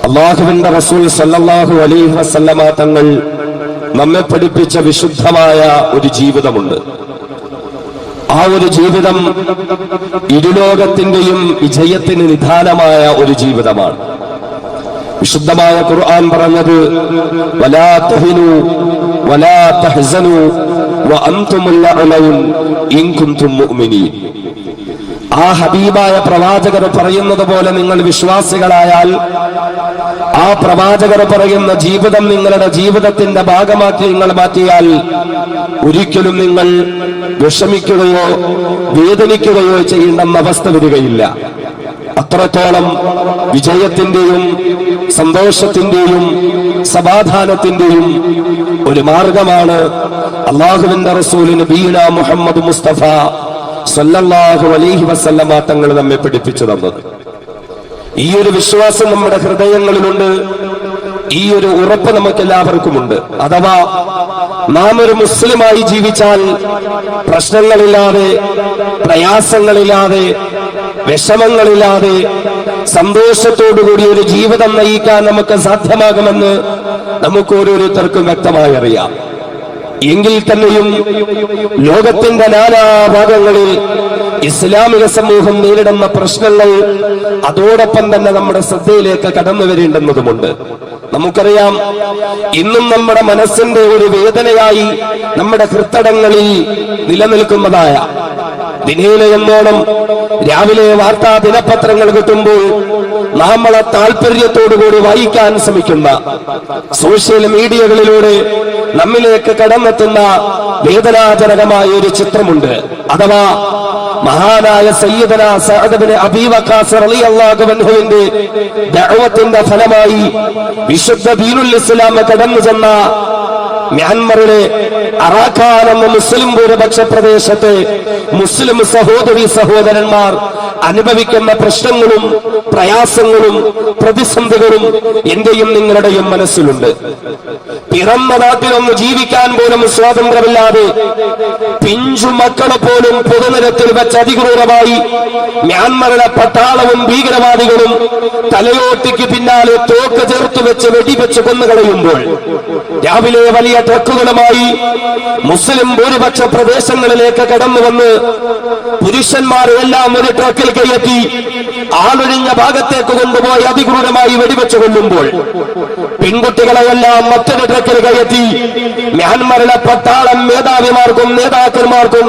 അല്ലാഹുവിന്റെ റസൂൽ സല്ലല്ലാഹു അലൈഹി വസല്ലമ തങ്ങൾ നമ്മെ പഠിപ്പിച്ച വിശുദ്ധമായ ഒരു ജീവിതമുണ്ട്. ആ ഒരു ജീവിതം ഇരുലോകത്തിന്റെയും വിജയത്തിന് നിദാനമായ ഒരു ജീവിതമാണ്. വിശുദ്ധമായ ഖുർആൻ പറഞ്ഞത് വലാ തഹിനു വലാ തഹ്സനു വഅൻതുമുൽ അഅലൗൻ ഇൻ കുൻതും മുഅ്മിനീൻ. ആ ഹബീബായ പ്രവാചകർ പറയുന്നത് പോലെ നിങ്ങൾ വിശ്വാസികളായാൽ, ആ പ്രവാചകർ പറയുന്ന ജീവിതം നിങ്ങളുടെ ജീവിതത്തിന്റെ ഭാഗമാക്കി നിങ്ങൾ മാറ്റിയാൽ ഒരിക്കലും നിങ്ങൾ വിഷമിക്കുകയോ വേദനിക്കുകയോ ചെയ്യേണ്ടെന്ന അവസ്ഥ വരികയില്ല. അത്രത്തോളം വിജയത്തിന്റെയും സന്തോഷത്തിന്റെയും സമാധാനത്തിന്റെയും ഒരു മാർഗമാണ് അല്ലാഹുവിന്റെ റസൂൽ നബിയുനാ മുഹമ്മദ് മുസ്തഫ സല്ലല്ലാഹു അലൈഹി വസല്ലമ തങ്ങൾ നമ്മെ പഠിപ്പിച്ചു തന്നത്. ഈ ഒരു വിശ്വാസം നമ്മുടെ ഹൃദയങ്ങളിലുണ്ട്, ഈ ഒരു ഉറപ്പ് നമുക്ക് എല്ലാവർക്കുമുണ്ട്. അഥവാ നാം ഒരു മുസ്ലിമായി ജീവിച്ചാൽ പ്രശ്നങ്ങളില്ലാതെ, പ്രയാസങ്ങളില്ലാതെ, വിഷമങ്ങളില്ലാതെ സന്തോഷത്തോടുകൂടി ഒരു ജീവിതം നയിക്കാൻ നമുക്ക് സാധ്യമാകുമെന്ന് നമുക്ക് ഓരോരുത്തർക്കും വ്യക്തമായി അറിയാം. എങ്കിൽ തന്നെയും ലോകത്തിന്റെ നാനാഭാഗങ്ങളിൽ ഇസ്ലാമിക സമൂഹം നേരിടുന്ന പ്രശ്നങ്ങൾ അതോടൊപ്പം തന്നെ നമ്മുടെ ശ്രദ്ധയിലേക്ക് കടന്നു വരേണ്ടുന്നതുമുണ്ട്. നമുക്കറിയാം, ഇന്നും നമ്മുടെ മനസ്സിന്റെ ഒരു വേദനയായി നമ്മുടെ ഹൃത്തടങ്ങളിൽ നിലനിൽക്കുന്നതായ ദിനേന എന്നോണം രാവിലെ വാർത്താ ദിനപത്രങ്ങൾ കിട്ടുമ്പോൾ നമ്മളെ താല്പര്യത്തോടുകൂടി വായിക്കാൻ ശ്രമിക്കുന്ന സോഷ്യൽ മീഡിയകളിലൂടെ നമ്മിലേക്ക് കടന്നെത്തുന്ന വേദനാജനകമായ ഒരു ചിത്രമുണ്ട്. അഥവാ മഹാനായ സയ്യിദന സഅദ് ഇബ്നു അബീ വഖാസ് റളിയല്ലാഹു അൻഹുവിന്റെ ദഅവത്തിന്റെ ഫലമായി വിശുദ്ധ ദീനുൽ ഇസ്ലാം കടന്നു ചെന്ന മ്യാൻമറിലെ അറാഖാൻ എന്ന മുസ്ലിം ഭൂരിപക്ഷ പ്രദേശത്തെ മുസ്ലിം സഹോദരി സഹോദരന്മാർ അനുഭവിക്കുന്ന പ്രശ്നങ്ങളും പ്രയാസങ്ങളും പ്രതിസന്ധികളും എന്റെയും നിങ്ങളുടെയും മനസ്സിലുണ്ട്. പിറന്ന നാട്ടിലൊന്ന് ജീവിക്കാൻ പോലും സ്വാതന്ത്ര്യമില്ലാതെ പിഞ്ചു മക്കളെ പോലും പൊതുനിരത്തിൽ വെച്ച് അതിക്രൂരമായി മ്യാൻമറിലെ പട്ടാളവും ഭീകരവാദികളും തലയോട്ടിക്ക് പിന്നാലെ തോക്ക് ചേർത്ത് വെച്ച് വെടിവെച്ച് കൊന്നുകളയുമ്പോൾ രാവിലെ വലിയ ട്രക്കുകളുമായി മുസ്ലിം ഭൂരിപക്ഷ പ്രദേശങ്ങളിലേക്ക് കടന്നു വന്ന് പുരുഷന്മാരെ എല്ലാം ഒരു ട്രക്കിൽ കയറ്റി ആളൊഴിഞ്ഞ ഭാഗത്തേക്ക് കൊണ്ടുപോയി അതിക്രൂരമായി വെടിവെച്ച് കൊല്ലുമ്പോൾ പെൺകുട്ടികളെയെല്ലാം മറ്റൊരു ട്രക്കിൽ കയറ്റി മ്യാൻമറിലെ പട്ടാളം മേധാവിമാർക്കും നേതാക്കന്മാർക്കും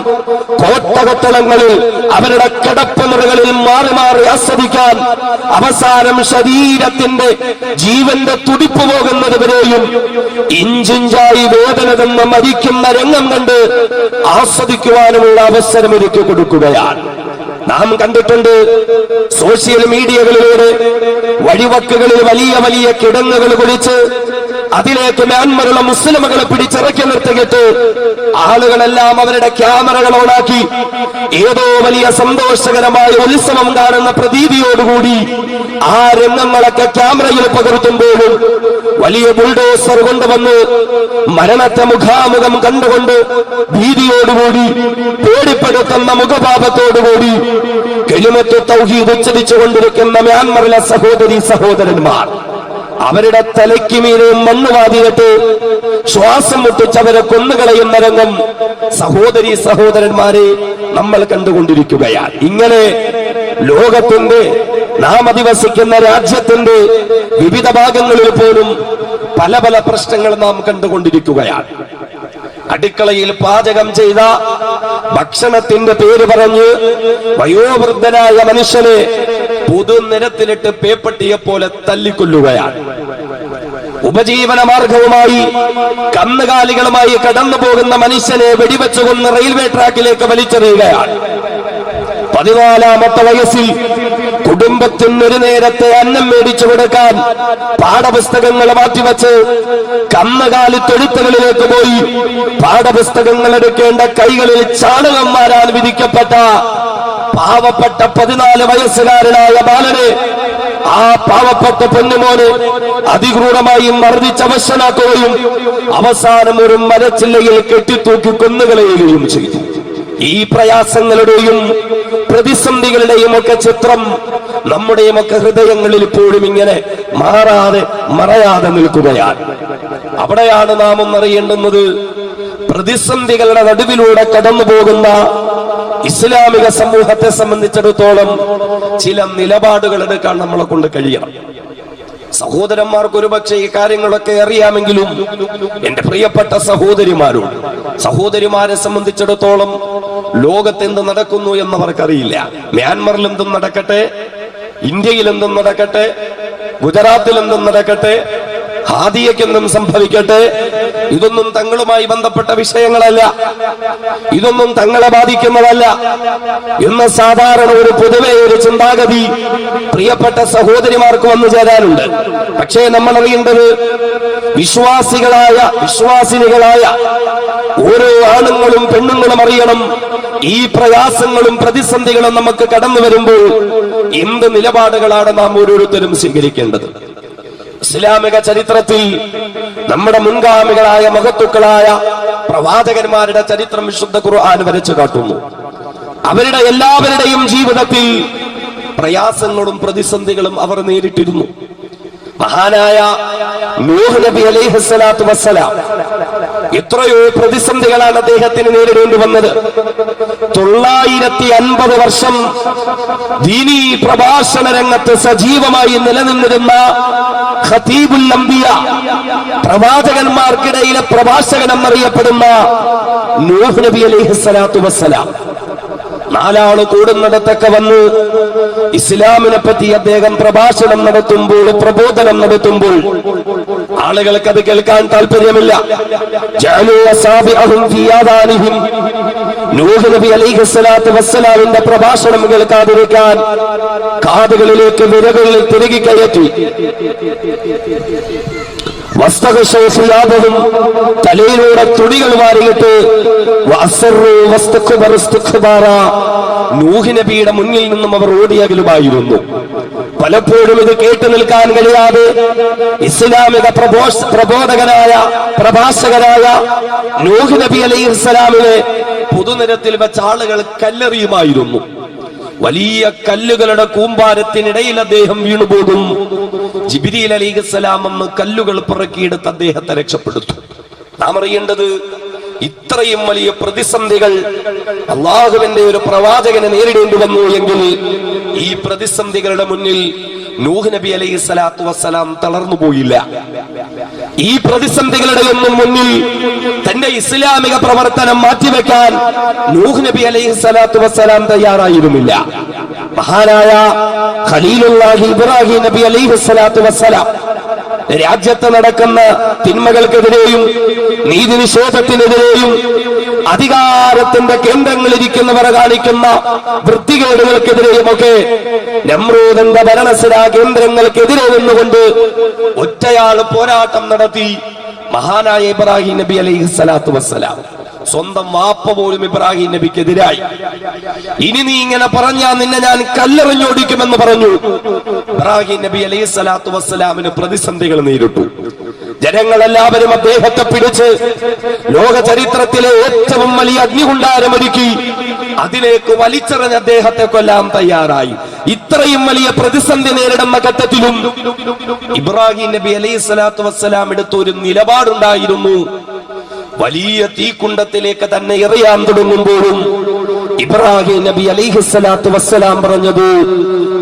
കോട്ടകൊത്തളങ്ങളിൽ അവരുടെ കിടപ്പുമുറികളിൽ മാറി മാറി ആസ്വദിക്കാൻ അവസാനം ശരീരത്തിന്റെ ജീവന്റെ തുടിപ്പ് പോകുന്നത് വരെയും ഇഞ്ചിഞ്ചായി വേദന തന്ന് മരിക്കുന്ന രംഗം കണ്ട് ആസ്വദിക്കുവാനുമുള്ള അവസരം ഒരുക്കി കൊടുക്കുകയാണ്. നാം കണ്ടിട്ടുണ്ട് സോഷ്യൽ മീഡിയകളിലൂടെ വഴിവക്കുകളിൽ വലിയ വലിയ കിടങ്ങുകൾ കുഴിച്ച് അതിലേക്ക് മ്യാൻമറുള്ള മുസ്ലിമുകളെ പിടിച്ചിറക്കി നിർത്തിയിട്ട് ആളുകളെല്ലാം അവരുടെ ക്യാമറകൾ ഓണാക്കി ഏതോ വലിയ സന്തോഷകരമായ ഉത്സവം കാണുന്ന പ്രതീതിയോടുകൂടി ആ രംഗങ്ങളൊക്കെ ക്യാമറയിൽ പകർത്തുമ്പോഴും വലിയ ബുൾഡോസർ കൊണ്ടുവന്ന് മരണത്തെ മുഖാമുഖം കണ്ടുകൊണ്ട് ഭീതിയോടുകൂടി പേടിപ്പെടുത്തുന്ന മുഖഭാവത്തോടുകൂടി കലിമത്ത് തൗഹീദ് ഉച്ചരിച്ചുകൊണ്ടിരിക്കുന്ന മ്യാൻമറിലെ സഹോദരി സഹോദരന്മാർ അവരുടെ തലയ്ക്ക് മീതെ മണ്ണ് വാതിയിട്ട് ശ്വാസം മുട്ടിച്ചവരെ കൊന്നുകളയുന്ന രംഗം സഹോദരി സഹോദരന്മാരെ നമ്മൾ കണ്ടുകൊണ്ടിരിക്കുകയാണ്. ഇങ്ങനെ ലോകത്തിന്റെ നാം അധിവസിക്കുന്ന രാജ്യത്തിന്റെ വിവിധ ഭാഗങ്ങളിൽ പോലും പല പല പ്രശ്നങ്ങൾ നാം കണ്ടുകൊണ്ടിരിക്കുകയാണ്. അടുക്കളയിൽ പാചകം ചെയ്ത ഭക്ഷണത്തിന്റെ പേര് പറഞ്ഞ് വയോവൃദ്ധനായ മനുഷ്യനെ പൊതുനിരത്തിലിട്ട് പേപ്പട്ടിയെ പോലെ തല്ലിക്കൊല്ലുകയാണ്. ഉപജീവന മാർഗവുമായി കന്നുകാലികളുമായി കടന്നു പോകുന്ന മനുഷ്യനെ വെടിവെച്ചു കൊന്ന് റെയിൽവേ ട്രാക്കിലേക്ക് വലിച്ചെറിയുകയാണ്. 14-ാമത്തെ വയസ്സിൽ കുടുംബത്തിന് ഒരു നേരത്തെ അന്നം മേടിച്ചു കൊടുക്കാൻ പാഠപുസ്തകങ്ങൾ മാറ്റിവെച്ച് കന്നുകാലി തൊഴുത്തുകളിലേക്ക് പോയി പാഠപുസ്തകങ്ങൾ എടുക്കേണ്ട കൈകളിൽ ചാണകം മാറാൻ വിധിക്കപ്പെട്ട പാവപ്പെട്ട 14 വയസ്സുകാരനായ ബാലനെ ആ പാവപ്പെട്ട പൊന്നുമോനെ അതിക്രൂരമായി മർദ്ദിച്ചവശനാക്കുകയും അവസാനം ഒരു മരച്ചില്ലയിൽ കെട്ടിത്തൂക്കി കൊന്നുകളയുകയും ചെയ്തു. ഈ പ്രയാസങ്ങളുടെയും പ്രതിസന്ധികളുടെയും ഒക്കെ ചിത്രം നമ്മുടെയും ഒക്കെ ഹൃദയങ്ങളിൽ ഇപ്പോഴും ഇങ്ങനെ മറയാതെ നിൽക്കുകയാണ്. അവിടെയാണ് നാം ഒന്നറിയേണ്ടുന്നത്, പ്രതിസന്ധികളുടെ നടുവിലൂടെ കടന്നു പോകുന്ന ഇസ്ലാമിക സമൂഹത്തെ സംബന്ധിച്ചിടത്തോളം ചില നിലപാടുകൾ എടുക്കാൻ നമ്മളെ കൊണ്ട് കഴിയണം. സഹോദരന്മാർക്ക് ഒരുപക്ഷെ ഈ കാര്യങ്ങളൊക്കെ അറിയാമെങ്കിലും എന്റെ പ്രിയപ്പെട്ട സഹോദരിമാരെ സംബന്ധിച്ചിടത്തോളം ലോകത്ത് എന്ത് നടക്കുന്നു എന്നവർക്കറിയില്ല. മ്യാൻമറിൽ എന്തും നടക്കട്ടെ, ഇന്ത്യയിൽ എന്തും നടക്കട്ടെ, ഗുജറാത്തിൽ എന്തും നടക്കട്ടെ, ഹാദിയക്ക് എന്തും സംഭവിക്കട്ടെ, ഇതൊന്നും തങ്ങളുമായി ബന്ധപ്പെട്ട വിഷയങ്ങളല്ല, ഇതൊന്നും തങ്ങളെ ബാധിക്കുന്നതല്ല എന്ന സാധാരണ ഒരു പൊതുവെ ഒരു ചിന്താഗതി പ്രിയപ്പെട്ട സഹോദരിമാർക്ക് വന്നു ചേരാനുണ്ട്. പക്ഷേ നമ്മൾ അറിയേണ്ടത്, വിശ്വാസിനികളായ ഓരോ ആണുങ്ങളും പെണ്ണുങ്ങളും അറിയണം, ഈ പ്രയാസങ്ങളും പ്രതിസന്ധികളും നമുക്ക് കടന്നു വരുമ്പോൾ എന്ത് നിലപാടുകളാണ് നാം ഓരോരുത്തരും സ്വീകരിക്കേണ്ടത്. ഇസ്ലാമിക ചരിത്രത്തിൽ നമ്മുടെ മുൻഗാമികളായ മഹത്തുക്കളായ പ്രവാചകന്മാരുടെ ചരിത്രം വിശുദ്ധ ഖുർആൻ വരച്ചു കാട്ടുന്നു. അവരുടെ എല്ലാവരുടെയും ജീവിതത്തിൽ പ്രയാസങ്ങളും പ്രതിസന്ധികളും അവർ നേരിട്ടിരുന്നു. മഹാനായ നൂഹ് നബി അലൈഹിസ്സലാത്തു വസ്സലാം എത്രയോ പ്രതിസന്ധികളാണ് അദ്ദേഹത്തിന് നേരിടേണ്ടി വന്നത്. 950 വർഷം ദീനീ പ്രഭാഷണ രംഗത്ത് സജീവമായി നിലനിന്നിരുന്ന ഖതീബുൽ അംബിയ, പ്രവാചകന്മാർക്കിടയിലെ പ്രഭാഷകൻ എന്നറിയപ്പെടുന്ന നൂഹ് നബി അലൈഹിസ്സലാത്തു വസ്സലാം 4 ആള് കൂടുന്നിടത്തൊക്കെ വന്ന് ഇസ്ലാമിനെ പറ്റി അദ്ദേഹം പ്രഭാഷണം നടത്തുമ്പോൾ, പ്രബോധനം നടത്തുമ്പോൾ ആളുകൾക്ക് അത് കേൾക്കാൻ താല്പര്യമില്ല. നൂഹ് നബി അലൈഹിസ്സലാത്തു വസ്സലാമിന്റെ പ്രഭാഷണം കേൾക്കാതിരിക്കാൻ കാതുകളിലേക്ക് വിരകളിൽ തിരികെ കയറ്റി. തലയിലൂടെ തുണികൾ വാരിയിട്ട് നൂഹ് നബിയുടെ മുന്നിൽ നിന്നും അവർ ഓടിയകലുമായിരുന്നു. പലപ്പോഴും ഇത് കേട്ടു നിൽക്കാൻ കഴിയാതെ ഇസ്ലാമിക പ്രഭാഷകനായ നൂഹ് നബി അലൈഹിസ്സലാമിനെ പൊതുനിരത്തിൽ വെച്ച് ആളുകൾ കല്ലെറിയുമായിരുന്നു. വലിയ കല്ലുകളുടെ കൂമ്പാരത്തിനിടയിൽ അദ്ദേഹം വീണുപോകും. ജിബ്രീൽ അലൈഹിസ്സലാം എന്ന് കല്ലുകൾ പിറക്കിയെടുത്ത് അദ്ദേഹത്തെ രക്ഷപ്പെടുത്തു. നാം അറിയേണ്ടത്, ഇത്രയും വലിയ പ്രതിസന്ധികൾ അള്ളാഹുവിന്റെ ഒരു പ്രവാചകനെ നേരിടേണ്ടി വന്നു എങ്കിൽ ഈ പ്രതിസന്ധികളുടെ മുന്നിൽ നൂഹ് നബി അലൈഹിസ്സലാത്തു വസ്സലാം തളർന്നു പോയില്ല. ഈ പ്രതിസന്ധികളുടെ ഒന്നും മുന്നിൽ തന്റെ ഇസ്ലാമിക പ്രവർത്തനം മാറ്റിവെക്കാൻ നൂഹ് നബി അലൈഹിസ്സലാത്തു വസ്സലാം തയ്യാറായിരുന്നില്ല. മഹാനായ ഖലീലുല്ലാഹി ഇബ്രാഹിം നബി അലൈഹിസ്സലാത്തു വസ്സലാം രാജ്യത്ത് നടക്കുന്ന തിന്മകൾക്കെതിരെയും നീതിനിഷേധത്തിനെതിരെയും അധികാരത്തിന്റെ കേന്ദ്രങ്ങളിരിക്കുന്നവരെ കാണിക്കുന്ന വൃത്തികേടുകൾക്കെതിരെയുമൊക്കെ നമ്രൂദിന്റെ ഭരണസിരാ കേന്ദ്രങ്ങൾക്കെതിരെ നിന്നുകൊണ്ട് ഒറ്റയാൾ പോരാട്ടം നടത്തി. മഹാനായ ഇബ്രാഹിം നബി അലൈഹിസ്സലാത്തു വസ്സലാം സ്വന്തം വാപ്പ പോലും ഇബ്രാഹിം നബിക്കെതിരായി. ഇനി നീ ഇങ്ങനെ പറഞ്ഞാൽ നിന്നെ ഞാൻ കല്ലെറിഞ്ഞോടിക്കുമെന്ന് പറഞ്ഞു. ഇബ്രാഹിം നബി അലൈഹിസ്സലാത്തു വസ്സലാമിന് പ്രതിസന്ധികൾ നേരിട്ടു. ജനങ്ങളെല്ലാവരും അദ്ദേഹത്തെ പിടിച്ച് ലോക ചരിത്രത്തിലെ ഏറ്റവും വലിയ അഗ്നികുണ്ഡാരമൊരുക്കി അതിലേക്ക് വലിച്ചെറിഞ്ഞ് അദ്ദേഹത്തെ കൊല്ലാൻ തയ്യാറായി. ഇത്രയും വലിയ പ്രതിസന്ധി നേരിടുന്ന ഘട്ടത്തിലും ഇബ്രാഹിം നബി അലൈഹിസ്സലാത്തു വസ്സലാം എടുത്ത ഒരു നിലപാടുണ്ടായിരുന്നു. വലിയ തീക്കുണ്ടത്തിലേക്ക് തന്നെ എറിയാൻ തുടങ്ങുമ്പോഴും ഇബ്രാഹിം നബി അലൈഹിസ്സലാത്തു വസ്സലാം പറഞ്ഞത്,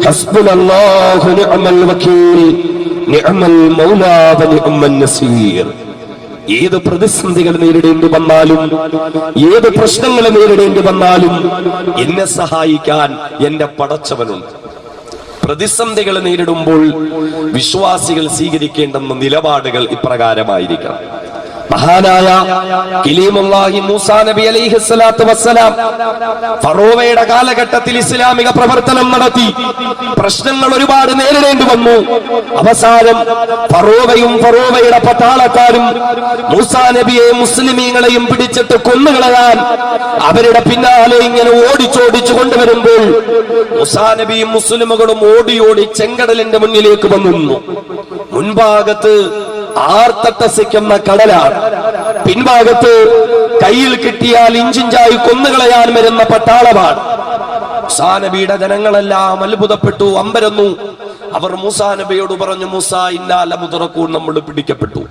ഹസ്ബുനല്ലാഹു നിഅമൽ വകീൽ നിഅമൽ മൗലാ വ നിഅമൻ നസീർ. ഏത് പ്രതിസന്ധികൾ നേരിടേണ്ടി വന്നാലും, ഏത് പ്രശ്നങ്ങൾ നേരിടേണ്ടി വന്നാലും എന്നെ സഹായിക്കാൻ എന്റെ പടച്ചവനുണ്ട്. പ്രതിസന്ധികൾ നേരിടുമ്പോൾ വിശ്വാസികൾ സ്വീകരിക്കേണ്ടുന്ന നിലപാടുകൾ ഇപ്രകാരമായിരിക്കണം. മഹാനായ കലീമുല്ലാഹി മൂസാ നബി അലൈഹിസ്സലാത്തു വസ്സലാം ഫറോവയുടെ കാലഘട്ടത്തിൽ ഇസ്ലാമിക പ്രവർത്തനം നടത്തി. പ്രശ്നങ്ങൾ ഒരുപാട് നേരിടേണ്ടി വന്നു. അവസാനം ഫറോവയും ഫറോവയുടെ പട്ടാളക്കാരും മൂസാ നബിയെയും മുസ്ലിമീങ്ങളെയും പിടിച്ചിട്ട് കൊന്നുകളയാൻ അവരുടെ പിന്നാലെ ഇങ്ങനെ ഓടിച്ചോടിച്ചു കൊണ്ടുവരുമ്പോൾ മൂസാ നബിയും മുസ്ലിമുകളും ഓടി ചെങ്കടലിന്റെ മുന്നിലേക്ക് വന്നു. മുൻഭാഗത്ത് ആർത്തട്ടസിക്കുന്ന കടലാണ്. പിൻഭാഗത്ത് കയ്യിൽ കിട്ടിയാൽ ഇഞ്ചിഞ്ചായി കൊന്നുകളയാൻ വരുന്ന പട്ടാളമാണ്. മൂസാ നബിയുടെ ജനങ്ങളെല്ലാം അത്ഭുതപ്പെട്ടു, അമ്പരന്നു. അവർ മൂസാ നബിയോട് പറഞ്ഞു, മൂസാ ഇന്നാ ലമുദ്റകൂൻ, നമ്മൾ പിടിക്കപ്പെട്ടു.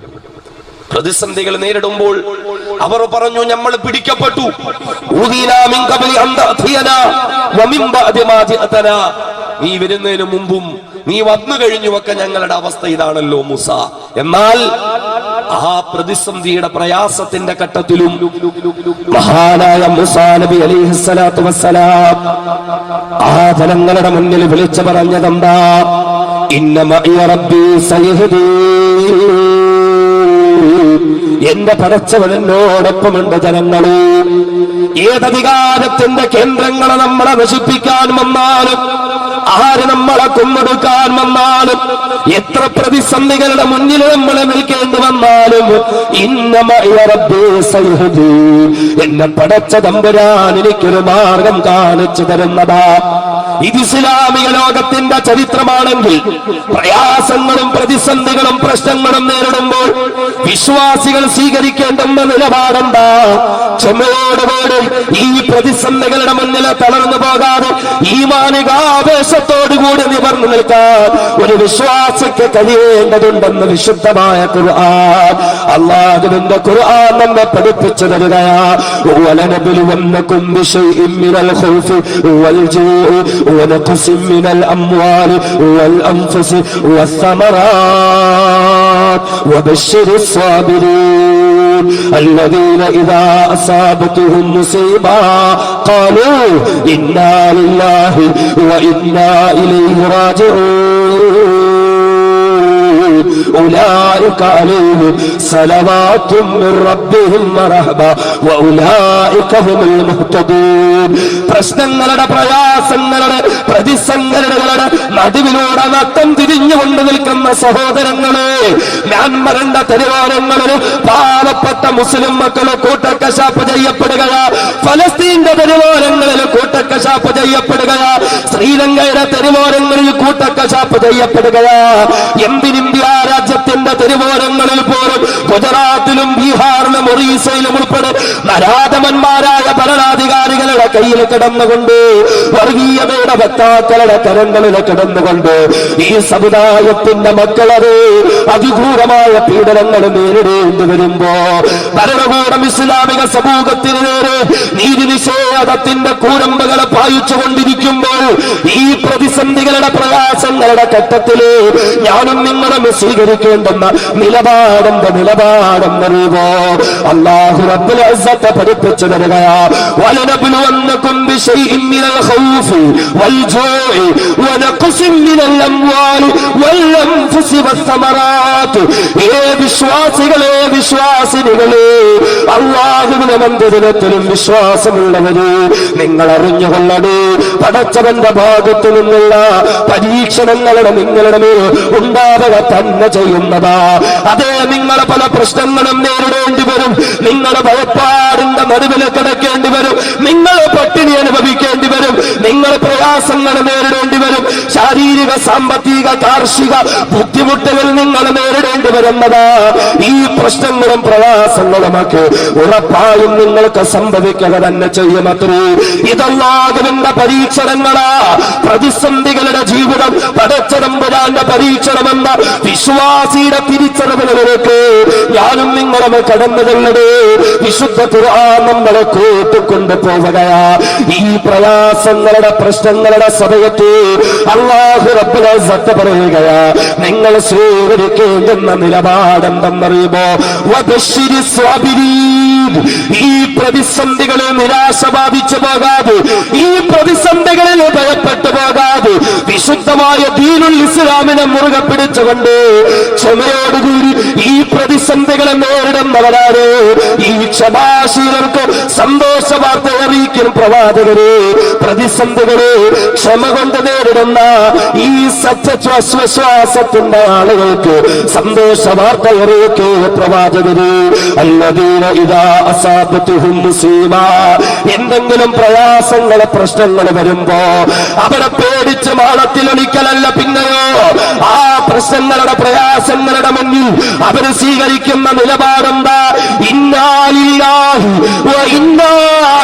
പ്രതിസന്ധികൾ നേരിടുമ്പോൾ അവർ പറഞ്ഞു, നമ്മൾ പിടിക്കപ്പെട്ടു. നീ വരുന്നതിന് മുമ്പും നീ വന്നു കഴിഞ്ഞുമൊക്കെ ഞങ്ങളുടെ അവസ്ഥ ഇതാണല്ലോ മൂസ. എന്നാൽ ആ പ്രതിസന്ധിയുടെ പ്രയാസത്തിന്റെ ഘട്ടത്തിലും മഹാനായ മൂസാ നബി അലൈഹിസ്സലാത്തു വസ്സലാം ആ ജനങ്ങളുടെ മുന്നിൽ വിളിച്ചു പറഞ്ഞതെന്താ? ഇന്ന മഇയ റബ്ബി സയഹ്ദീൻ, എന്റെ പടച്ചവൻ എന്നോടൊപ്പമുണ്ട്. ജനങ്ങളെ, ഏതധികാരത്തിന്റെ കേന്ദ്രങ്ങളെ നമ്മളെ നശിപ്പിക്കാൻ വന്നാലും, ആര് നമ്മളെ കൊന്നൊടുക്കാൻ വന്നാലും, എത്ര പ്രതിസന്ധികളുടെ മുന്നിൽ നമ്മളെ നിൽക്കേണ്ടി വന്നാലും, എന്നെ പടച്ച തമ്പുരാൻ എനിക്കൊരു മാർഗം കാണിച്ചു തരുന്നതാ. ഇത് ഇസ്ലാമിക ലോകത്തിന്റെ ചരിത്രമാണെങ്കിൽ പ്രയാസങ്ങളും പ്രതിസന്ധികളും പ്രശ്നങ്ങളും നേരിടുമ്പോൾ വിശ്വാസികൾ സ്വീകരിക്കേണ്ടുന്ന നിലപാടെന്താ? ക്ഷമയോടുകൂടി ഈ പ്രതിസന്ധികളുടെ മുന്നിൽ തളർന്നു പോകാതെ ഈമാനികാവേശത്തോടുകൂടി നിവർന്നു നിൽക്കാൻ ഒരു വിശ്വാസിക്ക് കഴിയേണ്ടതുണ്ടെന്ന് വിശുദ്ധമായ ഖുർആൻ, അല്ലാഹുവിന്റെ ഖുർആൻ നമ്മെ പഠിപ്പിച്ചു തരികയാ. വലനബ്ലുവന്നകും ബിശൈഇൻ മിനൽ ഖൗഫി വൽ ജൂഇ വനഖസിൻ മിനൽ അംവാലി വൽ അൻഫുസി വസ്സമറാത്ത് വബശ്ശിരിസ് الصابرين الذين إذا أصابتهم مصيبة قالوا إنا لله وإنا إليه راجعون أولئك عليهم صلوات من ربهم ورحمة وأولئك هم المهتدون. പ്രശ്നങ്ങളുടെ പ്രയാസങ്ങളുടെ പ്രതിസന്ധികളുടെ നടുവിലൂടെ നട്ടം തിരിഞ്ഞുകൊണ്ട് നിൽക്കുന്ന സഹോദരങ്ങളെ, മ്യാൻമറിന്റെ തെരുവോരങ്ങളിൽ പാവപ്പെട്ട മുസ്ലിം മക്കൾ കൂട്ടക്കശാപ്പ് ചെയ്യപ്പെടുകയാ. ഫലസ്തീന്റെ തെരുവോരങ്ങളിൽ കൂട്ടക്കശാപ്പ് ചെയ്യപ്പെടുകയാ. ശ്രീലങ്കയുടെ തെരുവോരങ്ങളിൽ കൂട്ടക്കശാപ്പ് ചെയ്യപ്പെടുകയാ. എന്തിനിന്ത്യ രാജ്യത്തിന്റെ തെരുവോരങ്ങളിൽ പോലും ഗുജറാത്തിലും ബീഹാറിലും ഒറീസയിലും ഉൾപ്പെടെ നരാധമന്മാരായ ഭരണാധികാരികളുടെ കയ്യിൽ കിടന്നുകൊണ്ട്, വർഗീയതയുടെ വക്താക്കളുടെ കരങ്ങളിൽ കിടന്നുകൊണ്ട് ഈ സമുദായത്തിന്റെ മക്കളത് അതിക്രൂരമായ പീഡനങ്ങൾ നേരിടേണ്ടി വരുമ്പോ ഭരണകൂടം ഇസ്ലാമിക സമൂഹത്തിന് നേരെ നീതി നിഷേധത്തിന്റെ കൂരമ്പകളെ പായിച്ചുകൊണ്ടിരിക്കുമ്പോൾ ഈ പ്രതിസന്ധികളുടെ പ്രയാസങ്ങളുടെ ഘട്ടത്തില് ഞാനും നിങ്ങളും സ്വീകരിക്കേണ്ടെന്ന നിലപാടെന്നറിയുമോ? അല്ലാഹു റബ്ബുൽ ഇസ്സത്ത് പഠിപ്പിച്ചു തരികയാ. വലനബ്ലുവന്നകും ബിശൈഇൻ മിനൽ ഖൗഫി വൽ ജൂഇ വനഖസിൻ മിനൽ അംവാലി വൽ അൻഫുസി വസ്സമറാത്ത്. വിശ്വാസികളെ, വിശ്വാസിനികളെ, അല്ലാഹുവിന്റെ മന്ദിരത്തിലും വിശ്വാസമുള്ളവര്, നിങ്ങൾ അറിഞ്ഞുകൊള്ളണേ, പടച്ചവന്റെ ഭാഗത്തു നിന്നുള്ള പരീക്ഷണങ്ങളുടെ നിങ്ങളുടെ മേൽ ഉണ്ടാവുക തന്നെ ചെയ്യുന്നതാ. അതേ, നിങ്ങൾ പല പ്രശ്നങ്ങളും നേരിടേണ്ടി വരും. നിങ്ങൾ ഭയപ്പാടിന്റെ നടുവിൽ കിടക്കേണ്ടി വരും. നിങ്ങൾ പട്ടിണി അനുഭവിക്കേണ്ടി വരും. നിങ്ങൾ പ്രയാസങ്ങൾ നേരിടേണ്ടി വരും. ശാരീരിക, സാമ്പത്തിക, കാർഷിക ബുദ്ധിമുട്ടുകൾ നിങ്ങൾ നേരിടേണ്ടി വരുന്നതാ. ഈ പ്രശ്നങ്ങളും പ്രയാസങ്ങളുമൊക്കെ ഉറപ്പായും നിങ്ങൾക്ക് സംഭവിക്കുക തന്നെ ചെയ്യുമത്രേ. ഇതല്ലാഹുവിന്റെ പരീക്ഷണങ്ങളാ. പ്രതിസന്ധികളുടെ ജീവിതം പടച്ചതമ്പുരാന്റെ പരീക്ഷണമെന്ന വിശ്വാസിയുടെ തിരിച്ചറിവുകളിലേക്ക് ഞാനും നിങ്ങളും കടന്നു ചെല്ലടേ. വിശുദ്ധ ഖുർആൻ നമ്മളെ കൂട്ടിക്കൊണ്ടു പോവുകയാ. ഈ പ്രയാസങ്ങളുടെ പ്രശ്നങ്ങളുടെ സമയത്ത് അല്ലാഹു റബ്ബുൽ ഇസ്സത്ത് പറയുകയാ, നിങ്ങൾ സ്വീകരിക്കേണ്ടുന്ന നിലപാടെന്തെന്നറിയുമോ? വബശ്ശിരിസ് സ്വാബിരീൻ. ഈ പ്രതിസന്ധികളെ നിരാശ ബാധിച്ചു പോകാതെ, ഈ പ്രതിസന്ധികളിൽ ഭയപ്പെട്ടു പോകാതെ, വിശുദ്ധമായ ദീനുൽ ഇസ്ലാമിനെ മുറുകെ പിടിച്ചുകൊണ്ട് ക്ഷമയോടുകൂടി ഈ പ്രതിസന്ധികളെ നേരിടുന്നവരാണ്. ഈ ക്ഷമാശീലർക്ക് സന്തോഷ വാർത്ത അറിയിക്കും പ്രവാചകരെ. പ്രതിസന്ധികളെ ക്ഷമ കൊണ്ട് നേരിടുന്ന ഈ സത്യവിശ്വാസത്തിന്റെ ആളുകൾക്ക് സന്തോഷ വാർത്ത അറിയിക്കേ പ്രവാചകരെ. അല്ലദീന ഇദാ അസാബത്തുഹും മുസീബ, എന്തെങ്കിലും പ്രയാസങ്ങൾ പ്രശ്നങ്ങൾ വരുമ്പോ അവരെ പേടിച്ച് മാളത്തിലൊളിക്കലല്ല, പിന്നെയോ ആ പ്രശ്നങ്ങളുടെ പ്രയാസങ്ങളുടെ മുന്നിൽ അവര് സ്വീകരിക്കുന്ന നിലപാടെന്താ? ഇന്നാ ലില്ലാഹി വ ഇന്നാ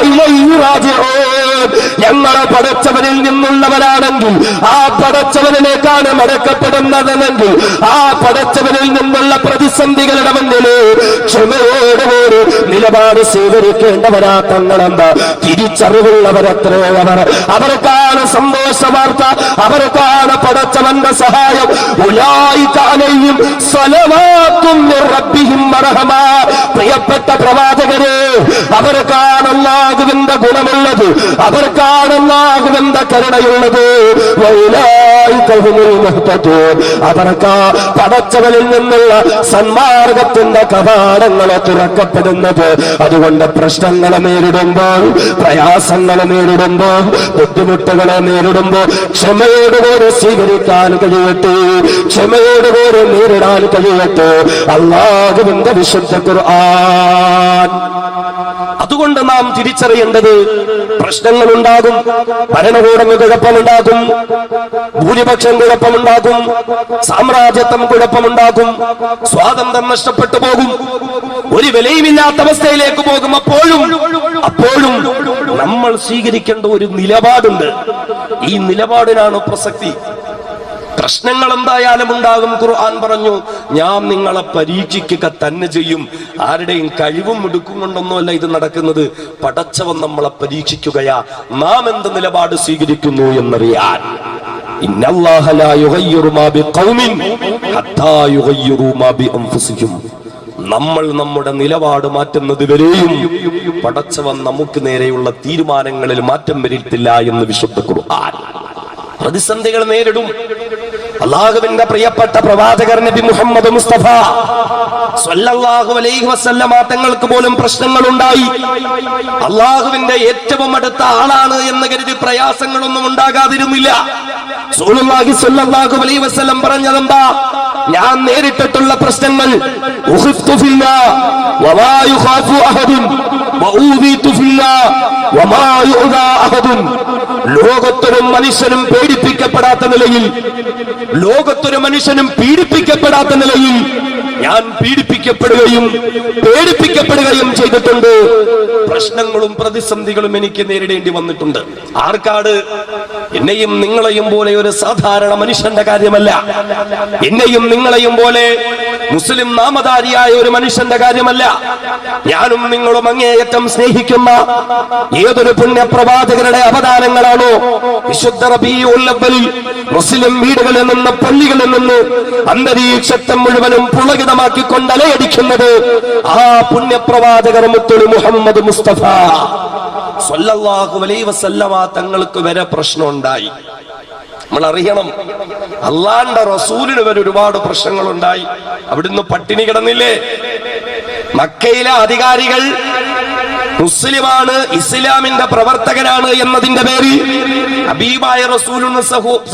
ഇലൈഹി റാജിഊൻ. ഞങ്ങളെ പടച്ചവനിൽ നിന്നുള്ളവരാണെങ്കിൽ ആ പടച്ചവനിലേക്കാണ് മടക്കപ്പെടുന്നതെങ്കിൽ ആ പടച്ചവനിൽ നിന്നുള്ള പ്രതിസന്ധികളുടെ മുന്നിൽ ക്ഷമയോടുകൂടി നിലപാട് സ്വീകരിക്കേണ്ടവരാ തങ്ങളെന്താ തിരിച്ചറിവുള്ളവരത്രയോ അവർക്കാണ് സന്തോഷ വാർത്ത, അവർക്കാണ് പടച്ചവന്റെ സഹായം. ഉലൈക അലൈഹിം സ്വലവാത്തും മിർ റബ്ബിഹിം വറഹമ. പ്രിയപ്പെട്ട പ്രവാചകരെ, അവർക്കാണ് അല്ലാഹുവിന്റെ ഗുണമുള്ളത്, അവർക്കാണ് അല്ലാഹുവിന്റെ കരുണയുള്ളത്. വഉലൈക ഹുമുൽ മുഹ്തദൂൻ. അവർക്ക് പടച്ചവനിൽ നിന്നുള്ള സന്മാർഗത്തിന്റെ കവാടങ്ങളെ തുറക്കപ്പെടുന്നത്. അതുകൊണ്ട് പ്രശ്നങ്ങളെ നേരിടുമ്പോൾ, പ്രയാസങ്ങളെ നേരിടുമ്പോൾ, ബുദ്ധിമുട്ടുകളെ നേരിടുമ്പോൾ ക്ഷമയോടുകൂടി സ്വീകരിക്കാൻ കഴിയട്ടെ, ക്ഷമയോടുകൂടി നേരിടാൻ കഴിയട്ടെ അല്ലാഹുവിന്റെ വിശുദ്ധ ഖുർആൻ. അതുകൊണ്ട് നാം തിരിച്ചറിയേണ്ടത്, പ്രശ്നങ്ങളുണ്ടാകും, ഭരണകൂടം കുഴപ്പമുണ്ടാകും, ഭൂരിപക്ഷം കുഴപ്പമുണ്ടാകും, സാമ്രാജ്യത്വം കുഴപ്പമുണ്ടാകും, സ്വാതന്ത്ര്യം നഷ്ടപ്പെട്ടു പോകും, ഒരു വിലയുമില്ലാത്ത അവസ്ഥയിലേക്ക് പോകും. അപ്പോഴും നമ്മൾ സ്വീകരിക്കേണ്ട ഒരു നിലപാടുണ്ട്. ഈ നിലപാടിനാണ് പ്രസക്തി. പ്രശ്നങ്ങൾ എന്തായാലും ഉണ്ടാകും. ഖുർആൻ പറഞ്ഞു, ഞാൻ നിങ്ങളെ പരീക്ഷിക്കുക തന്നെ ചെയ്യും. ആരുടെയും കഴിവും മിടുക്കും കൊണ്ടൊന്നുമല്ല ഇത് നടക്കുന്നത്. പടച്ചവൻ നമ്മളെ പരീക്ഷിക്കുകയാ. നാം എന്ത് നിലപാട് സ്വീകരിക്കുന്നു എന്നറിയാൻ. ഇന്നല്ലാഹ ലാ യുഗയ്യിറു മാ ബിഖൗമിൻ ഹത്താ യുഗയ്യിറു മാ ബിഅൻഫുസിഹിം. നമ്മൾ നമ്മുടെ നിലപാട് മാറ്റുന്നത് വരെയും പടച്ചവൻ നമുക്ക് നേരെയുള്ള തീരുമാനങ്ങളിൽ മാറ്റം വരുത്തില്ല എന്ന് വിശുദ്ധ ഖുർആൻ. പ്രതിസന്ധികൾ നേരിടും. അല്ലാഹുവിന്റെ പ്രിയപ്പെട്ട പ്രവാചകർ നബി മുഹമ്മദ് മുസ്തഫ സ്വല്ലല്ലാഹു അലൈഹി വസല്ലമ തങ്ങൾക്ക് പോലും പ്രശ്നങ്ങൾ ഉണ്ടായി. അല്ലാഹുവിന്റെ ഏറ്റവും അടുത്ത ആളാണ് എന്ന് കരുതി പ്രയാസങ്ങളൊന്നും ഉണ്ടാകാതിരുന്നില്ല. റസൂലുള്ളാഹി സ്വല്ലല്ലാഹു അലൈഹി വസല്ലം പറഞ്ഞതെന്താ? ഞാൻ നേരിട്ടിട്ടുള്ള പ്രശ്നങ്ങൾ ഉഖിഫ്തു ഫില്ലാഹ് വമാ യുഖാഫു അഹദുൻ വഊദീതു ഫില്ലാഹ് വമാ യുദാ അഹദുൻ. ലോകത്തൊരു മനുഷ്യനും പേടിപ്പിക്കപ്പെടാത്ത നിലയിൽ, ലോകത്തൊരു മനുഷ്യനും പീഡിപ്പിക്കപ്പെടാത്ത നിലയിൽ ഞാൻ പീഡിപ്പിക്കപ്പെടുകയും പേടിപ്പിക്കപ്പെടുകയും ചെയ്തിട്ടുണ്ട്. പ്രശ്നങ്ങളും പ്രതിസന്ധികളും എനിക്ക് നേരിടേണ്ടി വന്നിട്ടുണ്ട്. ആർക്കാട്? എന്നെയും നിങ്ങളെയും പോലെ ഒരു സാധാരണ മനുഷ്യന്റെ കാര്യമല്ല. എന്നെയും നിങ്ങളെയും പോലെ മുസ്ലിം നാമധാരിയായ ഒരു മനുഷ്യന്റെ കാര്യമല്ല. ഞാനും നിങ്ങളും അങ്ങേയറ്റം സ്നേഹിക്കുന്ന ഏതൊരു പുണ്യപ്രവാചകരുടെ അവദാനങ്ങളാണോ വിശുദ്ധ റബീഉൽ അവ്വലിൽ മുസ്ലിം വീടുകളിൽ നിന്ന്, പള്ളികളിൽ നിന്ന് അന്തരീക്ഷത്തെ മുഴുവനും പുളകിതമാക്കിക്കൊണ്ട് അലയടിക്കുന്നത് ആ പുണ്യപ്രവാചകർ മുത്തുൽ മുഹമ്മദ് മുസ്തഫ സ്വല്ലല്ലാഹു അലൈഹി വസല്ലമ തങ്ങൾക്ക് വരെ പ്രശ്നമുണ്ടായി. നമ്മൾ അറിയണം, അള്ളാന്റെ റസൂലിന് വരെ ഒരുപാട് പ്രശ്നങ്ങളുണ്ടായി. അവിടുന്ന് പട്ടിണി കിടന്നില്ലേ? മക്കയിലെ അധികാരികൾ മുസ്ലിമാണ്, ഇസ്ലാമിന്റെ പ്രവർത്തകനാണ് എന്നതിന്റെ പേരിൽ ഹബീബായ റസൂലിന്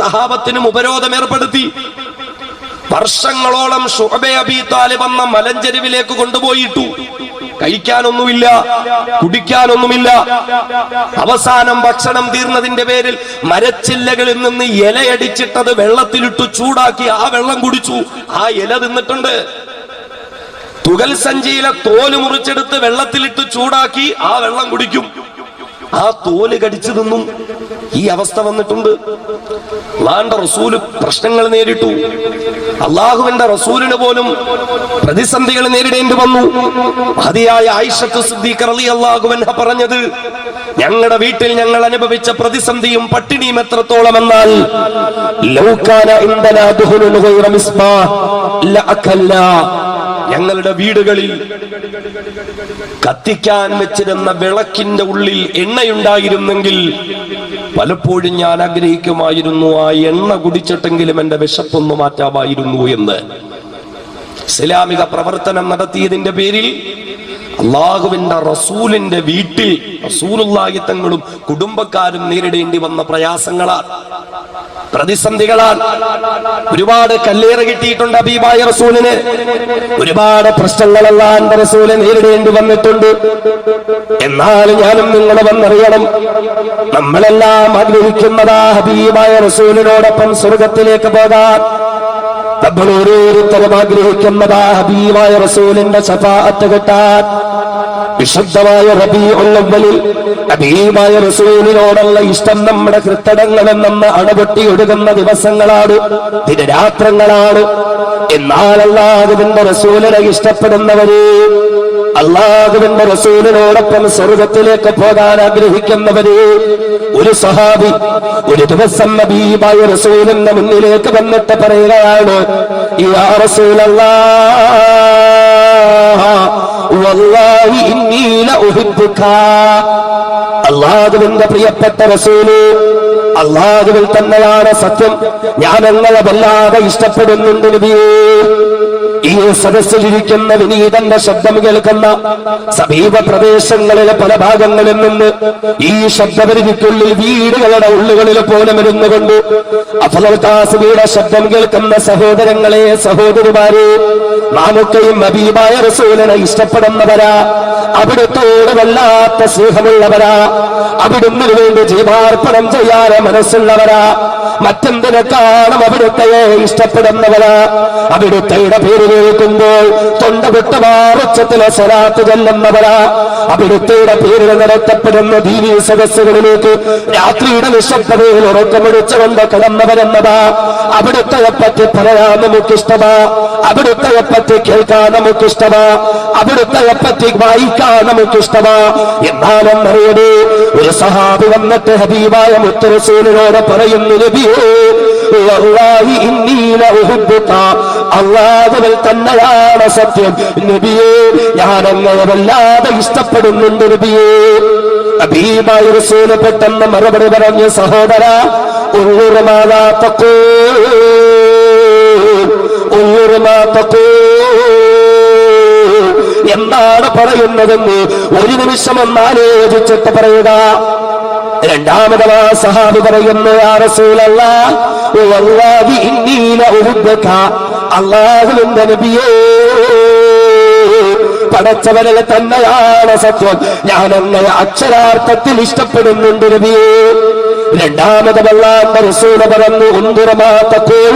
സഹാബത്തിനും ഉപരോധം ഏർപ്പെടുത്തി. വർഷങ്ങളോളം ശുഅബ അബീ താലിബ് എന്ന മലഞ്ചെരുവിലേക്ക് കൊണ്ടുപോയിട്ടു. കഴിക്കാനൊന്നുമില്ല, കുടിക്കാനൊന്നുമില്ല. അവസാനം ഭക്ഷണം തീർന്നതിന്റെ പേരിൽ മരച്ചില്ലകളിൽ നിന്ന് ഇലയടിച്ചിട്ടത് വെള്ളത്തിലിട്ടു ചൂടാക്കി ആ വെള്ളം കുടിച്ചു. ആ ഇല തിന്നിട്ടുണ്ട്. തുകൽ സഞ്ചിയിലെ തോല് മുറിച്ചെടുത്ത് വെള്ളത്തിലിട്ട് ചൂടാക്കി ആ വെള്ളം കുടിക്കും. ആ തോല് കടിച്ചു തിന്നും. ഈ അവസ്ഥ വന്നിട്ടുണ്ട്. അല്ലാഹുവിന്റെ റസൂല് പ്രശ്നങ്ങൾ നേരിട്ടു. അള്ളാഹുവിന്റെ റസൂലിന് പോലും പ്രതിസന്ധികൾ നേരിടേണ്ടി വന്നു. മഹദിയായ ആയിഷത്തു സിദ്ദീഖ റളിയല്ലാഹു അൻഹ പറഞ്ഞത്, ഞങ്ങളുടെ വീട്ടിൽ ഞങ്ങൾ അനുഭവിച്ച പ്രതിസന്ധിയും പട്ടിണിയും എത്രത്തോളം എന്നാൽ ഞങ്ങളുടെ വീടുകളിൽ കത്തിക്കാൻ വെച്ചിരുന്ന വിളക്കിന്റെ ഉള്ളിൽ എണ്ണയുണ്ടായിരുന്നെങ്കിൽ പലപ്പോഴും ഞാൻ ആഗ്രഹിക്കുമായിരുന്നു ആ എണ്ണ കുടിച്ചിട്ടെങ്കിലും എന്റെ വിശപ്പൊന്നു മാറ്റാമായിരുന്നു എന്ന്. ഇസ്ലാമിക പ്രവർത്തനം നടത്തിയതിന്റെ പേരിൽ അള്ളാഹുവിന്റെ റസൂലിന്റെ വീട്ടിൽ റസൂലുള്ളാഹി തങ്ങളും കുടുംബക്കാരും നേരിടേണ്ടി വന്ന പ്രയാസങ്ങളാണ്. പ്രതിസന്ധികളാണ്. ഒരുപാട് കല്ലേറ് കിട്ടിയിട്ടുണ്ട് ഹബീബായ റസൂലിന്. ഒരുപാട് പ്രശ്നങ്ങളെല്ലാം റസൂല് നേരിടേണ്ടി വന്നിട്ടുണ്ട്. എന്നാൽ ഞാനും നിങ്ങളും വന്നറിയണം, നമ്മളെല്ലാം ആഗ്രഹിക്കുന്നതാ ഹബീബായ റസൂലിനോടൊപ്പം സ്വർഗത്തിലേക്ക് പോകാൻ. നമ്മൾ ഓരോരുത്തരും ആഗ്രഹിക്കുന്നതാ ഹബീബായ റസൂലിന്റെ ശഫാഅത്ത് കിട്ടാൻ. വിശുദ്ധമായ റബീഉൽ അവ്വലിൽ ഹബീബായ റസൂലിനോടുള്ള ഇഷ്ടം നമ്മുടെ ഹൃദയങ്ങളിൽ നിന്ന് അണപൊട്ടി ഒഴുകുന്ന ദിവസങ്ങളാണ്, ദിനരാത്രങ്ങളാണ്. എന്നാൽ അല്ലാഹുവിന്റെ റസൂലിനെ ഇഷ്ടപ്പെടുന്നവര്, അല്ലാഹുവിന്റെ റസൂലിനോടൊപ്പം സ്വർഗത്തിലേക്ക് പോകാൻ ആഗ്രഹിക്കുന്നവര്, ഒരു സഹാബി ഒരു ദിവസം ഹബീബായ റസൂലിന്റെ മുന്നിലേക്ക് വന്നിട്ട് പറയുകയാണ്, യാ റസൂലല്ലാഹ് വല്ലാഹി ഇന്നീ ലഉഹിബ്ബുക. അല്ലാഹുവിന്റെ പ്രിയപ്പെട്ട റസൂല്, അല്ലാഹുവിൽ തന്നെയാണ് സത്യം, ഞാൻ നിങ്ങളെ വല്ലാതെ ഇഷ്ടപ്പെടുന്നുണ്ട് നബിയേ. ഈ സദസ്സിലിരിക്കുന്ന വിനീതന്റെ ശബ്ദം കേൾക്കുന്ന സമീപ പ്രദേശങ്ങളിലെ പല ഭാഗങ്ങളിൽ നിന്ന് ഈ ശബ്ദപരിധിക്കുള്ളിൽ വീടുകളുടെ ഉള്ളുകളിൽ പോലും ഇരുന്നുകൊണ്ട് അഫ്ളൽ ഖാസിമിയുടെ ശബ്ദം കേൾക്കുന്ന സഹോദരങ്ങളെ, സഹോദരിമാരെ, നമുക്കെയും ഹബീബായ റസൂലിനെ ഇഷ്ടപ്പെടുന്നവരാ, അവിടുത്തോട് വല്ലാത്ത സ്നേഹമുള്ളവരാ, അവിടുന്ന് വേണ്ടി ജീവാർപ്പണം ചെയ്യാൻ മനസ്സുള്ളവരാ, മറ്റെന്തിനെക്കാളും അവിടുത്തെ ഇഷ്ടപ്പെടുന്നവരാ. അവിടുത്തെ പേര് കേൾക്കുമ്പോൾ തൊണ്ട വിട്ട് മാറുച്ചത്തിലെ സ്വലാത്ത് ചെല്ലുന്നവരാ. അവിടുത്തെ പേരിൽ നടത്തപ്പെടുന്ന ദീനീ സദസ്സുകളിലേക്ക് രാത്രിയുടെ നിശബ്ദതയിൽ ഉറക്കമൊഴിച്ചുകൊണ്ട് കടന്നവരെന്നതാ. അവിടുത്തെ പറ്റി പറയാൻ നമുക്കിഷ്ടമാ, അവിടുത്തെ പറ്റി കേൾക്കാൻ നമുക്കിഷ്ടമാ, അവിടുത്തെ പറ്റി വായിക്കാൻ നമുക്കിഷ്ടമാ. എന്നാലും അറിയണേ, ഒരു സഹാബി വന്നിട്ട് ഹബീബായ മുത്ത് റസൂലിനോട് പറയുന്നു, നബിയേ വല്ലാഹി ഇന്നീ ലഉഹിബ്ബുക. അല്ലാഹുവിൽ തന്നെയാണ് സത്യം നബിയേ, ഞാൻ അങ്ങയെ വല്ലാതെ ഇഷ്ടപ്പെടുന്നുണ്ട് നബിയേ. ഹബീബായ റസൂൽ പെട്ടെന്ന് മറുപടി പറഞ്ഞു, സഹോദരാ, ഉള്ളുർ മാലാ തഖൂൽ, ഉള്ളുർ മാ തഖൂൽ. എന്താണ് പറയുന്നതെന്ന് ഒരു നിമിഷം ഒന്ന് ആലോചിച്ചിട്ട് പറയുക. രണ്ടാമതവാ സഹാബി പറയുന്നു, യാ റസൂലല്ലാഹ് വല്ലാഹി ഇന്നീ ലഉഹിബ്ബുക. അല്ലാഹുവിന്റെ നബിയേ, പടച്ചവനിൽ തന്നെയാണ് സത്യം, ഞാൻ അങ്ങയെ അക്ഷരാർത്ഥത്തിൽ ഇഷ്ടപ്പെടുന്നുണ്ട് നബിയേ. രണ്ടാമത് അല്ലാഹുവിന്റെ റസൂൽ പറഞ്ഞു, ഉൻദുർ മാ തഖൂൽ.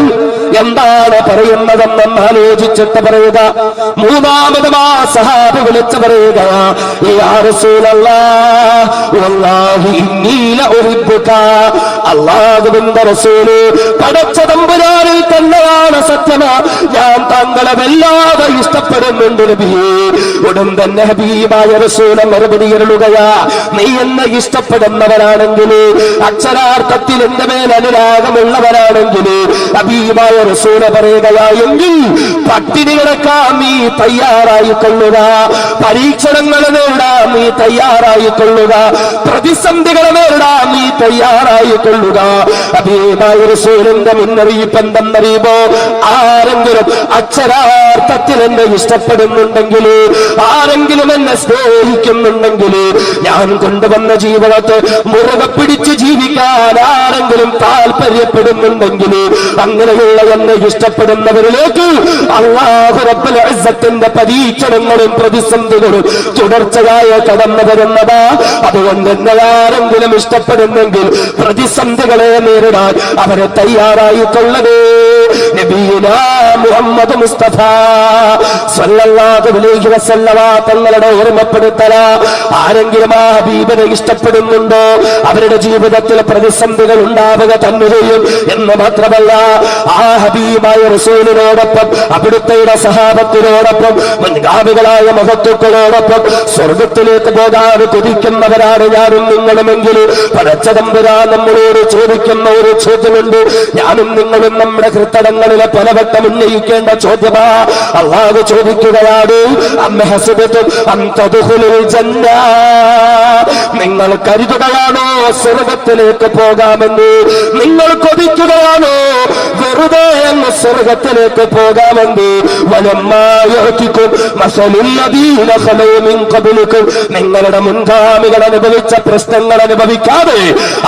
എന്താണ് പറയുന്നതെന്ന് ആലോചിച്ചിട്ട് പറയുക. മൂന്നാമത് ആ സഹാബി വിളിച്ചു പറയുക, യാ റസൂലല്ലാഹ് വല്ലാഹി ഇന്നീ ലഉഹിബ്ബുക. അല്ലാഹുവിന്റെ റസൂല്, പടച്ച തമ്പുരാനിൽ തന്നെയാണ് സത്യം, ഞാൻ താങ്കളെ വല്ലാതെ ഇഷ്ടപ്പെടുന്നുണ്ട് നബിയേ. ഉടൻ തന്നെ ഹബീബായ റസൂല് മറുപടി അരുളുകയാ, നീ എന്നെ ഇഷ്ടപ്പെടുന്നവരാണെങ്കിൽ, അക്ഷരാർത്ഥത്തിൽ എന്റെ മേൽ അനുരാഗമുള്ളവരാണെങ്കിൽ, ഹബീബായ റസൂല് പറയുകയാ, എങ്കിൽ പട്ടിണി കിടക്കാൻ നീ തയ്യാറായി കൊള്ളുക, പരീക്ഷണങ്ങളെ നേരിടാൻ നീ തയ്യാറായി കൊള്ളുക, പ്രതിസന്ധികളെ നേരിടാൻ നീ തയ്യാറായി കൊള്ളുക. ഹബീബായ റസൂലിന്റെ മുന്നറിയിപ്പ് എന്തെന്നറിയുമോ? ആരെങ്കിലും അക്ഷരാർത്ഥത്തിൽ എന്നെ ഇഷ്ടപ്പെടുന്നുണ്ടെങ്കിൽ, ആരെങ്കിലും എന്നെ സ്നേഹിക്കുന്നുണ്ടെങ്കിൽ, ഞാൻ കൊണ്ടുവന്ന ജീവിതത്തെ മുറുകെ പിടിച്ച് ജീവിക്കാൻ ആരെങ്കിലും താല്പര്യപ്പെടുന്നുണ്ടെങ്കിൽ, അങ്ങനെയുള്ള എന്നെ ഇഷ്ടപ്പെടുന്നവരിലേക്ക് അല്ലാഹു റബ്ബുൽ ഇസ്സത്തിന്റെ പരീക്ഷണങ്ങളും പ്രതിസന്ധികളും തുടർച്ചയായി കടന്നു വരുന്നതാ. അതുകൊണ്ട് എന്നെ ആരെങ്കിലും ഇഷ്ടപ്പെടുന്നെങ്കിൽ പ്രതിസന്ധികളെ നേരിടാൻ അവരെ തയ്യാറായി കൊള്ളവേ. നബിയുനാ മുഹമ്മദ് മുസ്തഫ സ്വല്ലല്ലാഹു അലൈഹി വസല്ലമ തങ്ങളുടെ ഓർമ്മപ്പെടുത്തല. ആരെങ്കിലും ആ ഹബീബിനെ ഇഷ്ടപ്പെടുന്നുണ്ടോ, അവരുടെ ജീവിതത്തിൽ പ്രതിസന്ധികൾ ഉണ്ടാവുക തന്നെ ചെയ്യും. എന്ന് മാത്രമല്ല, ആ ഹബീബായ റസൂലിനോടൊപ്പം, അവിടുത്തെ സഹാബത്തിനോടൊപ്പം, മുൻഗാമികളായ മഹത്തുക്കളോടൊപ്പം സ്വർഗത്തിലേക്ക് പോകാൻ കൊതിക്കുന്നവരാണ് ഞാനും നിങ്ങളുമെങ്കിൽ, പടച്ചതമ്പുരാൻ നമ്മളോട് ചോദിക്കുന്ന ഒരു ചോദ്യമുണ്ട്. ഞാനും നിങ്ങളും നമ്മുടെ ഹൃദയങ്ങളിലെ പലവട്ടം ഉന്നയിക്കേണ്ട ചോദ്യമാ. അല്ലാഹു ചോദിക്കുകയാണ്, അം ഹസിബതും അൻ തദ്ഖുലുൽ ജന്ന, നിങ്ങൾ കരുതുകയാണോ സ്വർഗത്തിലേക്ക് പോകാമെന്ന്? നിങ്ങൾ കൊതിക്കുകയാണോ വെറുതെ അങ്ങ് സ്വർഗത്തിലേക്ക് പോകാമെന്ന്? വലമ്മാ യഅതികും മസലുൽ ലദീന ഖലൂ മിൻ ഖബ്ലികും, നിങ്ങളുടെ മുൻഗാമികൾ അനുഭവിച്ച പ്രശ്നങ്ങൾ അനുഭവിക്കാതെ,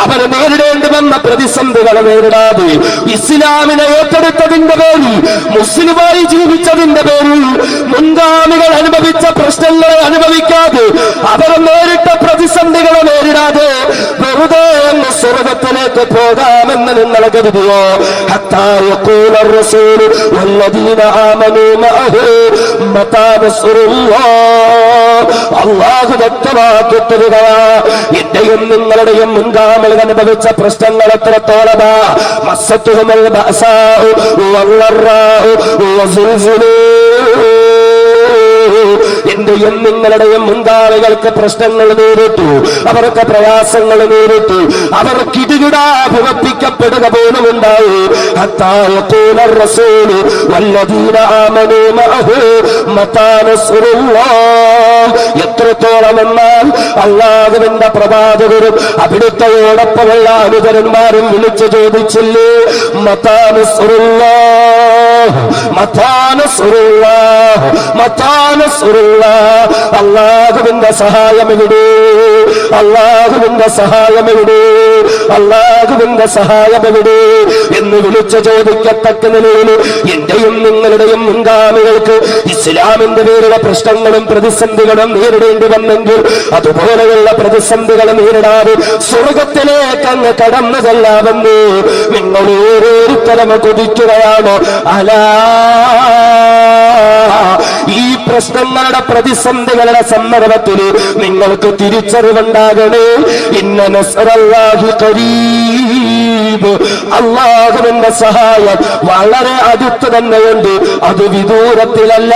അവർ നേരിടേണ്ടി വന്ന പ്രതിസന്ധികൾ നേരിടാതെ, ഇസ്ലാമിനെ ഏറ്റെടുത്തതിന്റെ പേരിൽ, മുസ്ലിമായി ജീവിച്ചതിന്റെ പേരിൽ, മുൻഗാമികൾ അനുഭവിച്ച പ്രശ്നങ്ങളെ അനുഭവിക്കാതെ, അവർ നേരിട്ട പ്രതിസന്ധികളെ നേരിടാതെ വെറുതെ അങ്ങ് സ്വർഗത്തിലേക്ക് പോകാമെന്ന് നിങ്ങൾ കരുതിയോ? ഹത്താ യഖൂല റസൂൽ വല്ലദീന ആമനൂ മഅഹു മതാ നസ്റുല്ലാഹ്, അല്ലാഹു വ്യക്തമാക്കി തരിക, എന്റെയും നിങ്ങളുടെയും മുൻഗാമികൾ അനുഭവിച്ച പ്രശ്നങ്ങൾ എത്രത്തോളമാ. മസ്സത്തുഹുൽ ബഅസാഉ വല്ലറാഉ വസുൽസുലൂ, എന്റെയും നിങ്ങളുടെയും മുൻഗാമികൾക്ക് പ്രശ്നങ്ങൾ നേരിട്ടു, അവർക്ക് പ്രയാസങ്ങൾ നേരിട്ടു, അവർ കിടുകിടാഭിവർത്തിക്കപ്പെടുക പോലും ഉണ്ടായി. ഹത്താ യഖൂല റസൂലു വല്ലദീന ആമനൂ മഅഹു മതാ നസ്റുല്ലാഹ്, എത്രത്തോളം എന്നാൽ അല്ലാഹുവിന്റെ പ്രവാചകരും അവിടുത്തെയോടൊപ്പമുള്ള അനുചരന്മാരും വിളിച്ചു ചോദിച്ചില്ലേ, മതാ നസ്റുല്ലാഹ്, മതാ നസ്റുല്ലാഹ്, മതാ നസ്റുല്ലാഹ്, അല്ലാഹുവിന്റെ സഹായം എവിടെ? അല്ലാഹുവിന്റെ സഹായം എവിടെ? അല്ലാഹുവിന്റെ സഹായം എവിടെ എന്ന് വിളിച്ചു ചോദിക്കത്തക്ക നിലയിൽ എന്റെയും നിങ്ങളുടെയും മുൻഗാമികൾക്ക് ഇസ്ലാമിന്റെ പേരുള്ള പ്രശ്നങ്ങളും പ്രതിസന്ധികളും നേരിടേണ്ടി വന്നെങ്കിൽ, അതുപോലെയുള്ള പ്രതിസന്ധികൾ നേരിടാതെ സ്വർഗത്തിലേക്ക് അങ്ങ് കടന്നു ചെല്ലാമെന്ന് നിങ്ങൾ ഓരോരുത്തരും കൊതിക്കുകയാണോ? അലാ, ഈ പ്രശ്നങ്ങളുടെ പ്രതിസന്ധികളുടെ സന്ദർഭത്തിൽ നിങ്ങൾക്ക് തിരിച്ചറിവുണ്ടാകണേ. ഇന്ന നസ്റല്ലാഹി ഖരീബ്, അല്ലാഹുവിന്റെ സഹായം വളരെ അടുത്ത് തന്നെയുണ്ട്, അത് വിദൂരത്തിലല്ല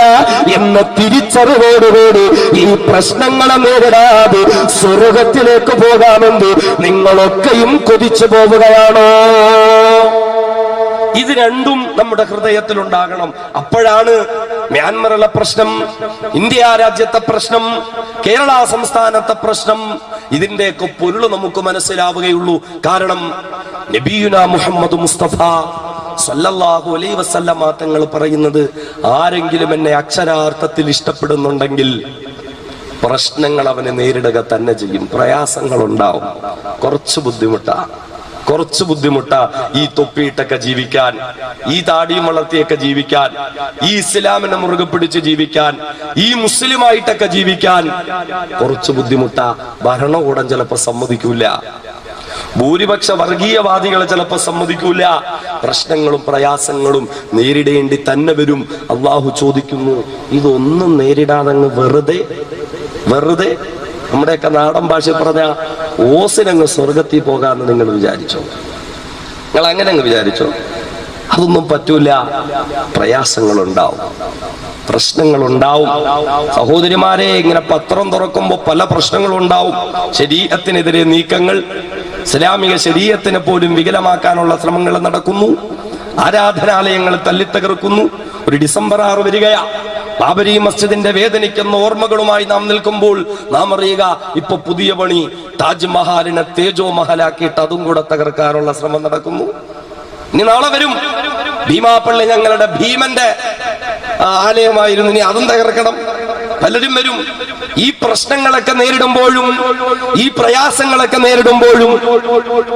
എന്ന തിരിച്ചറിവോടുകൂടി ഈ പ്രശ്നങ്ങളെ നേരിടാതെ സ്വർഗത്തിലേക്ക് പോകാമെന്ന് നിങ്ങളൊക്കെയും കൊതിച്ചു പോവുകയാണോ? ഇത് രണ്ടും നമ്മുടെ ഹൃദയത്തിൽ ഉണ്ടാകണം. അപ്പോഴാണ് മ്യാൻമറിലെ പ്രശ്നം, ഇന്ത്യ രാജ്യത്തെ പ്രശ്നം, കേരള സംസ്ഥാനത്തെ പ്രശ്നം, ഇതിന്റെയൊക്കെ പൊരുൾ നമുക്ക് മനസ്സിലാവുകയുള്ളൂ. കാരണം നബിയുനാ മുഹമ്മദ് മുസ്തഫ സല്ലല്ലാഹു അലൈഹി വസല്ലമ തങ്ങൾ പറയുന്നത്, ആരെങ്കിലും എന്നെ അക്ഷരാർത്ഥത്തിൽ ഇഷ്ടപ്പെടുന്നുണ്ടെങ്കിൽ പ്രശ്നങ്ങൾ അവനെ നേരിടുക തന്നെ ചെയ്യും. പ്രയാസങ്ങൾ ഉണ്ടാവും, കുറച്ച് ബുദ്ധിമുട്ടാ ഈ തൊപ്പിയിട്ടൊക്കെ ജീവിക്കാൻ, ഈ താടിയും വളർത്തിയൊക്കെ ജീവിക്കാൻ, ഈ ഇസ്ലാമിനെ മുറുകെ പിടിച്ച് ജീവിക്കാൻ, ഈ മുസ്ലിമായിട്ടൊക്കെ ജീവിക്കാൻ കുറച്ച് ബുദ്ധിമുട്ടാ. ഭരണകൂടം ചിലപ്പോ സമ്മതിക്കൂല, ഭൂരിപക്ഷ വർഗീയവാദികൾ ചിലപ്പോ സമ്മതിക്കൂല. പ്രശ്നങ്ങളും പ്രയാസങ്ങളും നേരിടേണ്ടി തന്നെ വരും. അള്ളാഹു ചോദിക്കുന്നു, ഇതൊന്നും നേരിടാതങ്ങ് വെറുതെ നമ്മുടെയൊക്കെ നാടൻ ഭാഷ പറഞ്ഞ ഓസിനങ്ങ് സ്വർഗത്തിൽ പോകാന്ന് നിങ്ങൾ വിചാരിച്ചോ? നിങ്ങൾ അങ്ങനെ അങ്ങ് വിചാരിച്ചോ? അതൊന്നും പറ്റൂല. പ്രശ്നങ്ങളുണ്ടാവും. സഹോദരിമാരെ, ഇങ്ങനെ പത്രം തുറക്കുമ്പോ പല പ്രശ്നങ്ങളുണ്ടാവും. ശരീഅത്തിനെതിരെ നീക്കങ്ങൾ, ഇസ്ലാമിക ശരീഅത്തിനെ പോലും വികലമാക്കാനുള്ള ശ്രമങ്ങൾ നടക്കുന്നു. ആരാധനാലയങ്ങൾ തല്ലിത്തകർക്കുന്നു. ഒരു ഡിസംബർ 6 വരികയാ. ബാബരി മസ്ജിദിന്റെ വേദനിക്കുന്ന ഓർമ്മകളുമായി നാം നിൽക്കുമ്പോൾ നാം അറിയുക, ഇപ്പൊ പുതിയ പണി, താജ്മഹാലിനെ തേജോ മഹലാക്കിയിട്ട് അതും കൂടെ തകർക്കാനുള്ള ശ്രമം നടക്കുന്നു. ഇനി നാളെ വരും ഭീമാപ്പള്ളി, ഞങ്ങളുടെ ഭീമന്റെ ആലയമായിരുന്നു, ഇനി അതും തകർക്കണം. പലരും വരും. ഈ പ്രശ്നങ്ങളൊക്കെ നേരിടുമ്പോഴും ഈ പ്രയാസങ്ങളൊക്കെ നേരിടുമ്പോഴും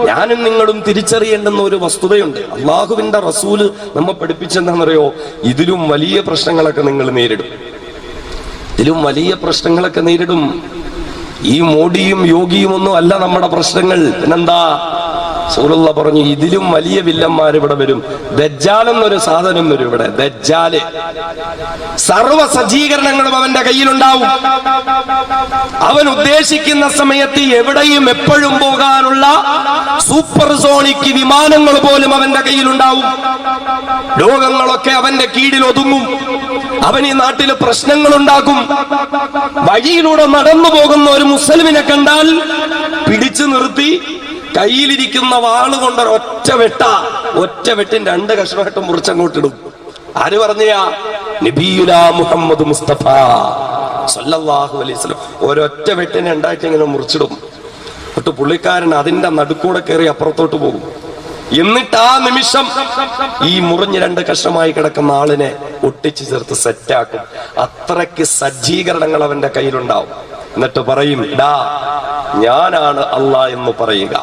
ഞാനും നിങ്ങളും തിരിച്ചറിയേണ്ടുന്ന ഒരു വസ്തുതയുണ്ട്. അള്ളാഹുവിന്റെ റസൂല് നമ്മെ പഠിപ്പിച്ചെന്താണെന്നറിയോ? ഇതിലും വലിയ പ്രശ്നങ്ങളൊക്കെ നിങ്ങൾ നേരിടും. ഈ മോഡിയും യോഗിയും ഒന്നും അല്ല നമ്മുടെ പ്രശ്നങ്ങൾ. പിന്നെന്താ? റസൂലുള്ളാഹി പറഞ്ഞു, ഇതിലും വലിയ വില്ലന്മാർ ഇവിടെ വരും. ദജ്ജാൽ എന്നൊരു സാധനം വരും ഇവിടെ. ദജ്ജാല് സർവ സജ്ജീകരണങ്ങളും അവന്റെ കയ്യിലുണ്ടാവും. അവൻ ഉദ്ദേശിക്കുന്ന സമയത്ത് എവിടെയും എപ്പോഴും പോകാനുള്ള സൂപ്പർസോണിക് വിമാനങ്ങൾ പോലും അവന്റെ കയ്യിലുണ്ടാവും. ലോകങ്ങളൊക്കെ അവന്റെ കീഴിൽ ഒതുങ്ങും. അവൻ ഈ നാട്ടില് പ്രശ്നങ്ങൾ ഉണ്ടാക്കും. വഴിയിലൂടെ നടന്നു പോകുന്ന ഒരു മുസ്ലിമിനെ കണ്ടാൽ പിടിച്ചു നിർത്തി കയ്യിലിരിക്കുന്ന വാള് കൊണ്ട് ഒറ്റ വെട്ടിന് 2 കഷ്ണമായിട്ട് മുറിച്ചങ്ങോട്ടിടും. ആര് പറഞ്ഞാ? നബിയുനാ മുഹമ്മദ് മുസ്തഫ സല്ലല്ലാഹു അലൈഹി വസല്ലം ഒരൊറ്റ വെട്ടിനെ ഉണ്ടായിട്ട് ഇങ്ങനെ മുറിച്ചിടും. എന്നിട്ട് പുള്ളിക്കാരൻ അതിന്റെ നടുക്കൂടെ കയറി അപ്പുറത്തോട്ട് പോകും. എന്നിട്ട് ആ നിമിഷം ഈ മുറിഞ്ഞ് 2 കഷ്ണമായി കിടക്കുന്ന ആളിനെ ഒട്ടിച്ചു ചേർത്ത് സെറ്റാക്കും. അത്രയ്ക്ക് സജ്ജീകരണങ്ങൾ അവന്റെ കയ്യിലുണ്ടാവും. എന്നിട്ട് പറയും, ഡാ ഞാനാണ് അല്ലാഹ് എന്ന് പറയുക.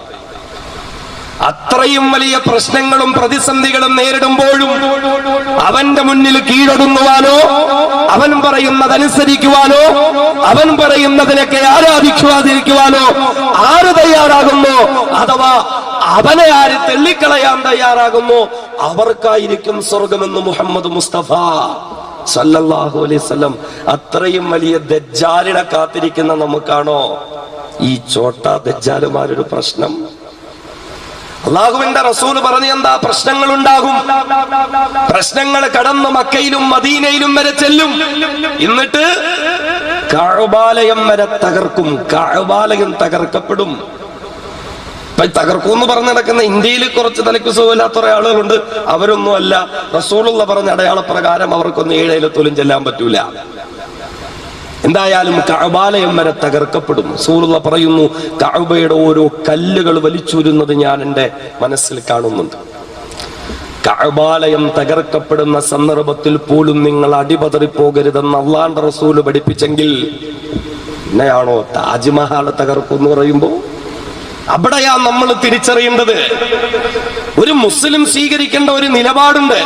അത്രയും വലിയ പ്രശ്നങ്ങളും പ്രതിസന്ധികളും നേരിടുമ്പോഴും അവന്റെ മുന്നിൽ കീഴടങ്ങുവാനോ അവൻ പറയുന്നതനുസരിക്കുവാനോ അവൻ പറയുന്നതിനൊക്കെ ആരാധിക്കുവാതിരിക്കുവാനോ ആര് തയ്യാറാകുന്നു, അഥവാ അവനെ ആര് തെള്ളിക്കളയാൻ തയ്യാറാകുന്നു, അവർക്കായിരിക്കും സ്വർഗമെന്ന് മുഹമ്മദ് മുസ്തഫ സല്ലല്ലാഹു അലൈഹി വസല്ലം. അത്രയും വലിയ ദജ്ജാലിനെ കാത്തിരിക്കുന്ന നമുക്കാണോ ഈ ചോട്ടാ ദജ്ജാലുമാരൊരു പ്രശ്നം? അള്ളാഹുവിന്റെ റസൂൽ പറഞ്ഞു, എന്താ പ്രശ്നങ്ങൾ ഉണ്ടാകും. പ്രശ്നങ്ങൾ കടന്ന് മക്കയിലും മദീനയിലും വരെ ചെല്ലും. എന്നിട്ട് കഅബാലയം വരെ തകർക്കും. കഅബാലയം തകർക്കപ്പെടും. തകർക്കും എന്ന് പറഞ്ഞു നടക്കുന്ന ഇന്ത്യയിൽ കുറച്ച് തലയ്ക്ക് സുഖമില്ലാത്ത കുറെ ആളുകളുണ്ട്. അവരൊന്നും അല്ല. റസൂലുള്ള പറഞ്ഞ അടയാളപ്രകാരം അവർക്കൊന്നും 7 ലൈലത്തുലും ചെല്ലാൻ പറ്റൂല. എന്തായാലും കഅബാലയം വരെ തകർക്കപ്പെടും. റസൂലുള്ള പറയുന്നു, കഅബയുടെ ഓരോ കല്ലുകൾ വലിച്ചൂരുന്നത് ഞാൻ എൻ്റെ മനസ്സിൽ കാണുന്നുണ്ട്. കഅബാലയം തകർക്കപ്പെടുന്ന സന്ദർഭത്തിൽ പോലും നിങ്ങൾ അടിപതറിപ്പോകരുതെന്ന് അള്ളാന്റെ റസൂല് പഠിപ്പിച്ചെങ്കിൽ എന്നെയാണോ താജ്മഹൽ തകർക്കും എന്ന് പറയുമ്പോ അവിടെയാ നമ്മൾ തിരിച്ചറിയേണ്ടത്. ഒരു മുസ്ലിം സ്വീകരിക്കേണ്ട ഒരു നിലപാടുണ്ട്.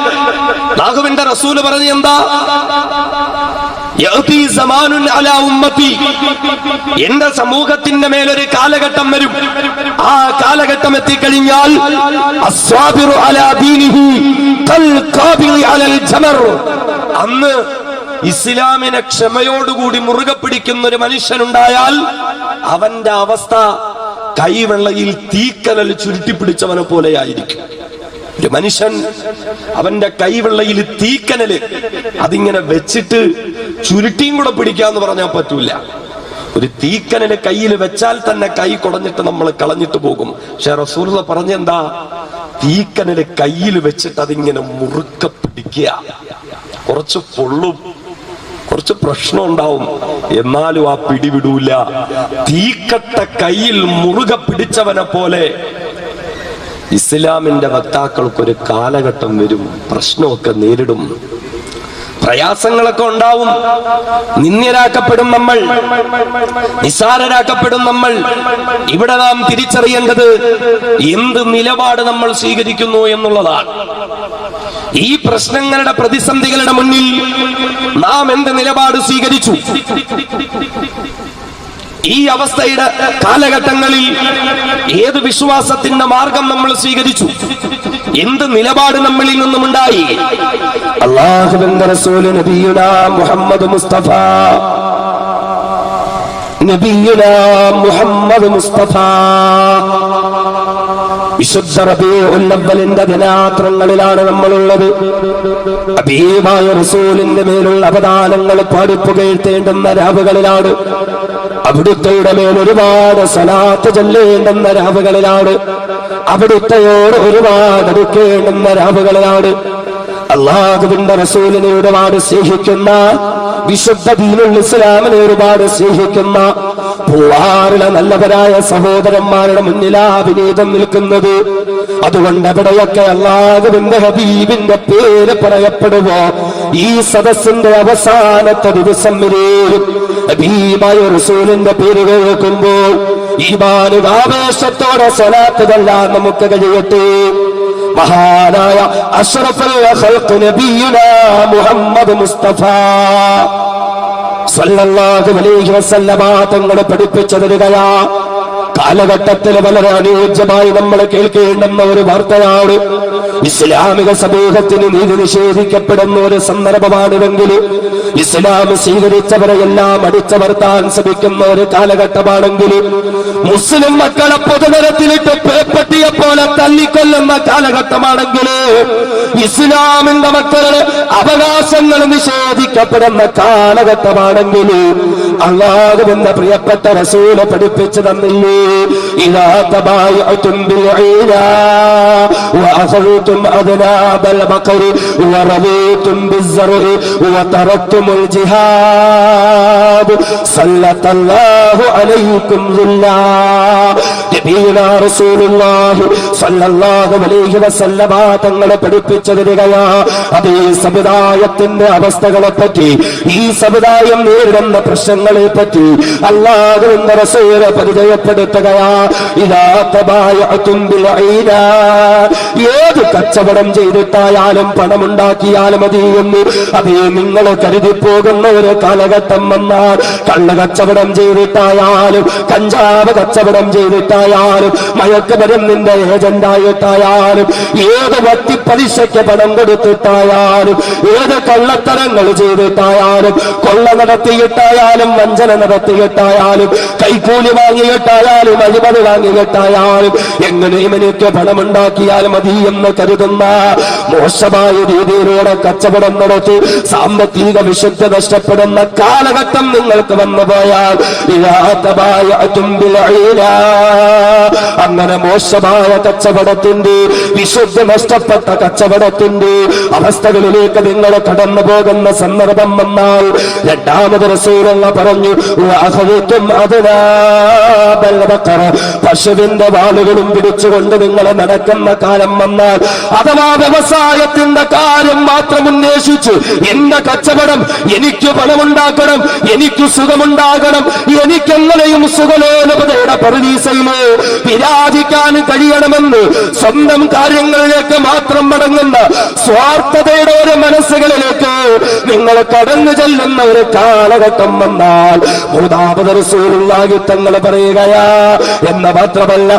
അല്ലാഹുവിന്റെ റസൂല് പറഞ്ഞു, എന്താ എന്റെ സമൂഹത്തിന്റെ മേലൊരു കാലഘട്ടം വരും. ആ കാലഘട്ടം എത്തിക്കഴിഞ്ഞാൽ അന്ന് ഇസ്ലാമിനെ ക്ഷമയോടുകൂടി മുറുകെ പിടിക്കുന്ന ഒരു മനുഷ്യനുണ്ടായാൽ അവന്റെ അവസ്ഥ കൈവെള്ളയിൽ തീക്കനൽ ചുരുട്ടിപ്പിടിച്ചവനെ പോലെയായിരിക്കും. ഒരു മനുഷ്യൻ അവന്റെ കൈവെള്ളയിൽ തീക്കനല് അതിങ്ങനെ വെച്ചിട്ട് ചുരുട്ടിയും കൂടെ പിടിക്കാന്ന് പറഞ്ഞാൽ പറ്റൂല. ഒരു തീക്കനല് കയ്യിൽ വെച്ചാൽ തന്നെ കൈ കുടഞ്ഞിട്ട് നമ്മൾ കളഞ്ഞിട്ട് പോകും. പക്ഷെ റസൂലുള്ള പറഞ്ഞെന്താ, തീക്കനല് കയ്യിൽ വെച്ചിട്ട് അതിങ്ങനെ മുറുക്ക പിടിക്കുക. കുറച്ച് പൊള്ളും, കുറച്ച് പ്രശ്നം ഉണ്ടാവും, എന്നാലും ആ പിടിവിടൂല. തീക്കട്ട കയ്യിൽ മുറുകെ പിടിച്ചവനെ പോലെ ഇസ്ലാമിന്റെ വക്താക്കൾക്കൊരു കാലഘട്ടം വരും. പ്രശ്നമൊക്കെ നേരിടും, പ്രയാസങ്ങളൊക്കെ ഉണ്ടാവും. നിന്ദ്യരാക്കപ്പെടും നമ്മൾ, നിസ്സാരരാക്കപ്പെടും നമ്മൾ. ഇവിടെ നാം തിരിച്ചറിയേണ്ടത് എന്ത് നിലപാട് നമ്മൾ സ്വീകരിക്കുന്നു എന്നുള്ളതാണ്. ഈ പ്രശ്നങ്ങളുടെ പ്രതിസന്ധികളുടെ മുന്നിൽ നാം എന്ത് നിലപാട് സ്വീകരിച്ചു? ഈ അവസ്ഥയുടെ കാലഘട്ടങ്ങളിൽ ഏത് വിശ്വാസത്തിന്റെ മാർഗം നമ്മൾ സ്വീകരിച്ചു? എന്ത് നിലപാട് നമ്മളിൽ നിന്നുമുണ്ടായി? അല്ലാഹുവിന്റെ റസൂൽ നബിയുനാ മുഹമ്മദ് മുസ്തഫ, നബിയുനാ മുഹമ്മദ് മുസ്തഫ വിശുദ്ധ റബീഉൽ അവ്വലിന്റെ ദിനാത്രങ്ങളിലാണ് നമ്മളുള്ളത്. ഹബീബായ റസൂലിന്റെ മേലുള്ള അവദാനങ്ങൾ പാടിപ്പുകഴ്ത്തേണ്ടുന്ന രാവുകളിലാണ്. അവിടുത്തെ മേൽ ഒരുപാട് സ്വലാത്ത് ചൊല്ലേണ്ടുന്ന രാവുകളിലാണ്. അവിടുത്തെയോട് ഒരുപാട് അടുക്കേണ്ടുന്ന രാവുകളിലാണ്. അല്ലാഹുവിന്റെ റസൂലിനെ ഒരുപാട് സ്നേഹിക്കുന്ന, വിശുദ്ധ ദീനുൽ ഇസ്ലാമിനെ ഒരുപാട് സ്നേഹിക്കുന്ന പൂവാറിലെ നല്ലവരായ സഹോദരന്മാരുടെ മുന്നിലാ വിനീതം നിൽക്കുന്നത്. അതുകൊണ്ട് എവിടെയൊക്കെ അല്ലാഹുവിന്റെ ഹബീബിന്റെ പേര് പറയപ്പെടുവോ ഈ സദസ്സിന്റെ അവസാനത്തെ ദിവസം വരെയും ഹബീബായ റസൂലിന്റെ പേര് കേൾക്കുമ്പോൾ ഈമാനിക ആവേശത്തോടെ സ്വലാത്ത് ചൊല്ലാൻ നമുക്ക് കഴിയട്ടെ. മഹാനായ അഷ്റഫുൽ ഖൽഖ് നബിയുനാ മുഹമ്മദ് മുസ്തഫ സല്ലല്ലാഹു അലൈഹി വസല്ലമ തങ്ങൾ പഠിപ്പിച്ചു തരികയാ. കാലഘട്ടത്തിൽ വളരെ അനുയോജ്യമായി നമ്മൾ കേൾക്കേണ്ടുന്ന ഒരു വാർത്തയാണ്. ഇസ്ലാമിക സമൂഹത്തിന് നീതി നിഷേധിക്കപ്പെടുന്ന ഒരു സന്ദർഭമാണിതെങ്കിൽ ഇസ്ലാം സ്വീകരിച്ചവരെ എല്ലാം അടിച്ചമർത്താൻ ശ്രമിക്കുന്ന ഒരു കാലഘട്ടമാണെങ്കിൽ, മുസ്ലിം മക്കളെ പൊതുനിരത്തിലിട്ട് പേപ്പട്ടിയെ പോലെ തല്ലിക്കൊല്ലുന്ന കാലഘട്ടമാണെങ്കിൽ, ഇസ്ലാമിന്റെ മക്കളുടെ അവകാശങ്ങൾ നിഷേധിക്കപ്പെടുന്ന കാലഘട്ടമാണെങ്കിൽ, അല്ലാഹുവിന്റെ പ്രിയപ്പെട്ട റസൂൽ പഠിപ്പിച്ചു തന്നില്ലേ ഇദാ തബായഅതും ബിൽഈനാ വഅഖദതും അദ്നാബൽ ബഖരി വറദീതും ബിസ്സർഇ വതറക്തുമുൽ ജിഹാദ് സല്ലല്ലാഹു അലൈക്കും ദുല്ലാ നബിയുനാ റസൂലുള്ളാഹി സ്വല്ലല്ലാഹു അലൈഹി വസല്ലമ തങ്ങളെ പഠിപ്പിച്ചു തരികയാ അതേ സമുദായത്തിന്റെ അവസ്ഥകളെ പറ്റി ഈ സമുദായം നേരിടുന്ന പ്രശ്നങ്ങളെ പറ്റി അല്ലാഹുവിന്റെ റസൂൽ പരിചയപ്പെടുത്തുകയാ ഇദാ തബായഅതും ബിൽഈനാ ഏത് കച്ചവടം ചെയ്തിട്ടായാലും പണമുണ്ടാക്കിയാലും മതിയെന്ന് അതേ നിങ്ങൾ കരുതി പോകുന്ന ഒരു കാലഘട്ടം വന്നാൽ കള്ള് കച്ചവടം ചെയ്തിട്ടായാലും കഞ്ചാവ് കച്ചവടം ചെയ്തിട്ടായാലും മയക്കുമരുന്നിന്റെ ഏജന്റായിട്ടായാലും ഏത് വട്ടിപ്പലിശയ്ക്ക് പണം കൊടുത്തിട്ടായാലും ഏത് കള്ളത്തരങ്ങൾ ചെയ്തിട്ടായാലും കൊള്ള നടത്തിയിട്ടായാലും വഞ്ചന നടത്തിയിട്ടായാലും കൈക്കൂലി വാങ്ങിയിട്ടായാലും അഴിമതി വാങ്ങിയിട്ടായാലും എങ്ങനെയും എനിക്ക് പണമുണ്ടാക്കിയാൽ മതി എന്ന് കരുതുന്ന മോശമായ രീതിയിലൂടെ കച്ചവടം നടത്തി സാമ്പത്തിക വിശുദ്ധ നഷ്ടപ്പെടുന്ന കാലഘട്ടം നിങ്ങൾക്ക് വന്നുപോയാൽ അങ്ങനെ മോശമായ കച്ചവടത്തിന്റെ വിശുദ്ധ നഷ്ടപ്പെട്ട കച്ചവടത്തിന്റെ അവസ്ഥകളിലേക്ക് നിങ്ങൾ കടന്നു പോകുന്ന സന്ദർഭം വന്നാൽ രണ്ടാമത് റസൂലുള്ള പറഞ്ഞു പശുവിന്റെ വാളുകളും പിടിച്ചുകൊണ്ട് നിങ്ങൾ നടക്കുന്ന കാലം വന്നാൽ അഥവാ വ്യവസായത്തിന്റെ കാര്യം മാത്രം ഉന്നേഷിച്ചു എന്റെ കച്ചവടം എനിക്ക് പണമുണ്ടാക്കണം എനിക്ക് സുഖമുണ്ടാകണം എനിക്കെങ്ങനെയും സുഖലോലപതയുടെ പറുദീസയില് വിരാജിക്കാൻ കഴിയണമെന്ന് സ്വന്തം കാര്യങ്ങളിലേക്ക് മാത്രം മടങ്ങുന്ന സ്വാർത്ഥതയുടെ ഒരു മനസ്സുകളിലേക്ക് നിങ്ങൾ കടന്നു ചെല്ലുന്ന ഒരു കാലഘട്ടം വന്നാൽ മൂന്നാമത് റസൂലുള്ളാഹി തങ്ങൾ പറയുകയാ എന്ന് മാത്രമല്ല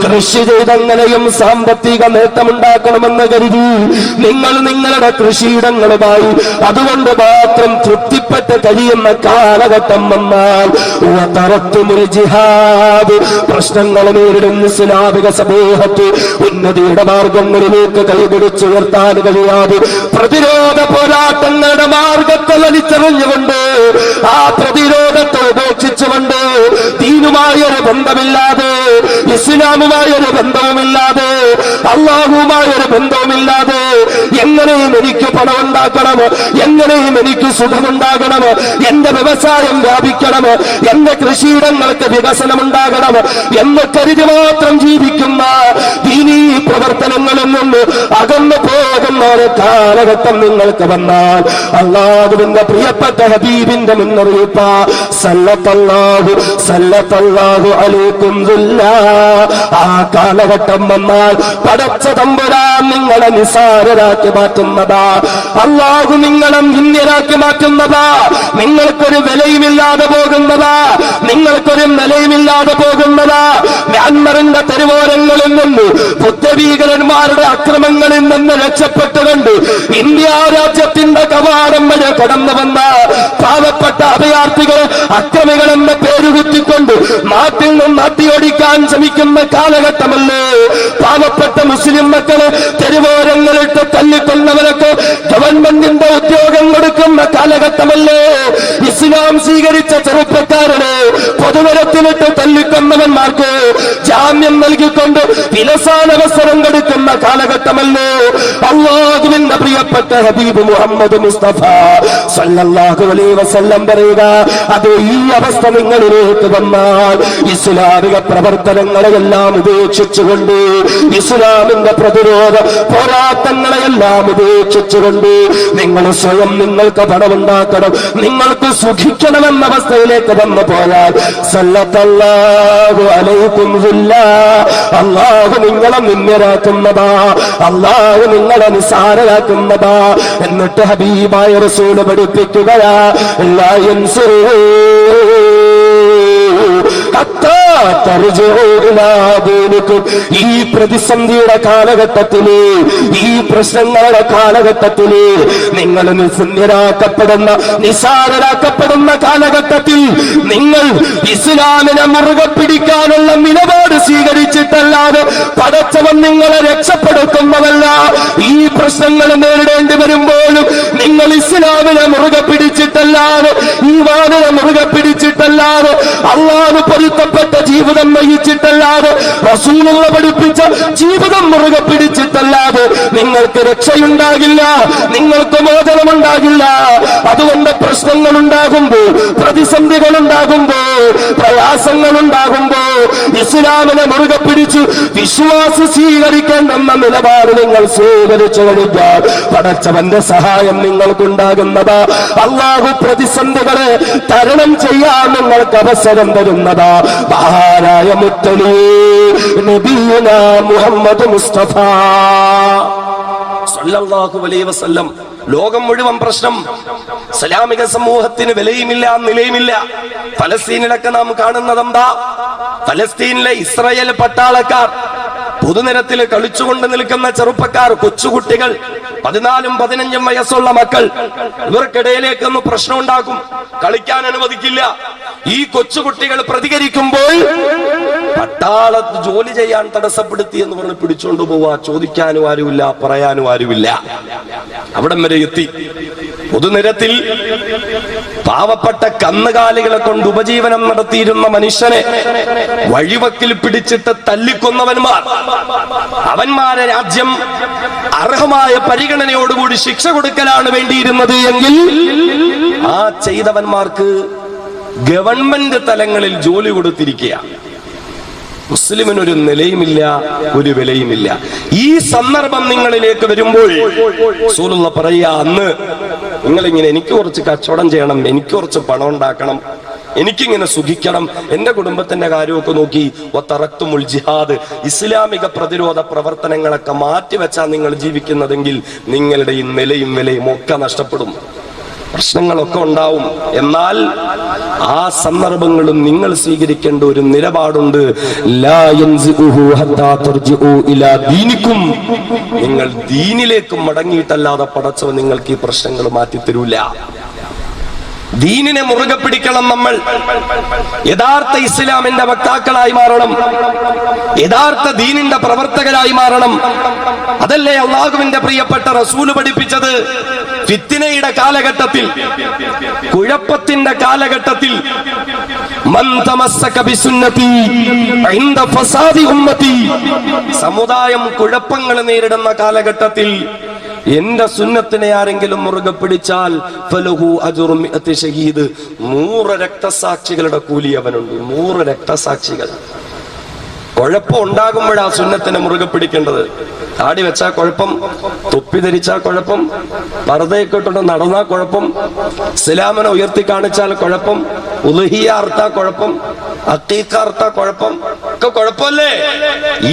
കൃഷി ചെയ്തെങ്ങനെയും സാമ്പത്തിക നേട്ടമുണ്ടാക്കണമെന്ന് കരുതി നിങ്ങൾ നിങ്ങളുടെ കൃഷിയിടങ്ങളുമായി അതുകൊണ്ട് മാത്രം തൃപ്തിപ്പെട്ട് കഴിയുന്ന കാലഘട്ടം വന്നാൽ ജിഹാദ് പ്രശ്നങ്ങൾ നേരിടുന്ന ഇസ്ലാമിക സമൂഹത്തിൽ ഉന്നതിയുടെ മാർഗങ്ങളിലേക്ക് കൈപിടിച്ചുയർത്താൻ കഴിയാതെ പ്രതിരോധ പോരാട്ടങ്ങളുടെ മാർഗത്തെ വലിച്ചെറിഞ്ഞുകൊണ്ട് ആ പ്രതിരോധത്തെ ഉപേക്ഷിച്ചുകൊണ്ട് ദീനുമായൊരു ബന്ധമില്ലാതെ ഇസ്ലാമുമായൊരു ബന്ധവുമില്ലാതെ അള്ളാഹുവുമായൊരു ബന്ധവുമില്ലാതെ എങ്ങനെയും എനിക്ക് പണമുണ്ടാക്കണം എങ്ങനെയും എനിക്ക് സുഖമുണ്ടാകണം എന്റെ വ്യവസായം വ്യാപിക്കണം എന്റെ കൃഷിയിടങ്ങൾക്ക് വികസനമുണ്ടാകണം എന്ന് കരുതി മാത്രം ജീവിക്കുന്ന ദീനീ പ്രവർത്തനങ്ങളിൽ നിന്ന് അകന്നു പോകുന്ന ഒരു കാലഘട്ടം നിങ്ങൾക്ക് വന്നാൽ അല്ലാഹുവിന്റെ പ്രിയപ്പെട്ട ഹബീബിന്റെ മുന്നറിയിപ്പ് സല്ലല്ലാഹു അലൈക്കും ദുല്ലാ ആ കാലഘട്ടം വന്നാൽ പടച്ച തമ്പുരാൻ നിങ്ങളെ നിസാരരാക്കി മാറ്റുന്നതാ അല്ലാഹു നിങ്ങളെ നിന്ദ്യരാക്കി മാറ്റുന്നതാ നിങ്ങൾക്കൊരു വിലയുമില്ലാതെ പോകുന്നതാ നിങ്ങൾക്കൊരു നിലയുമില്ലാതെ പോകുന്നതാ മ്യാൻമറിന്റെ തെരുവോരങ്ങളിൽ നിന്ന് ബുദ്ധഭീകരന്മാരുടെ അക്രമങ്ങളിൽ നിന്ന് രക്ഷപ്പെട്ടുകൊണ്ട് ഇന്ത്യ രാജ്യത്തിന്റെ കവാടം വരെ കടന്നു വന്ന പാവപ്പെട്ട അഭയാർത്ഥികളെ അക്രമികളെന്ന് പേരുകുത്തിക്കൊണ്ട് നാട്ടിൽ നിന്ന് നാട്ടിയോടിക്കാൻ ശ്രമിക്കുന്ന കാലഘട്ടമല്ലേ പാവപ്പെട്ട മുസ്ലിം മക്കളെ തെരുവോരങ്ങളിട്ട് തല്ലിക്കൊന്നവരൊക്കെ ഗവൺമെന്റിന്റെ ഉദ്യോഗം കൊടുക്കുന്ന കാലഘട്ടമല്ലേ ഇസ്ലാം സ്വീകരിച്ച ചെറുപ്പക്കാരനെ പൊതുനിരത്തിലിട്ട് തല്ലിക്കൊന്നവന്മാർക്ക് ജാമ്യം നൽകിക്കൊണ്ട് വിലസാനവസരം കൊടുക്കുന്ന കാലഘട്ടമല്ലേ അല്ലാഹുവിന്റെ പ്രിയപ്പെട്ട ഹബീബ് മുഹമ്മദ് മുസ്തഫ സല്ലല്ലാഹു അലൈഹി വസല്ലം പറയുക അത് ഈ അവസ്ഥ നിങ്ങളിലേക്ക് വന്നാൽ ഇസ്ലാമിക പ്രവർത്തനങ്ങളെയെല്ലാം ഉപേക്ഷിച്ചുകൊണ്ട് ഇസ്ലാമിന്റെ പ്രതിരോധ പോരാട്ടങ്ങളെയെല്ലാം ഉപേക്ഷിച്ചുകൊണ്ട് നിങ്ങൾ സ്വയം നിങ്ങൾക്ക് പണമുണ്ടാക്കണം നിങ്ങൾക്ക് സുഖിക്കണമെന്ന അവസ്ഥയിലേക്ക് വന്നു പോയാൽ സല്ലല്ലാഹു അലൈക്കും ദുല്ലാ അല്ലാഹു നിങ്ങളെ നിന്ദ്യരാക്കുന്നതാ അല്ലാഹു നിങ്ങളെ നിസാരരാക്കുന്നതാ എന്നിട്ട് ഹബീബായ റസൂല് പഠിപ്പിക്കുകയാ ലാ യൻസുറൂ ഈ പ്രതിസന്ധിയുടെ കാലഘട്ടത്തില് ഈ പ്രശ്നങ്ങളുടെ കാലഘട്ടത്തില് നിങ്ങൾ നിസ്സന്യരാക്കപ്പെടുന്ന നിസാരരാക്കപ്പെടുന്ന കാലഘട്ടത്തിൽ നിങ്ങൾ ഇസ്ലാമിനെ മുറുകെ പിടിക്കാനുള്ള നിലപാട് സ്വീകരിച്ചിട്ടല്ലാതെ പടച്ചവൻ നിങ്ങളെ രക്ഷപ്പെടുത്തുന്നതല്ല ഈ പ്രശ്നങ്ങൾ നേരിടേണ്ടി വരുമ്പോഴും നിങ്ങൾ ഇസ്ലാമിനെ മുറുകെ പിടിച്ച് പിടിച്ചിട്ടല്ലാതെ, ഈമാനിനെ മുറുകെ പിടിച്ചിട്ടല്ലാതെ, അള്ളാഹു പൊരുത്തപ്പെട്ട ജീവിതം നയിച്ചിട്ടല്ലാതെ, റസൂലുള്ള പഠിപ്പിച്ച ജീവിതം മുറുകെ പിടിച്ചിട്ടല്ലാതെ നിങ്ങൾക്ക് രക്ഷയുണ്ടാകില്ല, നിങ്ങൾക്ക് മോചനമുണ്ടാകില്ല. അതുകൊണ്ട് പ്രശ്നങ്ങൾ ഉണ്ടാകുമ്പോ, പ്രതിസന്ധികൾ ഉണ്ടാകുമ്പോ, പ്രയാസങ്ങൾ ഉണ്ടാകുമ്പോ ഇസ്ലാമിനെ മുറുകെ പിടിച്ച് വിശ്വാസം സ്വീകരിക്കേണ്ടെന്ന നിലപാട് നിങ്ങൾ സ്വീകരിച്ചു കഴിഞ്ഞാൽ പടച്ചവന്റെ സഹായം നിങ്ങൾക്കുണ്ടാകുന്നതാ. അള്ളാഹു പ്രതിസന്ധികളെ തരണം ചെയ്യാൻ നിങ്ങൾക്ക് അവസരം തരുന്നതാ. മഹാനായ മുത്തലി നബിയുന മുഹമ്മദ് മുസ്തഫ സല്ലല്ലാഹു അലൈഹി വസല്ലം. ലോകം മുഴുവൻ പ്രശ്നം, ഇസ്ലാമിക സമൂഹത്തിന് വിലയുമില്ല, നിലയുമില്ല. ഫലസ്തീനിലൊക്കെ നാം കാണുന്നത് എന്താ? ഫലസ്തീനിലെ ഇസ്രായേൽ പട്ടാളക്കാർ, പൊതുനിരത്തിൽ കളിച്ചുകൊണ്ട് നിൽക്കുന്ന ചെറുപ്പക്കാർ, കൊച്ചുകുട്ടികൾ, 14ഉം 15ഉം വയസ്സുള്ള മക്കൾ, ഇവർക്കിടയിലേക്ക് ഒന്ന് പ്രശ്നം ഉണ്ടാക്കും, കളിക്കാൻ അനുവദിക്കില്ല. ഈ കൊച്ചുകുട്ടികൾ പ്രതികരിക്കുമ്പോൾ പട്ടാളത്ത് ജോലി ചെയ്യാൻ തടസ്സപ്പെടുത്തി എന്ന് പറഞ്ഞ് പിടിച്ചുകൊണ്ട് പോവാ. ചോദിക്കാനും ആരുമില്ല, പറയാനും ആരുമില്ല. അവിടം വരെ എത്തി. പൊതുനിരത്തിൽ പാവപ്പെട്ട കന്നുകാലികളെ കൊണ്ട് ഉപജീവനം നടത്തിയിരുന്ന മനുഷ്യനെ വഴിവക്കിൽ പിടിച്ചിട്ട് തല്ലിക്കൊന്നവന്മാർ, അവന്മാരെ രാജ്യം അർഹമായ പരിഗണനയോടുകൂടി ശിക്ഷ കൊടുക്കലാണ് വേണ്ടിയിരുന്നത് എങ്കിൽ ആ ചെയ്തവന്മാർക്ക് ഗവൺമെന്റ് തലങ്ങളിൽ ജോലി കൊടുത്തിരിക്കുക. മുസ്ലിമിനൊരു നിലയുമില്ല, ഒരു വിലയുമില്ല. ഈ സന്ദർഭം നിങ്ങളിലേക്ക് വരുമ്പോൾ റസൂലുള്ള പറയുക, അന്ന് നിങ്ങളിങ്ങനെ എനിക്ക് കുറച്ച് കച്ചവടം ചെയ്യണം, എനിക്ക് കുറച്ച് പണം ഉണ്ടാക്കണം, എനിക്കിങ്ങനെ സുഖിക്കണം, എന്റെ കുടുംബത്തിന്റെ കാര്യമൊക്കെ നോക്കി വതറക്തുമുൽ ജിഹാദ്, ഇസ്ലാമിക പ്രതിരോധ പ്രവർത്തനങ്ങളൊക്കെ മാറ്റിവെച്ചാൽ നിങ്ങൾ ജീവിക്കുന്നതെങ്കിൽ നിങ്ങളുടെ ഈ നിലയും വിലയും ഒക്കെ നഷ്ടപ്പെടും, പ്രശ്നങ്ങളൊക്കെ ഉണ്ടാവും. എന്നാൽ ആ സന്ദർഭങ്ങളും നിങ്ങൾ സ്വീകരിക്കേണ്ട ഒരു നിലപാടുണ്ട്. ലാ യൻസിഉഹു ഹത്താ തർജിഉ ഇലാ ദീനിക്കും. നിങ്ങൾ ദീനിലേക്ക് മടങ്ങിയിട്ടല്ലാതെ പടച്ചവൻ നിങ്ങൾക്ക് ഈ പ്രശ്നങ്ങൾ മാറ്റിത്തരൂല. ദീനിനെ മുറുകെ പിടിക്കണം. നമ്മൾ യഥാർത്ഥ ഇസ്ലാമിന്റെ വക്താക്കളായി മാറണം, യഥാർത്ഥ ദീനിന്റെ പ്രവർത്തകരായി മാറണം. അതല്ലേ അള്ളാഹുവിന്റെ പ്രിയപ്പെട്ട റസൂല് പഠിപ്പിച്ചത്? ഫിത്നയുടെ കാലഘട്ടത്തിൽ, കുഴപ്പത്തിന്റെ കാലഘട്ടത്തിൽ, മൻ തമസ്സക ബിസുന്നതി ഇൻദ ഫസാദി ഉമ്മതി, സമുദായം കുഴപ്പങ്ങൾ നേരിടുന്ന കാലഘട്ടത്തിൽ എന്റെ സുന്നത്തിനെ ആരെങ്കിലും മുറുകെ പിടിച്ചാൽ ഫലഹു അജ്റു മിഅത്തി ഷഹീദ്, 100 രക്തസാക്ഷികളുടെ കൂലി അവനുണ്ട്. 100 രക്തസാക്ഷികൾ. കുഴപ്പം ഉണ്ടാകുമ്പോഴാ സുന്നത്തിനെ മുറുകെ പിടിക്കേണ്ടത്. താടി വെച്ചാ കുഴപ്പം, തൊപ്പി ധരിച്ചാൽ കുഴപ്പം, പർദ്ദയൊക്കെ ഇട്ടുകൊണ്ട് നടന്നാ കുഴപ്പം, ഇസ്ലാമിനെ ഉയർത്തി കാണിച്ചാൽ കുഴപ്പം, ഉളുഹിയ അർത്താ കുഴപ്പം, അഖീഖ അർത്താ കുഴപ്പം, ഒക്കെ കുഴപ്പമല്ലേ?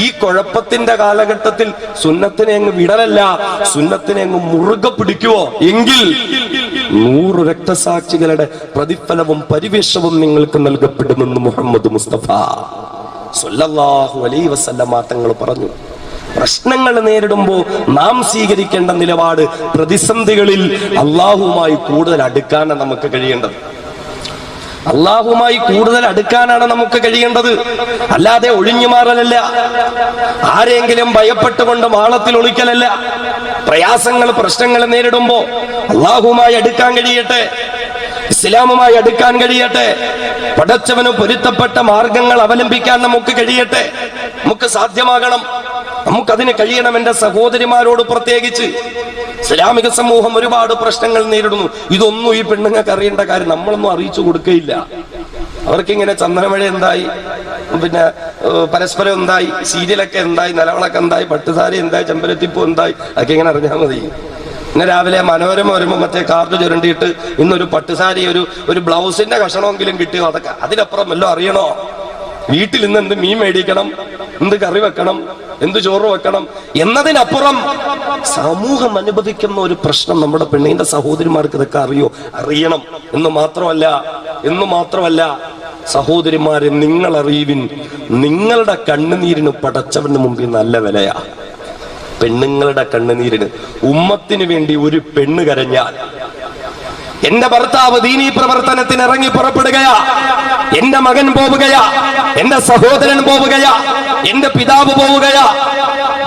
ഈ കുഴപ്പത്തിന്റെ കാലഘട്ടത്തിൽ സുന്നത്തിനെ അങ്ങ് വിടലല്ല, സുന്നത്തിനെ അങ്ങ് മുറുകെ പിടിക്കുവോ എങ്കിൽ 100 രക്തസാക്ഷികളുടെ പ്രതിഫലവും പരിവേഷവും നിങ്ങൾക്ക് നൽകപ്പെടുമെന്ന് മുഹമ്മദ് മുസ്തഫ സല്ലല്ലാഹു അലൈഹി വസല്ലം തങ്ങൾ പറഞ്ഞു. പ്രശ്നങ്ങൾ നേരിടുമ്പോൾ നാം സ്വീകരിക്കേണ്ട നിലപാട്, പ്രതിസന്ധികളിൽ അള്ളാഹുവുമായി കൂടുതൽ അടുക്കാനാണ് നമുക്ക് കഴിയേണ്ടത്. അള്ളാഹുമായി കൂടുതൽ അടുക്കാനാണ് നമുക്ക് കഴിയേണ്ടത്, അല്ലാതെ ഒഴിഞ്ഞു മാറലല്ല, ആരെങ്കിലും ഭയപ്പെട്ടുകൊണ്ട് മാളത്തിൽ ഒളിക്കലല്ല. പ്രയാസങ്ങൾ, പ്രശ്നങ്ങൾ നേരിടുമ്പോ അള്ളാഹുമായി അടുക്കാൻ കഴിയട്ടെ, ഇസ്ലാമുമായി അടുക്കാൻ കഴിയട്ടെ, പടച്ചവന് പൊരുത്തപ്പെട്ട മാർഗങ്ങൾ അവലംബിക്കാൻ നമുക്ക് കഴിയട്ടെ, നമുക്ക് സാധ്യമാകണം, നമുക്കതിന് കഴിയണം. എന്റെ സഹോദരിമാരോട് പ്രത്യേകിച്ച്, ഇസ്ലാമിക സമൂഹം ഒരുപാട് പ്രശ്നങ്ങൾ നേരിടുന്നു. ഇതൊന്നും ഈ പെണ്ണുങ്ങൾക്ക് അറിയേണ്ട കാര്യം നമ്മളൊന്നും അറിയിച്ചു കൊടുക്കുകയില്ല. അവർക്കിങ്ങനെ ചന്ദനമഴ എന്തായി, പിന്നെ പരസ്പരം എന്തായി, സീരിയലൊക്കെ എന്തായി, നിലവിളക്ക് എന്തായി, പട്ടുസാരി എന്തായി, ചെമ്പരത്തിപ്പൂ എന്തായി, അതൊക്കെ ഇങ്ങനെ അറിഞ്ഞാൽ മതി. ഇന്ന് രാവിലെ മനോരമ വരുമ്പോ മറ്റേ കാർഡ് ചുരണ്ടിയിട്ട് ഇന്നൊരു പട്ടുസാരി, ഒരു ബ്ലൗസിന്റെ കഷണമെങ്കിലും കിട്ടിയോ, അതൊക്കെ അതിനപ്പുറം വല്ലതും അറിയണോ? വീട്ടിൽ ഇന്ന് എന്ത് മീൻ മേടിക്കണം, എന്ത് കറി വെക്കണം, എന്ത് ചോറ് വെക്കണം എന്നതിനപ്പുറം സമൂഹം അനുഭവിക്കുന്ന ഒരു പ്രശ്നം നമ്മുടെ പെണ്ണിന്റെ സഹോദരിമാർക്ക് ഇതൊക്കെ അറിയണം എന്ന് മാത്രമല്ല സഹോദരിമാരെ, നിങ്ങൾ അറിയുവിൻ, നിങ്ങളുടെ കണ്ണുനീരിന് പടച്ചവന് മുമ്പിൽ നല്ല വിലയാ. പെണ്ണുങ്ങളുടെ കണ്ണുനീരിന് ഉമ്മത്തിന് വേണ്ടി ഒരു പെണ്ണ് കരഞ്ഞാൽ, എന്റെ ഭർത്താവ് ദീനീ പ്രവർത്തനത്തിന് ഇറങ്ങി പുറപ്പെടുകയാ, എന്റെ മകൻ പോവുകയാ, എന്റെ സഹോദരൻ പോവുകയാ, എന്റെ പിതാവ് പോവുകയാ,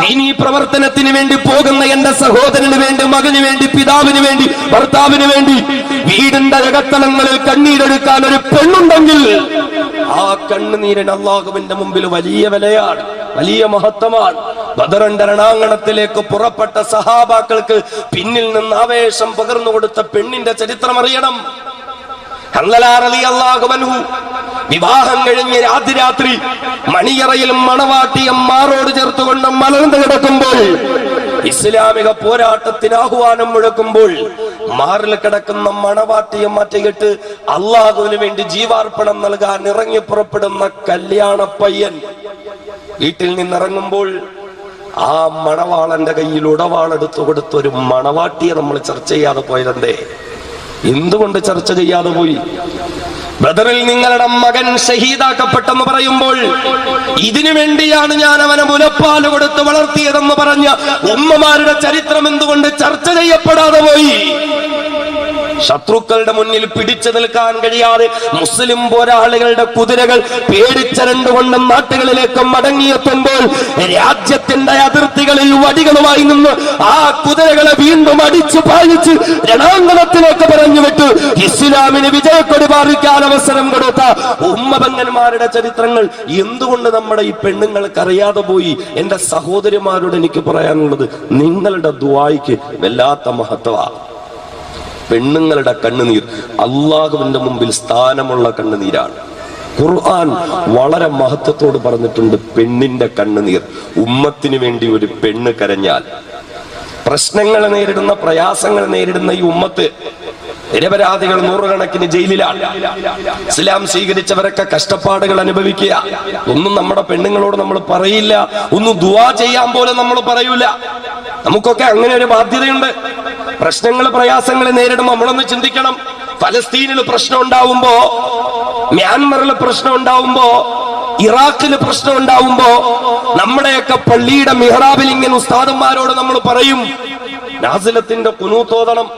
ദീനീ പ്രവർത്തനത്തിന് വേണ്ടി പോകുന്ന എന്റെ സഹോദരന് വേണ്ടി, മകന് വേണ്ടി, പിതാവിന് വേണ്ടി, ഭർത്താവിന് വേണ്ടി വീടിന്റെ അകത്തളങ്ങളിൽ കണ്ണീരെടുക്കാൻ ഒരു പെണ്ണുണ്ടെങ്കിൽ ആ കണ്ണുനീരിന് അല്ലാഹുവിന്റെ മുമ്പിൽ വലിയ വിലയാണ്, വലിയ മഹത്വമാണ്. ബദറിന്റെ രണാങ്കണത്തിലേക്ക് പുറപ്പെട്ട സഹാബാക്കൾക്ക് പിന്നിൽ നിന്ന് ആവേശം പകർന്നു കൊടുത്ത പെണ്ണിന്റെ ചരിത്രം അറിയണം. വിവാഹം കഴിഞ്ഞ് രാത്രി മണിയറയിൽ മണവാട്ടിയം മാറോട് ചേർത്തുകൊണ്ട് മലർന്നു കിടക്കുമ്പോൾ, ഇസ്ലാമിക പോരാട്ടത്തിന് ആഹ്വാനം മുഴക്കുമ്പോൾ മാറിൽ കിടക്കുന്ന മണവാട്ടിയം മാറ്റിയിട്ട് അള്ളാഹുവിന് വേണ്ടി ജീവാർപ്പണം നൽകാൻ ഇറങ്ങി പുറപ്പെടുന്ന കല്യാണ പയ്യൻ വീട്ടിൽ നിന്നിറങ്ങുമ്പോൾ ആ മണവാളന്റെ കയ്യിൽ ഉടവാളെടുത്തു കൊടുത്ത ഒരു മണവാട്ടിയെ നമ്മൾ ചർച്ച ചെയ്യാതെ പോയതെന്തേ? എന്തുകൊണ്ട് ചർച്ച ചെയ്യാതെ പോയി? ബദറിൽ നിങ്ങളുടെ മകൻ ഷഹീദാക്കപ്പെട്ടെന്ന് പറയുമ്പോൾ ഇതിനു വേണ്ടിയാണ് ഞാൻ അവനെ മുലപ്പാല് കൊടുത്ത് വളർത്തിയതെന്ന് പറഞ്ഞ ഉമ്മമാരുടെ ചരിത്രം എന്തുകൊണ്ട് ചർച്ച ചെയ്യപ്പെടാതെ പോയി? ശത്രുക്കളുടെ മുന്നിൽ പിടിച്ചു നിൽക്കാൻ കഴിയാതെ മുസ്ലിം പോരാളികളുടെ കുതിരകൾ പേടിച്ചരണ്ടുകൊണ്ട് നാട്ടുകളിലേക്ക് മടങ്ങിയെത്തുമ്പോൾ രാജ്യത്തിന്റെ അതിർത്തികളിൽ വടികളുമായി നിന്ന് ആ കുതിരകളെ വീണ്ടും അടിച്ചു പാലിച്ച് രണാങ്കണത്തിലേക്ക് പറഞ്ഞുവിട്ട് ഇസ്ലാമിന് വിജയക്കൊടി പാറിക്കാൻ അവസരം കൊടുത്ത ഉമ്മപെങ്ങന്മാരുടെ ചരിത്രങ്ങൾ എന്തുകൊണ്ട് നമ്മുടെ ഈ പെണ്ണുങ്ങൾക്ക് അറിയാതെ പോയി? എന്റെ സഹോദരിമാരോട് എനിക്ക് പറയാനുള്ളത്, നിങ്ങളുടെ ദുആയ്ക്ക് വല്ലാത്ത മഹത്വമാണ്. പെണ്ണുങ്ങളുടെ കണ്ണുനീർ അള്ളാഹുവിന്റെ മുമ്പിൽ സ്ഥാനമുള്ള കണ്ണുനീരാണ്. ഖുർആൻ വളരെ മഹത്വത്തോട് പറഞ്ഞിട്ടുണ്ട് പെണ്ണിന്റെ കണ്ണുനീർ. ഉമ്മത്തിന് വേണ്ടി ഒരു പെണ്ണ് കരഞ്ഞാൽ, പ്രശ്നങ്ങൾ നേരിടുന്ന, പ്രയാസങ്ങൾ നേരിടുന്ന ഈ ഉമ്മത്ത്, നിരപരാധികൾ നൂറുകണക്കിന് ജയിലിലാണ്. ഇസ്ലാം സ്വീകരിച്ചവരൊക്കെ കഷ്ടപ്പാടുകൾ അനുഭവിക്കുക. ഒന്നും നമ്മുടെ പെണ്ണുങ്ങളോട് നമ്മൾ പറയില്ല, ഒന്നും ദുആ ചെയ്യാൻ പോലും നമ്മൾ പറയൂല. നമുക്കൊക്കെ അങ്ങനെ ഒരു ബാധ്യതയുണ്ട്. പ്രശ്നങ്ങൾ, പ്രയാസങ്ങൾ നേരിടുമ്പോൾ നമ്മളൊന്ന് ചിന്തിക്കണം. ഫലസ്തീനിൽ പ്രശ്നം ഉണ്ടാവുമ്പോ, മ്യാൻമറിൽ പ്രശ്നം ഉണ്ടാവുമ്പോ, ഇറാഖിൽ പ്രശ്നം ഉണ്ടാവുമ്പോ നമ്മുടെയൊക്കെ പള്ളിയുടെ മിഹ്റാബിൽ ഇങ്ങനെ ഉസ്താദന്മാരോട് നമ്മൾ പറയും, നാസിലത്തിന്റെ കുനൂത്ത് ഓതണം.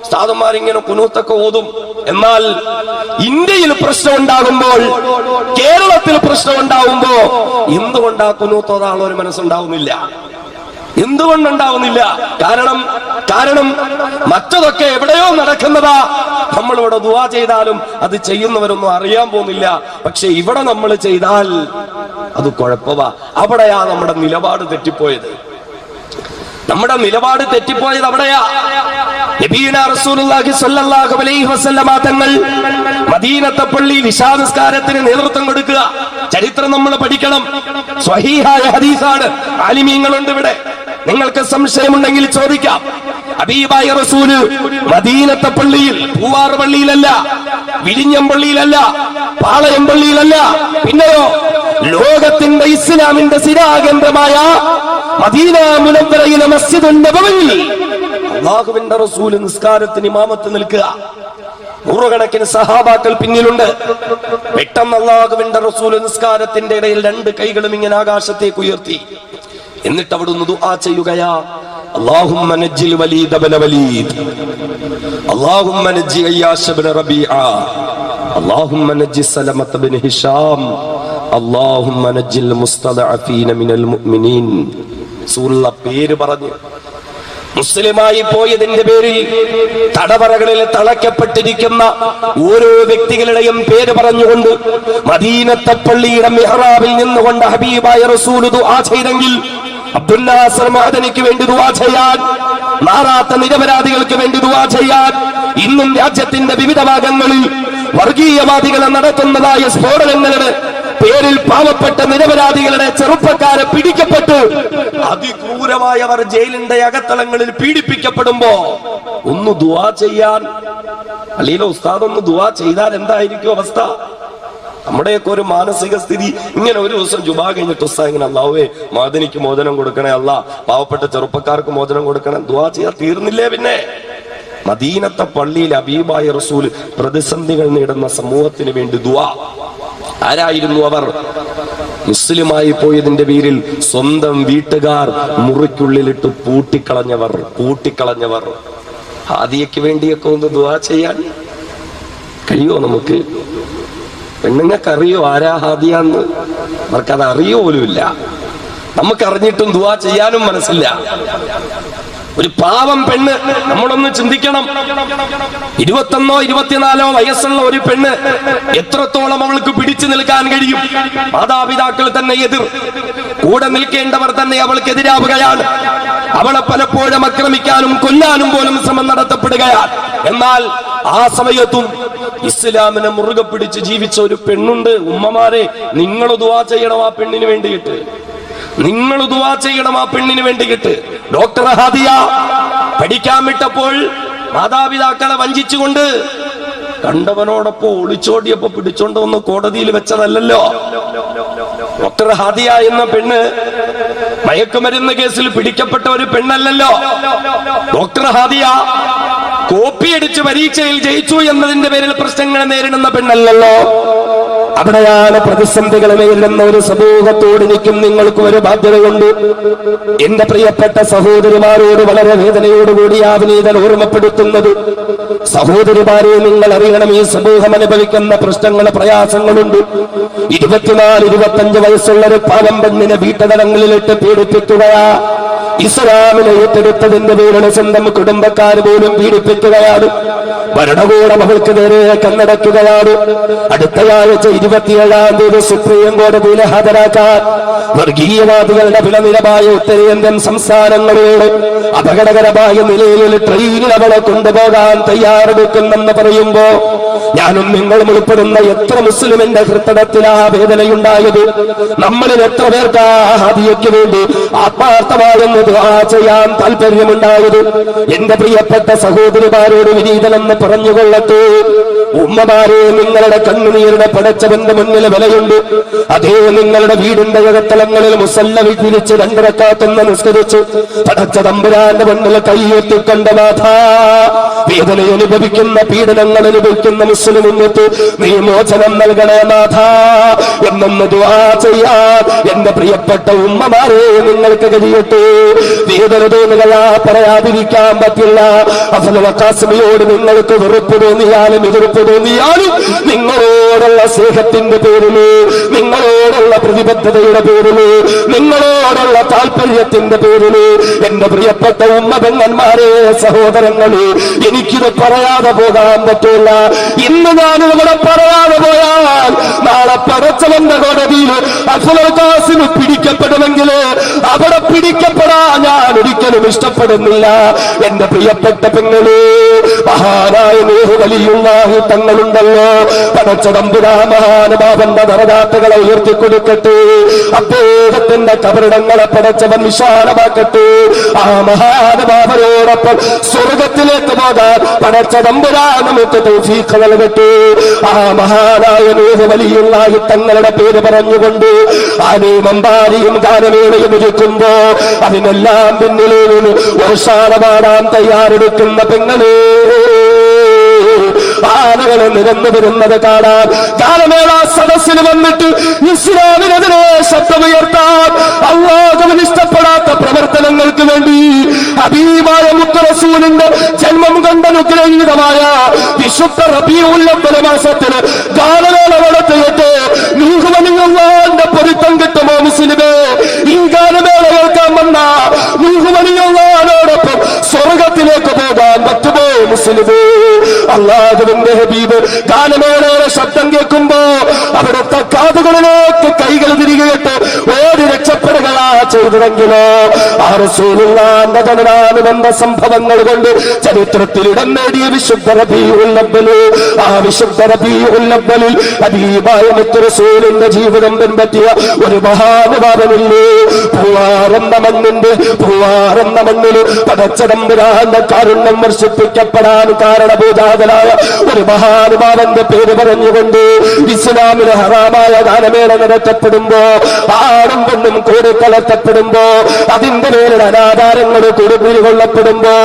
ഉസ്താദന്മാരിങ്ങനെ കുനൂത്തൊക്കെ ഓതും. എന്നാൽ ഇന്ത്യയിൽ പ്രശ്നം ഉണ്ടാകുമ്പോൾ, കേരളത്തിൽ പ്രശ്നം ഉണ്ടാവുമ്പോ എന്തുകൊണ്ടാ കുനൂത്ത് ഓതാനുള്ള ഒരു മനസ്സുണ്ടാവുന്നില്ല? എന്തുകൊണ്ടുണ്ടാവുന്നില്ല? കാരണം മറ്റതൊക്കെ എവിടെയോ നടക്കുന്നതാ. നമ്മളിവിടെ ദുആ ചെയ്താലും അത് ചെയ്യുന്നവരൊന്നും അറിയാൻ പോകുന്നില്ല. പക്ഷെ ഇവിടെ നമ്മൾ ചെയ്താൽ അത് കുഴപ്പമാ. അവിടെയാ നമ്മുടെ നിലപാട് തെറ്റിപ്പോയത്. നമ്മുടെ നിലപാട് തെറ്റിപ്പോയത് അവിടെയാ. നബിയുനാ റസൂലുള്ളാഹി സ്വല്ലല്ലാഹു അലൈഹി വസല്ലമ തങ്ങൾ മദീനത്തെ പള്ളിയിൽ ഇശാ നിസ്കാരത്തിന് നേതൃത്വം കൊടുക്കുക. ചരിത്രം നമ്മൾ പഠിക്കണം. സ്വഹീഹായ ഹദീസാണ്. ആലിമീങ്ങളുണ്ട് ഇവിടെ. നിങ്ങൾക്ക് സംശയമുണ്ടെങ്കിൽ ചോദിക്കാം. ഹബീബായ റസൂല് മദീനത്തെ പള്ളിയിൽ, പൂവാർ പള്ളിയിലല്ല, വിഴിഞ്ഞം പള്ളിയിലല്ല, പാളയം പള്ളിയിലല്ല, പിന്നെയോ ലോകത്തിന്റെ ഇസ്ലാമിന്റെ സ്ഥിരാകേന്ദ്രമായ മദീന മുനവ്വറയിലെ മസ്ജിദുൻ നബവിയിൽ അല്ലാഹുവിന്റെ റസൂൽ നിസ്കാരത്തിന് ഇമാമത്ത് നിൽക്കുക. നൂറുകണക്കിന് സഹാബാക്കൾ പിന്നിലുണ്ട്. പെട്ടെന്ന് അല്ലാഹുവിന്റെ റസൂൽ നിസ്കാരത്തിന്റെ ഇടയിൽ രണ്ട് കൈകളും ഇങ്ങനെ ആകാശത്തേക്ക് ഉയർത്തി. എന്നിട്ട് അവിടുന്ന് ദുആ ചെയ്യുകയാ, അല്ലാഹുമ്മ നജ്ജിൽ വലീദ് ഇബ്ന വലീദ്, അല്ലാഹുമ്മ നജ്ജി അയ്യാശ് ഇബ്ന റബീഅ, അല്ലാഹുമ്മ നജ്ജി സലമത്ത് ഇബ്ന ഹിശാം, അല്ലാഹുമ്മ നജ്ജിൽ മുസ്തദഅഫീന മിനൽ മുഅ്മിനീൻ. സൂറ പേര് പറഞ്ഞു. മുസ്ലിമായി പോയതിന്റെ പേരിൽ തടവറകളിൽ തളയ്ക്കപ്പെട്ടിരിക്കുന്ന ഓരോ വ്യക്തികളുടെയും പേര് പറഞ്ഞുകൊണ്ട് മദീനത്തെ പള്ളിയുടെ മിഹ്റാബിൽ നിന്നുകൊണ്ട് ഹബീബായ റസൂൽ ദുആ ചെയ്തെങ്കിൽ, അബ്ദുൽ നാസർ മഅദനിക്ക് വേണ്ടി ദുആ ചെയ്യാൻ, മാറാത്ത നിരപരാധികൾക്ക് വേണ്ടി ദുആ ചെയ്യാൻ, ഇന്നും രാജ്യത്തിന്റെ വിവിധ ഭാഗങ്ങളിൽ വർഗീയവാദികളെ നടത്തുന്നതായ സ്ഫോടനങ്ങളുടെ പേരിൽ പാവപ്പെട്ട നിരപരാധികളുടെ ചെറുപ്പക്കാരെ പിടിക്കപ്പെട്ട് അതിക്രൂരമായവർ ജയിലിന്റെ അകത്തളങ്ങളിൽ പീഡിപ്പിക്കപ്പെടുമ്പോ ഒന്ന് ദുആ ചെയ്യാൻ, അല്ലീലോ ഉസ്താദ് ഒന്ന് ദുആ ചെയ്താൽ എന്തായിരിക്കും അവസ്ഥ? നമ്മുടെയൊക്കെ ഒരു മാനസിക സ്ഥിതി ഇങ്ങനെ. ഒരു ദിവസം ജുമാ കഴിഞ്ഞിട്ട് ഉസ്താദ് ഇങ്ങനെ, അല്ലാഹുവേ മഅദനിക്ക് മോചനം കൊടുക്കണേ, അല്ലാ പാവപ്പെട്ട ചെറുപ്പക്കാർക്ക് മോചനം കൊടുക്കണം, ദുആ ചെയ്യാൻ തീർന്നില്ലേ? പിന്നെ മദീനത്തെ പള്ളിയിൽ ഹബീബായ റസൂൽ പ്രതിസന്ധികൾ നേടുന്ന സമൂഹത്തിന് വേണ്ടി ദുആ. ആരായിരുന്നു അവർ? മുസ്ലിമായി പോയതിന്റെ പേരിൽ സ്വന്തം വീട്ടുകാർ മുറിക്കുള്ളിലിട്ട് പൂട്ടിക്കളഞ്ഞവർ. ഹാദിയക്ക് വേണ്ടിയൊക്കെ ഒന്ന് ദുആ ചെയ്യാൻ കഴിയോ നമുക്ക്? പെണ്ണുങ്ങൾക്ക് അറിയോ ആരാ ഹാദിയാന്ന്? അവർക്കത് അറിയോ പോലുമില്ല. നമുക്കറിഞ്ഞിട്ടും ദുആ ചെയ്യാനും മനസ്സില്ല. ഒരു പാവം പെണ്ണ്, നമ്മളൊന്ന് ചിന്തിക്കണം. 21 24 വയസ്സുള്ള ഒരു പെണ്ണ്, എത്രത്തോളം അവൾക്ക് പിടിച്ചു നിൽക്കാൻ കഴിയും? മാതാപിതാക്കൾ തന്നെ എതിർ, കൂടെ നിൽക്കേണ്ടവർ തന്നെ അവൾക്കെതിരാവുകയാണ്. അവളെ പലപ്പോഴും ആക്രമിക്കാനും കൊല്ലാനും പോലും ശ്രമം നടത്തപ്പെടുകയാണ്. എന്നാൽ ആ സമയത്തും ഇസ്ലാമിനെ മുറുകെ പിടിച്ച് ജീവിച്ച ഒരു പെണ്ണുണ്ട്. ഉമ്മമാരെ, നിങ്ങൾ ദുആ ചെയ്യണം ആ പെണ്ണിന് വേണ്ടിയിട്ട്. നിങ്ങൾ ദുആ ചെയ്യണം ആ പെണ്ണിന് വേണ്ടിയിട്ട്. ഡോക്ടർ ഹാദിയ പഠിക്കാൻ വിട്ടപ്പോൾ മാതാപിതാക്കളെ വഞ്ചിച്ചുകൊണ്ട് കണ്ടവനോടൊപ്പം ഒളിച്ചോടിയപ്പോ പിടിച്ചോണ്ട് വന്ന് കോടതിയിൽ വെച്ചതല്ലല്ലോ. ഡോക്ടർ ഹാദിയ എന്ന പെണ്ണ് മയക്കുമരുന്ന് കേസിൽ പിടിക്കപ്പെട്ട ഒരു പെണ്ണല്ലല്ലോ. ഡോക്ടർ ഹാദിയ കോപ്പിയടിച്ച് പരീക്ഷയിൽ ജയിച്ചു എന്നതിന്റെ പേരിൽ പ്രശ്നങ്ങൾ നേരിടുന്ന പെണ്ണല്ലല്ലോ. അവിടെയാണ് പ്രതിസന്ധികൾ നേരിടുന്ന ഒരു സമൂഹത്തോട് എനിക്കും നിങ്ങൾക്കും ഒരു ബാധ്യതയുണ്ട്. എന്റെ പ്രിയപ്പെട്ട സഹോദരിമാരോട് വളരെ വേദനയോടുകൂടി ആ വിനീതൻ ഓർമ്മപ്പെടുത്തുന്നത്, സഹോദരിമാരെ, നിങ്ങൾ അറിയണം, ഈ സമൂഹം അനുഭവിക്കുന്ന പ്രശ്നങ്ങൾ, പ്രയാസങ്ങളുണ്ട്. 24 25 വയസ്സുള്ള ഒരു പാവം പെണ്ണിനെ വീട്ടുതടങ്ങളിലിട്ട് പീഡിപ്പിക്കുകയാ. ഇസ്ലാമിനെ ഏറ്റെടുത്തതിന്റെ പേരിൽ സ്വന്തം കുടുംബക്കാർ പോലും പീഡിപ്പിക്കുകയാണ്. ഭരണകൂടം അവൾക്ക് നേരെ കണ്ണടയ്ക്കുകയാണ്. അടുത്തയാഴ്ച 27-ാം തീയതി സുപ്രീം കോടതിയിൽ ഹാജരാക്കാൻ വർഗീയവാദികളുടെ വിലനിരമായ ഉത്തരേന്ത്യൻ സംസ്ഥാനങ്ങളോട് അപകടകരമായ നിലയിൽ ട്രെയിനിൽ അവളെ കൊണ്ടുപോകാൻ തയ്യാറെടുക്കുന്നെന്ന് പറയുമ്പോ ഞാനും നിങ്ങളും ഉൾപ്പെടുന്ന എത്ര മുസ്ലിമിന്റെ ഹൃദയത്തിലാ വേദനയുണ്ടായത്. നമ്മളിൽ എത്ര പേർക്ക് ആ ഹാദിയയ്ക്ക് വേണ്ടി ആത്മാർത്ഥമായെന്ന് ദുആ ചെയ്യാൻ താല്പര്യമുണ്ടായത്. എന്റെ പ്രിയപ്പെട്ട സഹോദരിമാരോട് വിനീതനെന്ന് പറഞ്ഞുകൊള്ളട്ടെ, ഉമ്മമാരെ, നിങ്ങളുടെ കണ്ണുനീരുടെ പടച്ചവന്റെ മുന്നിൽ വിലയുണ്ട്. അതേ നിങ്ങളുടെ വീടിന്റെ അകത്തളങ്ങളിൽ മുസല്ല തിരിച്ച് 2 റക്അത്ത് നിസ്കരിച്ചു പടച്ച തമ്പുരാന്റെ മുന്നിൽ കൈയെത്തിക്കണ്ട നാഥ, വേദന അനുഭവിക്കുന്ന, പീഡനങ്ങൾ അനുഭവിക്കുന്ന മുസ്ലിം ഉമ്മത്ത് നീ മോചനം നൽകണേ നാഥ എന്നൊന്ന് ദുആ ചെയ്യാൻ എന്റെ പ്രിയപ്പെട്ട ഉമ്മമാരെ നിങ്ങൾക്ക് കഴിയട്ടെ. വേദന തോന്നുകയാ, പറയാതിരിക്കാൻ പറ്റില്ല. അഫ്ളൽ ഖാസിമിയോട് നിങ്ങൾക്ക് വെറുപ്പ് തോന്നിയാലും എതിർപ്പ് തോന്നിയാലും നിങ്ങളോടുള്ള സ്നേഹത്തിന്റെ പേരില്, നിങ്ങളോടുള്ള പ്രതിബദ്ധതയുടെ പേരില്, നിങ്ങളോടുള്ള താല്പര്യത്തിന്റെ പേരില് എന്റെ പ്രിയപ്പെട്ട ഉമ്മപെങ്ങന്മാരെ, സഹോദരങ്ങളെ, എനിക്കിത് പറയാതെ പോകാൻ പറ്റില്ല. ഇന്ന് ഞാനിവിടെ പറയാതെ പോയാൽ നാളെ പടച്ചവന്റെ കോടതിയിൽ അഫ്ളൽ ഖാസിമി പിടിക്കപ്പെടുമെങ്കിൽ അവിടെ പിടിക്കപ്പെടാൻ ഞാൻ ഒരിക്കലും ഇഷ്ടപ്പെടുന്നില്ല. എന്റെ പ്രിയപ്പെട്ട പെങ്ങളെ, മഹാനായ നൂഹ് വലിയുള്ളാഹി തങ്ങളുണ്ടല്ലോ, പടച്ച തമ്പുരാൻ മഹാനുഭാവന്റെ ദറജാത്തുകളെ ഉയർത്തിക്കൊടുക്കട്ടെ. അദ്ദേഹത്തിന്റെ കബറിടങ്ങളെ പടച്ചവൻ വിശാലമാക്കട്ടെ. ആ മഹാനുഭാവനോടൊപ്പം സ്വർഗത്തിലേക്ക് പോകാൻ പടച്ച തമ്പുരാൻ നമുക്ക് തൗഫീഖ് നൽകട്ടെ. ആ മഹാനായ നൂഹ് വലിയുള്ളാഹി തങ്ങളുടെ പേര് പറഞ്ഞുകൊണ്ട് ആനയും അമ്പാരിയും ഗാനമേളയും ഇരിക്കുമ്പോ അതിനെല്ലാം പിന്നിലേ വർഷാന പാടാൻ തയ്യാറെടുക്കുന്ന പെങ്ങളെ, ആനകളെ നിരന്നു വരുന്നത് കാണാൻ ഗാനമേള സദസ്സിൽ വന്നിട്ട് ഇസ്ലാമിനെതിരെ ശബ്ദമുയർത്താൻ അല്ലാഹുവിന് ഇഷ്ടപ്പെടാത്ത പ്രവർത്തനങ്ങൾക്ക് വേണ്ടി ഹബീബായ മുത്ത് റസൂലിന്റെ ജന്മം കണ്ട അനുഗ്രഹീതമായ വിശുദ്ധ റബീഉൽ അവ്വൽ മാസത്തിൽ ഗാനമേള നടത്തിയിട്ട് നൂഹ് വലിയുള്ളാഹിന്റെ പൊരുത്തം കിട്ടുമോ മുസ്ലിമേ? ഈ ഗാനമേള കേൾക്കാൻ വന്ന നൂഹ് വലിയുള്ളാഹിനോടൊപ്പം സ്വർഗത്തിലേക്ക് പോകാൻ പറ്റുമോ മുസ്ലിമേ? അല്ലാഹുവിന്റെ ഹബീബ് ഗാനമേളയുടെ ശബ്ദം കേൾക്കുമ്പോ അവിടുത്തെ കാതുകളിലേക്ക് കൈകൾ തിരികെയിട്ട് ഓടി രക്ഷപ്പെടുകയാ ചെയ്തതെങ്കിലോ ആ റസൂലുള്ളാഹിന്റെ ജനനാനുബന്ധ സംഭവങ്ങൾ കൊണ്ട് ചരിത്രത്തിൽ ഇടം നേടിയ വിശുദ്ധ റബീഉൽ അവ്വൽ, ആ വിശുദ്ധ റബീഉൽ അവ്വലിൽ ഹബീബായ മുത്ത് റസൂലിന്റെ ജീവിതം പിൻപറ്റിയ ഒരു മഹാനുഭാവനില്ലേ? പൂവാറെന്ന മണ്ണിൽ പടച്ച തമ്പുരാന്റെ കാരുണ്യം വർഷിപ്പിക്കപ്പെടാൻ കാരണഭൂജാതനായ ഒരു മഹാനുഭാവന്റെ പേര് പറഞ്ഞുകൊണ്ട് ഇസ്ലാമിന് ഹറാമായ ഗാനമേള നടത്തപ്പെടുമ്പോ, ആടും പെണ്ണും കൂടിക്കലർത്തപ്പെടുമ്പോ, അതിന്റെ പേരിൽ അനാചാരങ്ങൾ കൊടുപിരി കൊള്ളപ്പെടുമ്പോ,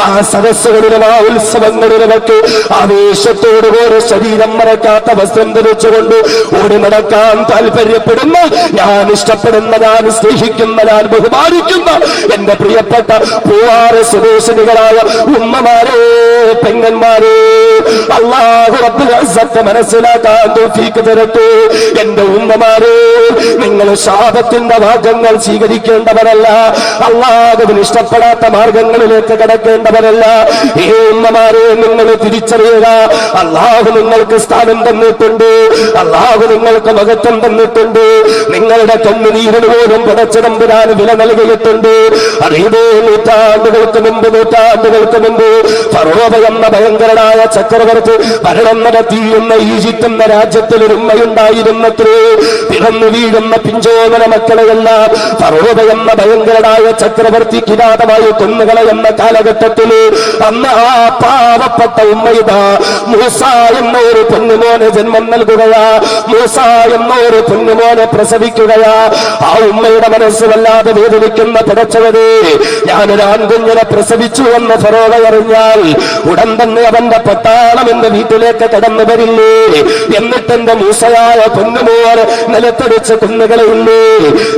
ആ സദസ്സുകളിലും ആ ഉത്സവങ്ങളിലുമൊക്കെ ആവേശത്തോടുകൂടി ശരീരം മറക്കാത്ത വസ്ത്രം ധരിച്ചുകൊണ്ട് ഓടി നടക്കാൻ താല്പര്യപ്പെടുന്ന, ഞാൻ ഇഷ്ടപ്പെടുന്ന, ഞാൻ സ്നേഹിക്കുന്ന, ഞാൻ ബഹുമാനിക്കുന്ന എന്റെ പ്രിയപ്പെട്ട പൂവാറ് സ്വദേശിനികളായ ഉമ്മമാരെ, പെങ്ങന്മാരെ, അല്ലാഹു റബ്ബുൽ ഇസ്സത്ത് മനസ്സിലാക്കാൻ തൗഫീഖ് തരട്ടെ. എന്റെ ഉമ്മമാരെ, നിങ്ങൾ ശാപത്തിന്റെ മാർഗങ്ങൾ സ്വീകരിക്കേണ്ടവരല്ല, അല്ലാഹുവിന് ഇഷ്ടപ്പെടാത്ത മാർഗങ്ങളിലേക്ക് കടക്കേണ്ടവരല്ല. ഈ ഉമ്മമാരെ, നിങ്ങൾ തിരിച്ചറിയുക, അല്ലാഹു നിങ്ങൾക്ക് സ്ഥാനം തന്നിട്ടുണ്ട്, അല്ലാഹു നിങ്ങൾക്ക് മഹത്വം തന്നിട്ടുണ്ട്. നിങ്ങളുടെ കണ്ണുനീരിന് പോലും പടച്ച തമ്പുരാൻ വില നൽകിയിട്ടുണ്ട്. അറിയുമോ, നൂറ്റാണ്ടുകൾക്ക് മുമ്പ് ഫറോവ എന്ന ഭയങ്കരനായ ചക്രവർത്തി ഭരണം നടത്തിയിരുന്ന ഈജിപ്ത് എന്ന രാജ്യത്തിൽ ഒരു ഉമ്മയുണ്ടായിരുന്നത്രേ. പിറന്നു വീഴുന്ന പിഞ്ചോമന മക്കളെയെല്ലാം ഫറോവ എന്ന ഭയങ്കരനായ ചക്രവർത്തി കിരാതമായി കൊന്നുകളയുന്ന കാലഘട്ടത്തിൽ അന്ന് ആ പാവപ്പെട്ട ഉമ്മയിതാ മൂസ എന്ന ഒരു പൊന്നുമോനെ ജന്മം നൽകുകയാ, മൂസ എന്ന ഒരു പൊന്നുമോനെ പ്രസവിക്കുകയാ. ആ ഉമ്മയുടെ മനസ്സ് വല്ലാതെ വേദനിക്കുന്ന പടച്ചവരെ, ഞാനൊരു ആൺകുഞ്ഞിനെ പ്രസവിച്ചു എന്ന് ഫറോവ അറിഞ്ഞാൽ ഉടൻ തന്നെ അവന്റെ പട്ടാളം എന്റെ വീട്ടിലേക്ക് കടന്നു വരില്ലേ? എന്നിട്ട് എന്റെ മൂസയായ പൊന്നുമോനെ നിലത്തടിച്ച് കൊന്നുകളയില്ലേ?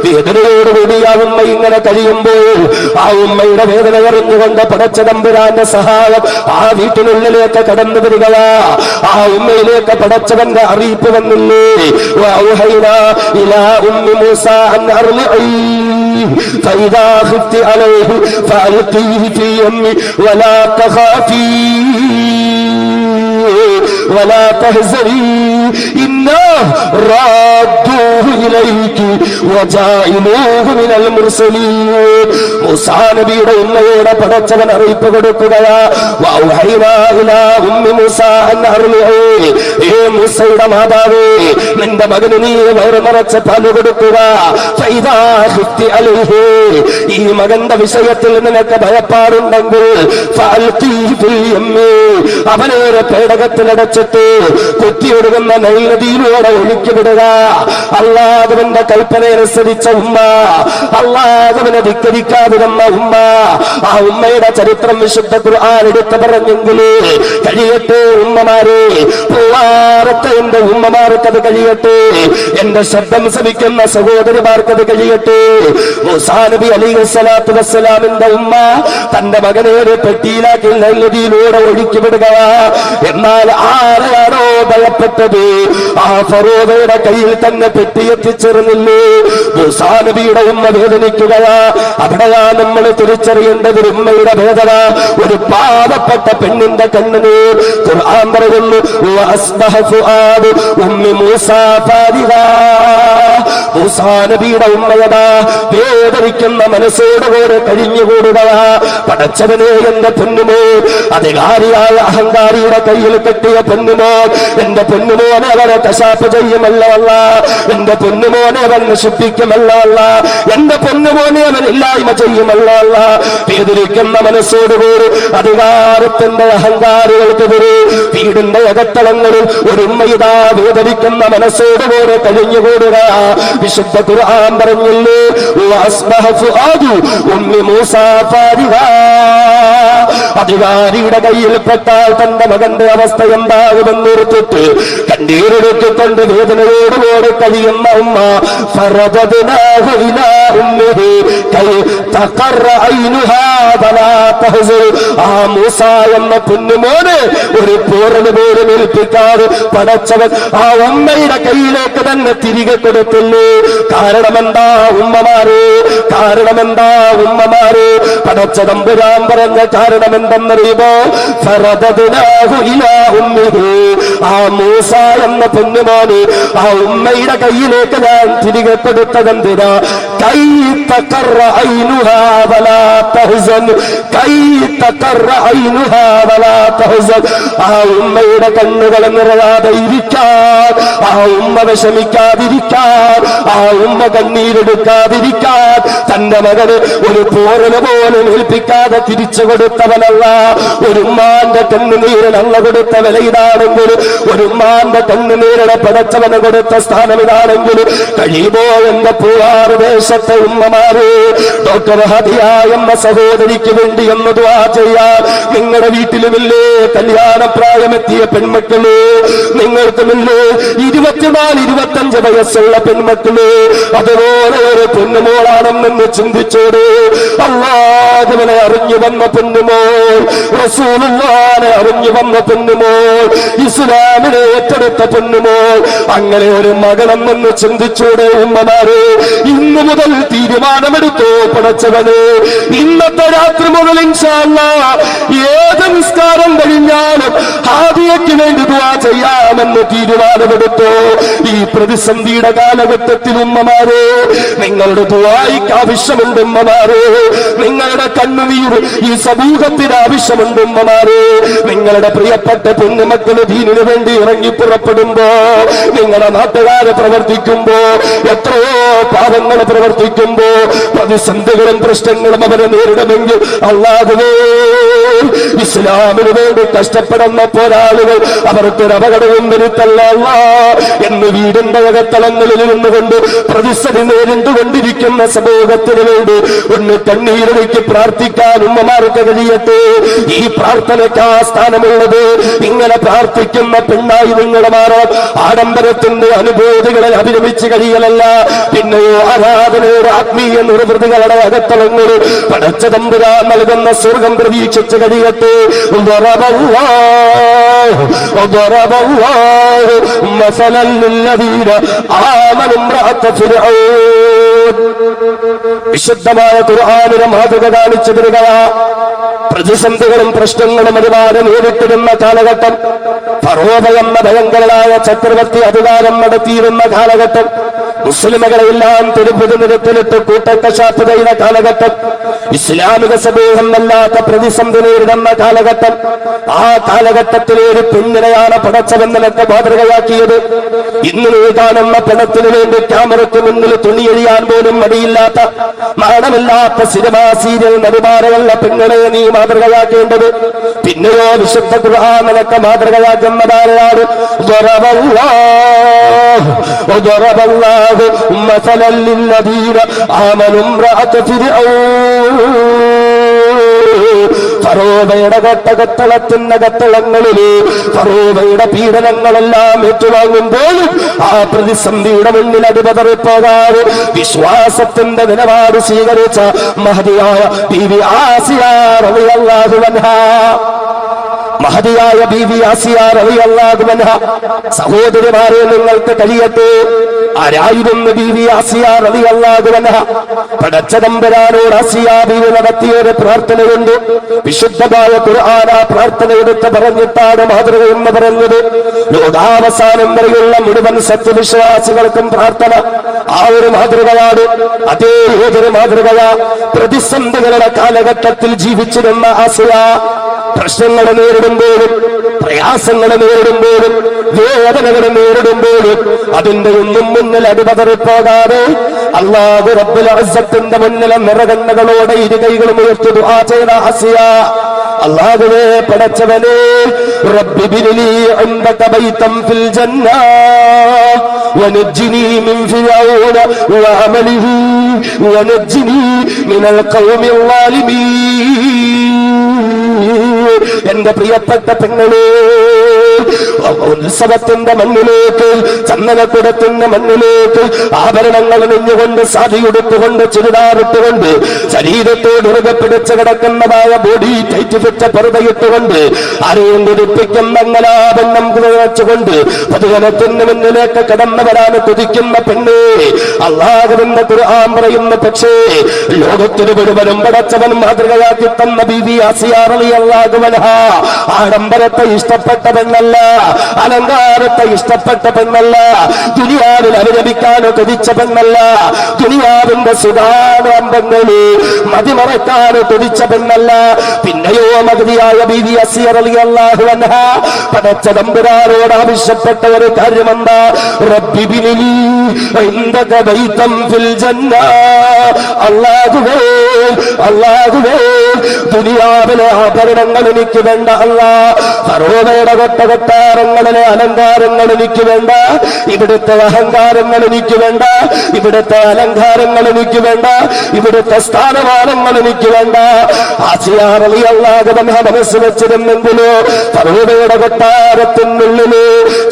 വേദനയോടുകൂടി ആ ഉമ്മ ഇങ്ങനെ കഴിയുമ്പോൾ ആ ഉമ്മയുടെ വേദന അറിഞ്ഞുകൊണ്ട് പടച്ച തമ്പുരാന്റെ സഹായം ആ വീട്ടിനുള്ളിലേക്ക് കടന്നു വരികയാ. ആ ഉമ്മയിലേക്ക് പടച്ചവന്റെ അറിയിപ്പ് വന്നില്ലേ? فإذا خفت عليه فألقيه في يمي ولا تخافي ولا تحزني إنا رادوه إليك وجاعلوه من المرسلين. മൂസാ നബിയുടെ ഉമ്മയോട് പടച്ചവൻ അറിയിപ്പ് കൊടുക്കുകയാ. വഔഹൈനാ ഇലാ ഉമ്മി മൂസാ അൻ അർളിഇ, ഏ മൂസയുടെ മാതാവേ, നിന്റെ മകന് നീ വയറ് നിറച്ച് പാല് കൊടുക്കുക. ഫൈദാ ഖിഫ്തി അലൈഹി, ഈ മകന്റെ വിഷയത്തിൽ നിനക്ക് ഭയപ്പാടുണ്ടെങ്കിൽ ഫഅൽഖീഹി ഫിൽ യമ്മി, അവനെ പേടകത്തിലടച്ചിട്ട് കുത്തിയൊടുകുന്ന നദിയിലൂടെ ഒഴുക്കി വിടുക. അല്ലാഹുവിന്റെ കൽപ്പനയനുസരിച്ച ഉമ്മ, അല്ലാഹുവിനെ ധിക്കരിക്കാതിരുന്ന ഉമ്മ, ആ ഉമ്മയുടെ ചരിത്രം വിശുദ്ധ ഖുർആൻ എടുത്തു പറഞ്ഞെങ്കിൽ കഴിയട്ടെ ഉമ്മമാരെ, പൂവാറത്തെ എന്റെ ഉമ്മമാർക്കത് കഴിയട്ടെ, എന്റെ ശബ്ദം ശ്രമിക്കുന്ന സഹോദരിമാർക്കത് കഴിയട്ടെ. മൂസാ നബി അലൈഹിസ്സലാത്തു വസ്സലാമിന്റെ ഉമ്മ തന്റെ മകനെ ഒരു പെട്ടിയിലാക്കി നദിയിലൂടെ ഒഴുക്കി വിടുക. എന്നാൽ ആരെയാണോ ഭയപ്പെട്ടത്, ആ ഫറോവയുടെ കയ്യിൽ തന്നെ പെട്ടിയെത്തിച്ചേർന്നില്ലേ? മൂസാ നബിയുടെ ഉമ്മ വേദനിക്കുകയാ. അവിടെയാ നമ്മൾ തിരിച്ചറിയേണ്ടത് ഉമ്മയുടെ വേദന. ഒരു പാവപ്പെട്ട പെണ്ണിന്റെ കണ്ണുനീർ. ഖുർആൻ പറയുന്നു, വഅസ്ബഹ ഫുആദു ഉമ്മി മൂസാ ഫാരിഗാ, മൂസാ നബിയുടെ ഉമ്മയതാ വേദനിക്കുന്ന മനസ്സോടുകൂടെ കഴിഞ്ഞുകൂടുകയാ. പടച്ചവനെ, എന്റെ പൊന്നുമോ, അധികാരിയായ അഹങ്കാരിയുടെ കയ്യിൽ കെട്ടിയ പൊന്നുമോൻ, എന്റെ പൊന്നുമോനെ അവരെ കശാപ്പ് ചെയ്യുമല്ല, എന്റെ പൊന്നുമോനെ അവൻ നശിപ്പിക്കുമല്ല, എന്റെ പൊന്നുമോനെ അവൻ ഇല്ലായ്മ ചെയ്യുമല്ല. വേദനിക്കുന്ന മനസ്സോടുകൂടി അധികാരത്തിന്റെ അഹങ്കാരികൾക്കെതിരെ വീടിന്റെ അകത്തളങ്ങളിൽ ഒരു ഉമ്മയിതാ വേദനിക്കുന്ന മനസ്സോടുകൂടി കഴിഞ്ഞുകൂടുക. വിശുദ്ധ ഖുർആൻ പറഞ്ഞില്ലേ, വഅസ്ബഹ ഫുആദു ഉമ്മി മൂസാ ഫാരിഗാ, അധികാരിയുടെ കയ്യിൽ പെട്ടാൽ തന്റെ മകന്റെ അവസ്ഥ എന്താകുമെന്ന് ഓർത്തിട്ട് കണ്ണീരെടുത്തുകൊണ്ട് വേദനയോടുകൂടി കഴിയുന്ന ഉമ്മ, ഫറദദ്നാഹു ഇലാ ഉമ്മിഹി കൈ തഖറ ഐനുഹാ വലാ തഹ്സൻ, ആ മൂസ എന്ന പൊന്നുമോനെ ഒരു പോറന് പോലും ഏൽപ്പിക്കാതെ പടച്ചവൻ ആ ഉമ്മയുടെ കയ്യിലേക്ക് തന്നെ തിരികെ കൊടുത്തില്ലേ? കാരണമെന്താ ഉമ്മമാരെ? കാരണമെന്താ ഉമ്മമാരെ? പടച്ച തമ്പുരാൻ പറഞ്ഞ കാരണം എന്തെന്നറിയുമോ? ഫറദദ്നാഹു ഇലാ ഉമ്മിഹി, ആ മൂസ എന്ന പൊന്നുമോനെ ആ ഉമ്മയുടെ കയ്യിലേക്ക് ഞാൻ തിരികെ കൊടുത്തതെന്തിനാ? കൈ തഖറ ഐനുഹാ വലാ തഹ്സൻ, കൈ തഖറ ഐനുഹാ വലാ തഹ്സൻ, ആ ഉമ്മയുടെ കണ്ണുകൾ നിറയാതെ ഇരിക്കാൻ, ആ ഉമ്മ വിഷമിക്കാതിരിക്കാൻ, ആ ഉമ്മ കണ്ണീരെടുക്കാതിരിക്കാൻ തന്റെ മകന് ഒരു പോറന് പോലും ഏൽപ്പിക്കാതെ തിരിച്ചു കൊടുത്തവനല്ല. ഒരു ഉമ്മാന്റെ കണ്ണുനീരിന് അള്ള കൊടുത്ത വില ഇതാണെങ്കിൽ, ഒരു ഉമ്മാന്റെ കണ്ണുനീരിനെ പടച്ചവന് കൊടുത്ത സ്ഥാനം ഇതാണെങ്കിൽ, കഴിയുമോ എന്റെ പൂവാറ് ദേശത്തെ ഉമ്മമാരെ, ഡോക്ടർ ഹദിയ എന്ന സഹോദരിക്ക് വേണ്ടി എന്ന് ദുആ ചെയ്യാൻ നിങ്ങളുടെ വീട്ടിലുമില്ലേ കല്യാണ പ്രായമെത്തിയ പെൺമക്കള്? നിങ്ങൾക്കുമില്ലേ 24-25 വയസ്സുള്ള പെൺമക്കൾ? മക്കള് അതുപോലെ ഒരു പൊന്നുമോളാണെന്ന് ചിന്തിച്ചോട്. അല്ലാഹുവിനെ അറിഞ്ഞു വന്ന പൊന്നുമോൾ, റസൂലുള്ളാഹിനെ അറിഞ്ഞു വന്ന പൊന്നുമോൾ, ഇസ്ലാമിനെ ഏറ്റെടുത്ത പൊന്നുമോൾ, അങ്ങനെ ഒരു മകളെന്ന് ചിന്തിച്ചൂടെ ഉമ്മമാരെ? ഇന്നു മുതൽ തീരുമാനമെടുത്തോ പടച്ചവനെ, ഇന്നത്തെ രാത്രി മുതൽ ഇൻഷാ അല്ലാഹ് ഏത് നിസ്കാരം കഴിഞ്ഞാലും ഹാദിയയ്ക്ക് വേണ്ടി ദുആ ചെയ്യാമെന്ന് തീരുമാനമെടുത്തോ. ഈ പ്രതിസന്ധിയുടെ കാലഘട്ടത്തിൽ ഉമ്മമാരെ നിങ്ങളുടെ ദുആയ്ക്ക് ആവശ്യമുണ്ട് ഉമ്മമാരെ, നിങ്ങളുടെ കണ്ണുനീർ ഈ സമൂഹത്തിന് ആവശ്യമുണ്ട് ഉമ്മമാരെ. നിങ്ങളുടെ പ്രിയപ്പെട്ട പൊന്നുമക്കള് ദീനിനു വേണ്ടി ഇറങ്ങി പുറപ്പെടുമ്പോ, നിങ്ങളുടെ നാട്ടുകാരെ പ്രവർത്തിക്കുമ്പോ, എത്രയോ പാപങ്ങൾ പ്രവർത്തിക്കുമ്പോ, പ്രതിസന്ധികളും പ്രശ്നങ്ങളും അവരെ നേരിടുമെങ്കിൽ അല്ലാഹുവേ, ഇസ്ലാമിന് വേണ്ടി കഷ്ടപ്പെടുന്ന പോരാളികൾ അവർക്കൊരു അപകടവും വരുത്തല്ല എന്ന് വീടിന്റെ അകത്തളങ്ങളിൽ നിന്നുകൊണ്ട് പ്രതിസന്ധി നേരിട്ടുകൊണ്ടിരിക്കുന്ന സമൂഹത്തിന് വേണ്ടി ഒന്ന് കണ്ണീരൊഴുക്കി പ്രാർത്ഥിക്കാൻ ഉമ്മമാർക്ക് കഴിയട്ടെ. ഈ പ്രാർത്ഥനയ്ക്ക് ആ സ്ഥാനമുള്ളത്. ഇങ്ങനെ പ്രാർത്ഥിക്കുന്ന പെണ്ണായി നിങ്ങളെ മാറാൻ ആഡംബരത്തിന്റെ അനുഭൂതികളിൽ അഭിരമിച്ച് കഴിയലല്ല, പിന്നെയോ ആരാധനയുടെ ആത്മീയ നിർവൃതികളുടെ അകത്തളങ്ങളിൽ പടച്ച തമ്പുരാൻ നൽകുന്ന സ്വർഗം പ്രതീക്ഷിച്ച് കഴിയട്ടെ. وضرب الله مثلا للذين آمنوا امرأة فرعون. വിശുദ്ധമായ ഖുർആനിനെ മാതൃക കാണിച്ചു തരിക. പ്രതിസന്ധികളും പ്രശ്നങ്ങളും ഒരുപാട് നേരിട്ടിരുന്ന കാലഘട്ടം, ഫറോവ എന്ന ഭയങ്കരനായ ചക്രവർത്തി അധികാരം നടത്തിയിരുന്ന കാലഘട്ടം, മുസ്ലിമുകളെല്ലാം തെരുമ്പുതു നിരത്തിലിട്ട് കൂട്ടക്കശാപ്പ് ചെയ്ത കാലഘട്ടം, ഇസ്ലാമിക സമൂഹം അല്ലാത്ത പ്രതിസന്ധി നേരിടുന്ന കാലഘട്ടം, ആ കാലഘട്ടത്തിലെ ഒരു പെണ്ണിനെയാണ് പടച്ചവെന്നലൊക്കെ മാതൃകയാക്കിയത്. ഇന്ന് നീ കാണുന്ന പണത്തിനു വേണ്ടി ക്യാമറയ്ക്ക് മുന്നിൽ തുണിയെഴിയാൻ പോലും മടിയില്ലാത്ത, നാണമില്ലാത്ത സിനിമാ സീരിയൽ നടിമാരെയുള്ള പെണ്ണുകളെ നീ മാതൃകയാക്കേണ്ടത്. പിന്നെയോ വിശുദ്ധ ഖുർആനിലൊക്കെ മാതൃകയാക്കുന്നതാരാണ്? مثلا للذين آمنوا امرأة فرعون. ഫറോവയുടെ കട്ടകത്തളത്തിന്റെ കത്തളങ്ങളില് ഫറോവയുടെ പീഡനങ്ങളെല്ലാം ഏറ്റുവാങ്ങുമ്പോഴും ആ പ്രതിസന്ധിയുടെ മുന്നിൽ അടിപതറിപ്പോകാതെ വിശ്വാസത്തിന്റെ നിലപാട് സ്വീകരിച്ച മഹദിയായ ബീവി ആസിയ റളിയല്ലാഹു അൻഹാ, മഹദിയായ ബീവി ആസിയ റളിയല്ലാഹു അൻഹ. സഹോദരിമാരെ, നിങ്ങൾക്ക് കഴിയട്ടെ, ആരായിരുന്നു ബീവി ആസിയ റളിയല്ലാഹു അൻഹ? പടച്ച തമ്പുരാനോട് ആസിയ ബീവി നടത്തിയ ഒരു പ്രാർത്ഥനയുണ്ട്. വിശുദ്ധമായ ഖുർആൻ ആ പ്രാർത്ഥന എടുത്ത് പറഞ്ഞിട്ടാണ് മാതൃക എന്ന് പറഞ്ഞത്. ലോകാവസാനം വരെയുള്ള മുഴുവൻ സത്യവിശ്വാസികൾക്കും പ്രാർത്ഥന ആ ഒരു മാതൃകയാണ്. അതേ ഏതൊരു മാതൃകയാ? പ്രതിസന്ധികളുടെ കാലഘട്ടത്തിൽ ജീവിച്ചിരുന്ന ആസിയ പ്രശ്നങ്ങളെ നേരിടുമ്പോഴും, പ്രയാസങ്ങളെ നേരിടുമ്പോഴും, വേദനകളെ നേരിടുമ്പോഴും അതിന്റെ ഒന്നും മുന്നിൽ അടിപതറിപ്പോകാതെ അല്ലാഹു റബ്ബുൽ ഇസ്സത്തിന്റെ മുന്നിൽ നിറകണ്ണുകളോടെ ഇരുകൈകളും ഉയർത്തി ദുആ ചെയ്ത ആസിയ, അല്ലാഹുവേ പടച്ചവനേ, റബ്ബി ബിനിലി ഇൻദക ബൈതൻ ഫിൽ ജന്ന വനജ്ജിനി മിൻ ഫിർഔന വഅമലിഹി വനജ്ജിനി മിനൽ ഖൗമിൽ ളാലിമീൻ. എന്റെ പ്രിയപ്പെട്ട പെങ്ങളെ, ഉത്സവത്തിന്റെ മണ്ണിലേക്ക്, ചന്ദനക്കുടത്തിന്റെ മണ്ണിലേക്ക് ആഭരണങ്ങൾ നെഞ്ഞുകൊണ്ട്, സാധിയുടുത്തുകൊണ്ട്, ചുരിദാറിട്ടുകൊണ്ട്, ശരീരത്തോട് ഉറകപ്പിടിച്ച് കിടക്കുന്നതായ ബോഡി ടൈറ്റ് ഫിറ്റ പറുതയിട്ടുകൊണ്ട്, ആരെയും കുതിപ്പിക്കുന്ന മംഗലാഭരണം കുതച്ചുകൊണ്ട് പൊതുജനത്തിന് മുന്നിലേക്ക് കടന്നു വരാൻ തുതിക്കുന്ന പെണ്ണേ, അല്ലാഹുവിന്റെ ഖുർആൻ പറയുന്ന പക്ഷേ ലോകത്തിന് മുഴുവനും പടച്ചവൻ മാതൃകയാക്കി തന്ന ബീവി ആസിയ റളിയല്ലാഹു അൻഹാ ആഡംബരത്തെ ഇഷ്ടപ്പെട്ട പെണ്ണല്ല, അലങ്കാരത്തെ ഇഷ്ടപ്പെട്ട പെണ്ണല്ല, ദുനിയാവിൽ അഭിരമിക്കാൻ കൊതിച്ച പെണ്ണല്ല, ദുനിയാവിന്റെ സുഖാനന്ദങ്ങള് മതിമറക്കാൻ കൊതിച്ച പെണ്ണല്ല. പിന്നെയോ മഹദിയായ ബീവി ആസിയ റളിയല്ലാഹു അൻഹാ പടച്ച തമ്പുരാനോട് ആവശ്യപ്പെട്ട ഒരു കാര്യമെന്താ? റബ്ബി ബിനിലി ഇൻദക ബൈതൻ ഫിൽ ജന്ന. അല്ലാഹുവേ, അല്ലാഹുവേ, ദുനിയാവിലെ ആഭരണങ്ങൾ എനിക്ക് വേണ്ട അല്ലാ. ഫറോവയുടെ കൊട്ടക കൊട്ടാരങ്ങളിലെ അലങ്കാരങ്ങൾ എനിക്ക് വേണ്ട, ഇവിടുത്തെ അഹങ്കാരങ്ങൾ എനിക്ക് വേണ്ട, ഇവിടുത്തെ അലങ്കാരങ്ങൾ എനിക്ക് വേണ്ട, ഇവിടുത്തെ സ്ഥാനമാനങ്ങൾ എനിക്ക് വേണ്ട. ആസിയ റളിയല്ലാഹു അൻഹ മനസ്സ് വെച്ചിരുന്നെങ്കിലോ ഫറോവയുടെ കൊട്ടാരത്തിനുള്ളില്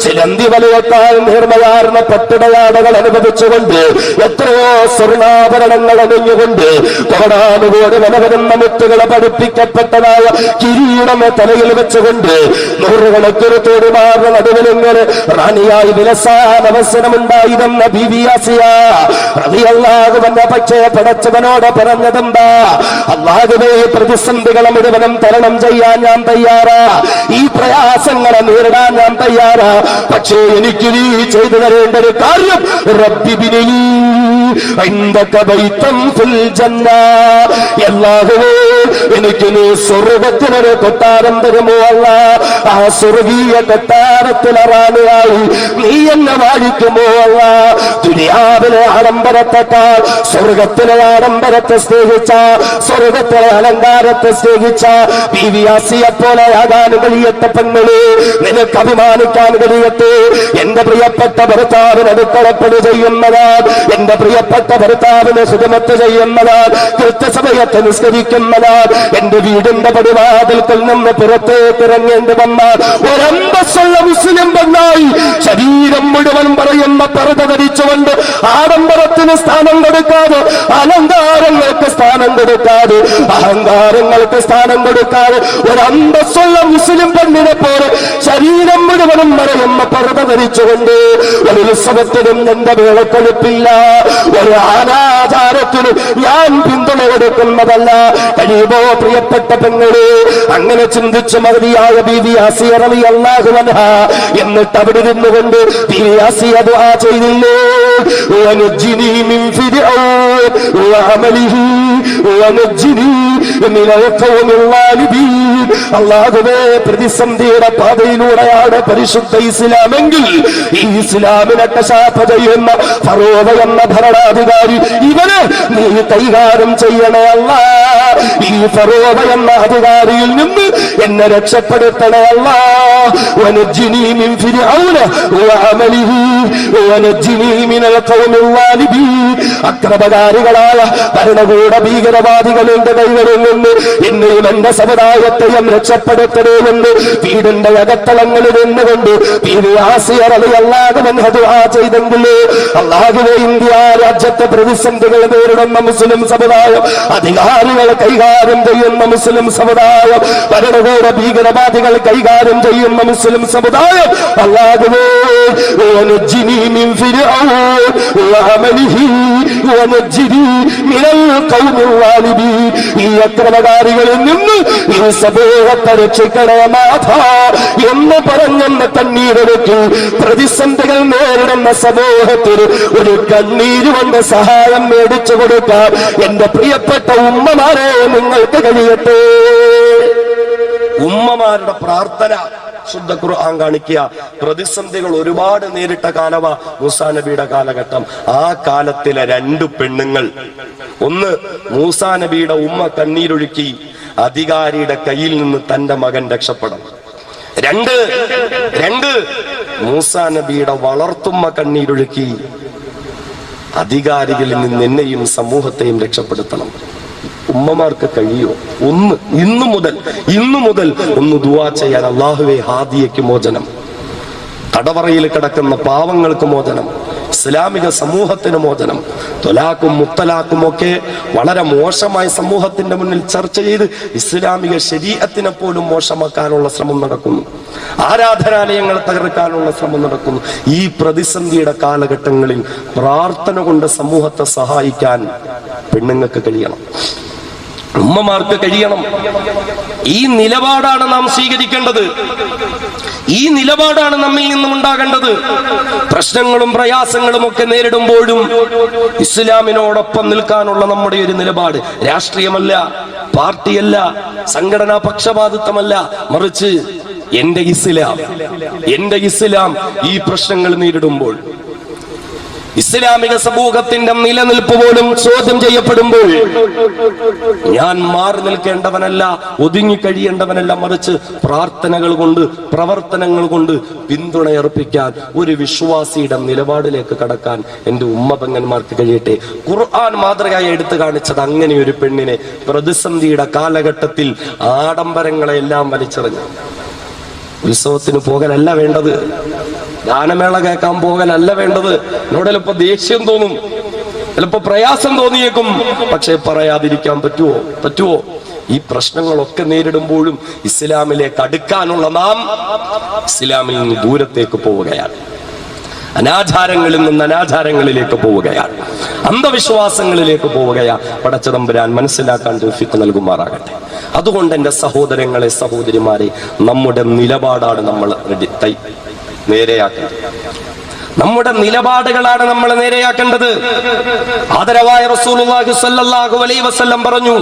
ചിലന്തി വലയേക്കാൾ നേർമയാർന്ന പട്ടിടയാടകൾ അനുഭവിച്ചുകൊണ്ട് എത്രയോ സ്വർണ്ണാഭരണങ്ങൾ അണിഞ്ഞുകൊണ്ട് കോടാനുകോടി വിലവരുന്ന മുത്തുകളെ പഠിപ്പിക്കപ്പെട്ടതായ കിരീടം തലയിൽ വെച്ചുകൊണ്ട് നൂറുകണക്കിന് തോടിമാരുടെ നടുവിലിങ്ങനെ റാണിയായി വിലസാൻ അവസരമുണ്ടായിരുന്ന ബീവി ആസിയ റളിയല്ലാഹു അൻഹ പക്ഷേ പടച്ചവനോട് പറഞ്ഞതെന്താ? അല്ലാഹുവേ, പ്രതിസന്ധികളെ മുഴുവനും തരണം ചെയ്യാൻ ഞാൻ തയ്യാറാ, ഈ പ്രയാസങ്ങളെ നേരിടാൻ ഞാൻ തയ്യാറാ. പക്ഷേ എനിക്ക് നീ ചെയ്തു തരേണ്ട ഒരു കാര്യം, റബ്ബിബ്നി ഇൻദക ബൈതൻ ഫിൽ ജന്ന, അല്ലാഹുവേ എനിക്ക് നീ സ്വർഗ്ഗത്തിലൊരു കൊട്ടാരം തരുമോ അല്ലാഹ്? ആ സ്വർഗീയ കൊട്ടാരത്തിലെ റാണിയായി നീ എന്നെ വാഴിക്കുമോ അല്ലാഹ്? ദുനിയാവിലെ ആഡംബരത്തെക്കാൾ സ്വർഗത്തിലെ ആഡംബരത്തെ സ്നേഹിച്ച, സ്വർഗത്തിലെ അലങ്കാരത്തെ സ്നേഹിച്ച ബീവി ആസിയെ പോലെ ആകാൻ കഴിയട്ടെ പെങ്ങളെ, നിനക്ക് അഭിമാനിക്കാൻ കഴിയട്ടെ. എന്റെ പ്രിയപ്പെട്ട ഭർത്താവിന് അടുക്കളപ്പണി ചെയ്യുന്നതാൻ, എന്റെ പ്രിയപ്പെട്ട ഭർത്താവിന് ഖിദ്മത്ത് ചെയ്യുന്നതാൻ, കൃത്യസമയത്ത് നിസ്കരിക്കുന്നതാൻ, എന്റെ വീടിന്റെ പടിവാതിൽക്കൽ നിന്ന് പുറത്തേക്ക് ഇറങ്ങേണ്ടി വന്ന ഒരന്തസ്സുള്ള മുസ്ലിം പെണ്ണായി ശരീരം മുഴുവൻ പറയുന്ന പർദ്ദ ധരിച്ചുകൊണ്ട് ആഡംബരത്തിന് സ്ഥാനം കൊടുക്കാതെ, അലങ്കാരങ്ങൾക്ക് സ്ഥാനം കൊടുക്കാതെ, അഹങ്കാരങ്ങൾക്ക് സ്ഥാനം കൊടുക്കാതെ ഒരന്തസ്സുള്ള മുസ്ലിം പെണ്ണിനെ പോലെ ശരീരം മുഴുവനും പറയുന്ന പർദ്ദ ധരിച്ചുകൊണ്ട് ഒരു ഉത്സവത്തിനും എന്റെ വേളക്കൊഴുപ്പില്ല, ഒരു അനാചാരത്തിനും ഞാൻ പിന്തുണ കൊടുക്കുന്നതല്ല. കഴിയുമോ പ്രിയപ്പെട്ട പെങ്ങളെ? അങ്ങനെ ചിന്തിച്ചു മതിയായ ബീവി ആസിയ റളിയല്ലാഹു അൻഹ എന്നിട്ട് അവിടെ ഇരുന്നുകൊണ്ട് ബീവി ആസിയ ദുആ ചെയ്തില്ലേ, വനജ്ജിനി മിൻ ഫിർഔൻ വഅമലിഹി വനജ്ജിനി മിനൽ ഖൗമിൽ ളാലിബീൻ. അല്ലാഹുവേ, പ്രതിസന്ധിയുടെ പാതയിലൂടെയാണ് പരിശുദ്ധ ഇസ്ലാമെങ്കിൽ ഈ ഇസ്ലാമിനെ കശാപ്പ് ചെയ്യുന്ന ഫറോവ എന്ന ഭരണാധികാരി ഇവന് നീ കൈകാര്യം ചെയ്യണേ അല്ലാഹ്. ഈ ഫറോവ എന്ന അധികാരിയിൽ നിന്ന് എന്നെ രക്ഷപ്പെടുത്തണേ അല്ലാഹ്. വനജ്ജിനി മിൻ ഫിർഔന വഅമലിഹി വനജ്ജിനി മിനൽ ഖൗമിൽ ളാലിബീൻ. അക്രമകാരികളായ ഭരണകൂട ഭീകരവാദികളുടെ കൈകളിൽ നിന്ന് എന്നെയും എന്റെ സമുദായത്തെയും രക്ഷപ്പെടുത്തണേ എന്ന് വീടിന്റെ അകത്തളങ്ങളിൽ നിന്നുകൊണ്ട് ബീവി ആസിയ റളിയല്ലാഹു അൻഹ ദുആ ചെയ്തെങ്കിൽ അല്ലാഹുവേ, ഇന്ത്യ രാജ്യത്തെ പ്രതിസന്ധികൾ നേരിടുന്ന മുസ്ലിം സമുദായം, അധികാരികൾ കൈകാര്യം ചെയ്യുന്ന മുസ്ലിം സമുദായം, ഭരണകൂട ഭീകരവാദികൾ കൈകാര്യം ചെയ്യുന്ന മുസ്ലിം സമുദായം, അല്ലാഹുവേ വനജ്ജിനി മിൻ ഫിർഔൻ വഅമലിഹി വനജ്ജിനി മിനൽ ഖൗമിൽ ളാലിബീൻ. ഈ അക്രമകാരികളിൽ നിന്ന് ഈ സമൂഹത്തെ രക്ഷിക്കണേ നാഥ എന്ന് പറഞ്ഞെന്ന് കണ്ണീരൊഴുക്കി പ്രതിസന്ധികൾ നേരിടുന്ന സമൂഹത്തിന് ഒരു കണ്ണീര് കൊണ്ട് സഹായം മേടിച്ചു കൊടുക്കാൻ എന്റെ പ്രിയപ്പെട്ട ഉമ്മമാരെ നിങ്ങൾക്ക് കഴിയട്ടെ. ഉമ്മമാരുടെ പ്രാർത്ഥന ശുദ്ധ ഖുർആൻ കാണിക്കുക. പ്രതിസന്ധികൾ ഒരുപാട് നേരിട്ട കാലമാ മൂസാ നബിയുടെ കാലഘട്ടം. ആ കാലത്തിലെ രണ്ടു പെണ്ണുങ്ങൾ, ഒന്ന് മൂസാ നബിയുടെ ഉമ്മ കണ്ണീരൊഴുക്കി അധികാരിയുടെ കയ്യിൽ നിന്ന് തന്റെ മകൻ രക്ഷപ്പെടണം. രണ്ട് മൂസാ നബിയുടെ വളർത്തുമ്മ കണ്ണീരൊഴുക്കി അധികാരികളിൽ നിന്ന് എന്നെയും സമൂഹത്തെയും രക്ഷപ്പെടുത്തണം. ഉമ്മമാർക്ക് കഴിയോ? ഇന്നു മുതൽ ഒന്ന് ദുആ ചെയ്യാൻ. അല്ലാഹുവേ, ഹാദിയയ്ക്ക് മോചനം, തടവറയിൽ കിടക്കുന്ന പാവങ്ങൾക്ക് മോചനം, ഇസ്ലാമിക സമൂഹത്തിന് മോചനം. തൊലാക്കും മുത്തലാക്കും ഒക്കെ വളരെ മോശമായി സമൂഹത്തിന്റെ മുന്നിൽ ചർച്ച ചെയ്ത് ഇസ്ലാമിക ശരീഅത്തിനെ പോലും മോശമാക്കാനുള്ള ശ്രമം നടക്കുന്നു. ആരാധനാലയങ്ങൾ തകർക്കാനുള്ള ശ്രമം നടക്കുന്നു. ഈ പ്രതിസന്ധിയുടെ കാലഘട്ടങ്ങളിൽ പ്രാർത്ഥന കൊണ്ട് സമൂഹത്തെ സഹായിക്കാൻ പെണ്ണുങ്ങൾക്ക് കഴിയണം, ഉമ്മമാർക്ക് കഴിയണം. ഈ നിലപാടാണ് നാം സ്വീകരിക്കേണ്ടത്. ഈ നിലപാടാണ് നമ്മിൽ നിന്നും ഉണ്ടാകേണ്ടത്. പ്രശ്നങ്ങളും പ്രയാസങ്ങളും ഒക്കെ നേരിടുമ്പോഴും ഇസ്ലാമിനോടൊപ്പം നിൽക്കാനുള്ള നമ്മുടെ ഒരു നിലപാട് രാഷ്ട്രീയമല്ല, പാർട്ടിയല്ല, സംഘടനാ പക്ഷപാതിത്വമല്ല, മറിച്ച് എന്റെ ഇസ്ലാം ഈ പ്രശ്നങ്ങൾ നേരിടുമ്പോൾ ഇസ്ലാമിക സമൂഹത്തിന്റെ നിലനിൽപ്പ് പോലും ചോദ്യം ചെയ്യപ്പെടുമ്പോൾ ഞാൻ മാറി നിൽക്കേണ്ടവനല്ല, ഒതുങ്ങിക്കഴിയേണ്ടവനല്ല, മറിച്ച് പ്രാർത്ഥനകൾ കൊണ്ട്, പ്രവർത്തനങ്ങൾ കൊണ്ട് പിന്തുണയർപ്പിക്കാൻ ഒരു വിശ്വാസിയുടെ നിലപാടിലേക്ക് കടക്കാൻ എന്റെ ഉമ്മപെങ്ങന്മാർക്ക് കഴിയട്ടെ. ഖുർആൻ മാതൃകയായി എടുത്തു കാണിച്ചത് അങ്ങനെ ഒരു പെണ്ണിനെ പ്രതിസന്ധിയുടെ കാലഘട്ടത്തിൽ ആഡംബരങ്ങളെല്ലാം വലിച്ചെറിഞ്ഞു. ഉത്സവത്തിന് പോകലല്ല വേണ്ടത്, ഗാനമേള കേൾക്കാൻ പോകലല്ല വേണ്ടത്. എന്നോട് ചിലപ്പോ ദേഷ്യം തോന്നും, ചിലപ്പോ പ്രയാസം തോന്നിയേക്കും, പക്ഷെ പറയാതിരിക്കാൻ പറ്റുമോ? ഈ പ്രശ്നങ്ങളൊക്കെ നേരിടുമ്പോഴും ഇസ്ലാമിലേക്ക് അടുക്കാനുള്ള നാം ഇസ്ലാമിൽ നിന്ന് ദൂരത്തേക്ക് പോവുകയാണ്, അനാചാരങ്ങളിൽ നിന്ന് അനാചാരങ്ങളിലേക്ക് പോവുകയാണ്, അന്ധവിശ്വാസങ്ങളിലേക്ക് പോവുകയാണ്. പടച്ചതമ്പുരാൻ മനസ്സിലാക്കാൻ തൗഫീഖ് നൽകുമാറാകട്ടെ. അതുകൊണ്ട് എന്റെ സഹോദരങ്ങളെ, സഹോദരിമാരെ, നമ്മുടെ നിലപാടാണ് നമ്മൾ നേരെയാക്കേണ്ടത്. നമ്മുടെ നിലപാടുകളാണ് നമ്മൾ നേരെയാക്കേണ്ടത്. ആദരവായ റസൂലുള്ളാഹി സ്വല്ലല്ലാഹു അലൈഹി വസല്ലം പറഞ്ഞു,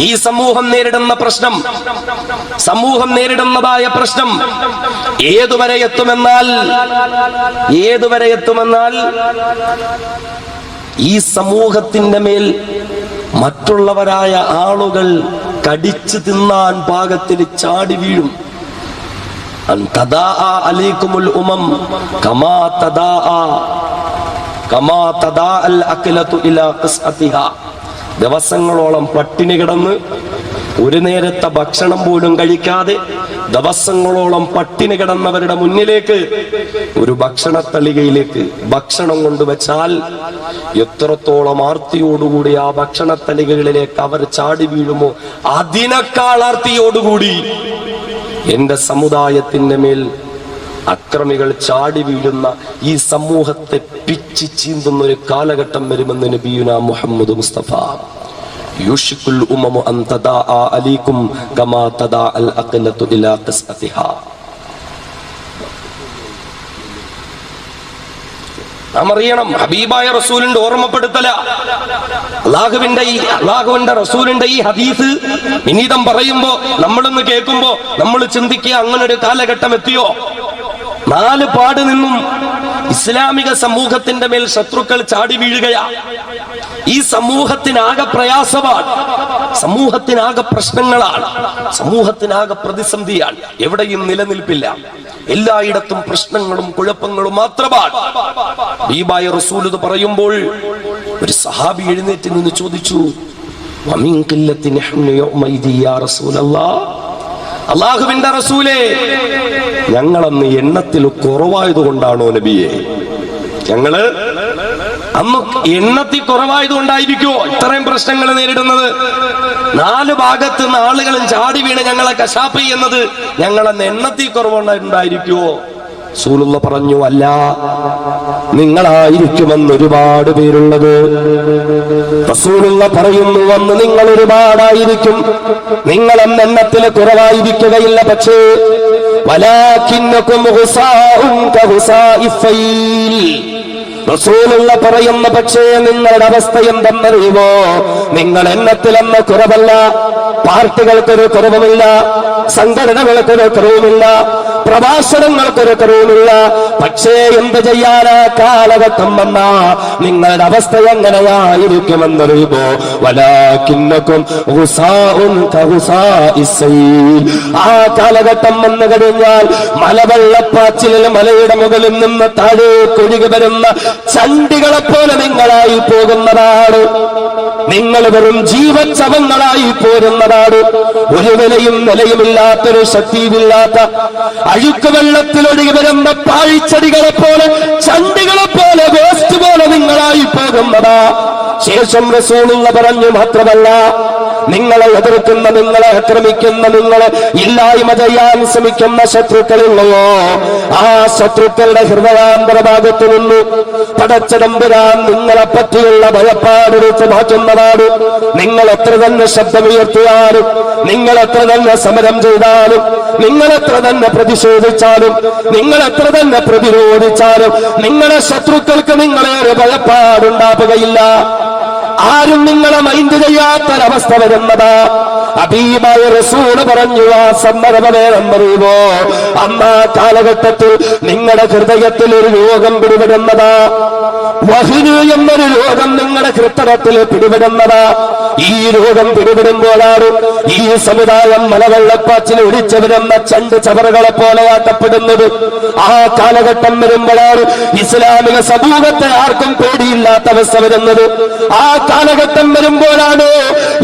ഈ സമൂഹം നേരിടുന്ന പ്രശ്നം, സമൂഹം നേരിടുന്നതായ പ്രശ്നം ഏതുവരെ എത്തുമെന്നാൽ ഈ സമൂഹത്തിന്റെ മേൽ മറ്റുള്ളവരായ ആളുകൾ കടിച്ചു തിന്നാൻ പാകത്തിൽ ചാടി വീഴും. ദിവസങ്ങളോളം പട്ടിണി കിടന്ന് ഒരു നേരത്തെ ഭക്ഷണം പോലും കഴിക്കാതെ ദിവസങ്ങളോളം പട്ടിണി കിടന്നവരുടെ മുന്നിലേക്ക് ഒരു ഭക്ഷണത്തളികയിലേക്ക് ഭക്ഷണം കൊണ്ടുവച്ചാൽ എത്രത്തോളം ആർത്തിയോടുകൂടി ആ ഭക്ഷണത്തളികകളിലേക്ക് അവർ ചാടി വീഴുമോ, അതിനേക്കാൾ ആർത്തിയോടുകൂടി എന്റെ സമുദായത്തിന്റെ മേൽ അക്രമികൾ ചാടി വീഴുന്ന ഈ സമൂഹത്തെ പിച്ചി ചീന്തുന്ന ഒരു കാലഘട്ടം വരുമെന്ന് നബിയുനാ മുഹമ്മദ് മുസ്തഫ. യുഷിക്കുൽ ഉമമു അൻ തദാഅ അലൈക്കും കമാ തദാഅൽ അഖലതു ഇലാ ഖസ്അതിഹാ. നാം അറിയണം, ഹബീബായ റസൂലിന്റെ ഓർമ്മപ്പെടുത്തല. അള്ളാഹുവിന്റെ റസൂലിന്റെ ഈ ഹദീസ് വിനീതം പറയുമ്പോ നമ്മളൊന്ന് കേൾക്കുമ്പോ നമ്മൾ ചിന്തിക്കുക, അങ്ങനെ ഒരു കാലഘട്ടം എത്തിയോ? 4 പാട് നിന്നും ഇസ്ലാമിക സമൂഹത്തിന്റെ മേൽ ശത്രുക്കൾ ചാടി വീഴുകയാ. ഈ സമൂഹത്തിനാകെ പ്രയാസമാണ്, സമൂഹത്തിനാകെ പ്രശ്നങ്ങളാണ്, സമൂഹത്തിനാകെ പ്രതിസന്ധിയാണ്. എവിടെയും നിലനിൽപ്പില്ല, എല്ലായിടത്തും പ്രശ്നങ്ങളും കുഴപ്പങ്ങളും മാത്രമാണ്. ഹബീബായ റസൂൽ ഇത് പറയുമ്പോൾ ഒരു സഹാബി എഴുന്നേറ്റ് നിന്ന് ചോദിച്ചു, അല്ലാഹുവിന്റെ റസൂലേ, ഞങ്ങളന്ന് എണ്ണത്തിൽ കുറവായതുകൊണ്ടാണോ നബിയെ? ഞങ്ങള് അന്ന് എണ്ണത്തിൽ കുറവായതുകൊണ്ടായിരിക്കോ ഇത്രയും പ്രശ്നങ്ങൾ നേരിടുന്നത്? 4 ഭാഗത്ത് നിന്ന് ആളുകളും ചാടി വീണ് ഞങ്ങളെ കശാപ്പ് ചെയ്യുന്നത് ഞങ്ങളന്ന് എണ്ണത്തിൽ കുറവുണ്ടായിരിക്കുവോ? റസൂലുള്ള പറഞ്ഞു, അല്ല, നിങ്ങളായിരിക്കുമെന്ന് ഒരുപാട് പേരുള്ളത്. റസൂലുള്ള പറയുന്നു, അന്ന് നിങ്ങൾ ഒരുപാടായിരിക്കും, നിങ്ങളെന്ന് എണ്ണത്തിൽ കുറവായിരിക്കുകയില്ല, പക്ഷേ വലാകിന്നകും ഹുസാഉൻ കഹുസാഇ ഫൈൽ. റസൂലുള്ള പറയുന്ന, പക്ഷേ നിങ്ങളുടെ അവസ്ഥ എന്തെന്നറിയുമോ? നിങ്ങൾ എണ്ണത്തിലെന്ന കുറവല്ല, പാർട്ടികൾക്കൊരു കുറവുമില്ല, സംഘടനകൾക്കൊരു കുറവുമില്ല, പ്രഭാഷണങ്ങൾക്കൊരു കുറവുമില്ല. പക്ഷേ എന്ത് ചെയ്യാനാ കാലഘട്ടം വന്നാ നിങ്ങളുടെ അവസ്ഥ എങ്ങനെയായിരിക്കുമെന്നറിയുമോ? വലാകിന്നകും ഹുസാഉൻ കഹുസാഇ സൈൽ. ആ കാലഘട്ടം വന്നു കഴിഞ്ഞാൽ മലവെള്ളപ്പാച്ചിലിൽ മലയുടെ മുകളിൽ നിന്ന് താഴേക്ക് ഒഴുകി വരുന്ന ചണ്ടികളെ പോലെ നിങ്ങളായി പോകുന്നതാണ്. നിങ്ങൾ വെറും ജീവച്ചവങ്ങളായി പോരുന്നതാണ്. ഒരു വിലയും നിലയുമില്ലാത്തൊരു ശക്തിയുമില്ലാത്ത അഴുക്ക് വെള്ളത്തിൽ ഒഴുകി വരുന്ന പാഴ്ചെടികളെ പോലെ, ചണ്ടികളെ പോലെ, വേസ്റ്റ് പോലെ നിങ്ങളായി പോകുന്നതാ. ശേഷം റസൂലുള്ള പറഞ്ഞു, മാത്രമല്ല, നിങ്ങളെ എതിർക്കുന്ന, നിങ്ങളെ ആക്രമിക്കുന്ന, നിങ്ങളെ ഇല്ലായ്മ ചെയ്യാൻ ശ്രമിക്കുന്ന ശത്രുക്കളുള്ളോ, ആ ശത്രുക്കളുടെ ഹൃദയാന്തര ഭാഗത്തു നിന്ന് പടച്ചതമ്പുരാൻ നിങ്ങളെ പറ്റിയുള്ള ഭയപ്പാടെടുത്ത് മാറ്റുന്നതാണ്. നിങ്ങൾ എത്ര തന്നെ ശബ്ദമുയർത്തിയാലും, നിങ്ങൾ എത്ര തന്നെ സമരം ചെയ്താലും, നിങ്ങൾ എത്ര തന്നെ പ്രതിഷേധിച്ചാലും, നിങ്ങൾ എത്ര തന്നെ പ്രതിരോധിച്ചാലും, നിങ്ങളെ ശത്രുക്കൾക്ക് നിങ്ങളെ ഒരു ഭയപ്പാടുണ്ടാവുകയില്ല. ആരും നിങ്ങളെ മൈൻഡ് ചെയ്യാത്തൊരവസ്ഥ വരുന്നതാ. ഹബീബായ റസൂൽ പറഞ്ഞു, ആ സന്ദർഭമേറെന്നറിയുമോ, അന്ന് ആ കാലഘട്ടത്തിൽ നിങ്ങളുടെ ഹൃദയത്തിൽ ഒരു രോഗം പിടിപെടുന്നതാ. വഹിന് എന്നൊരു രോഗം നിങ്ങളുടെ ഹൃദയത്തിൽ പിടിപെടുന്നതാ. ഈ രോഗം പിടിപെടുമ്പോഴാണ് ഈ സമുദായം മലവെള്ളപ്പാച്ചിൽ ഒഴിച്ചു വരുന്ന ചണ്ട് ചവറുകളെ പോലെയാക്കപ്പെടുന്നത്. ആ കാലഘട്ടം വരുമ്പോഴാണ് ഇസ്ലാമിക സമൂഹത്തെ ആർക്കും പേടിയില്ലാത്ത അവസ്ഥ വരുന്നത്. ആ കാലഘട്ടം വരുമ്പോഴാണ്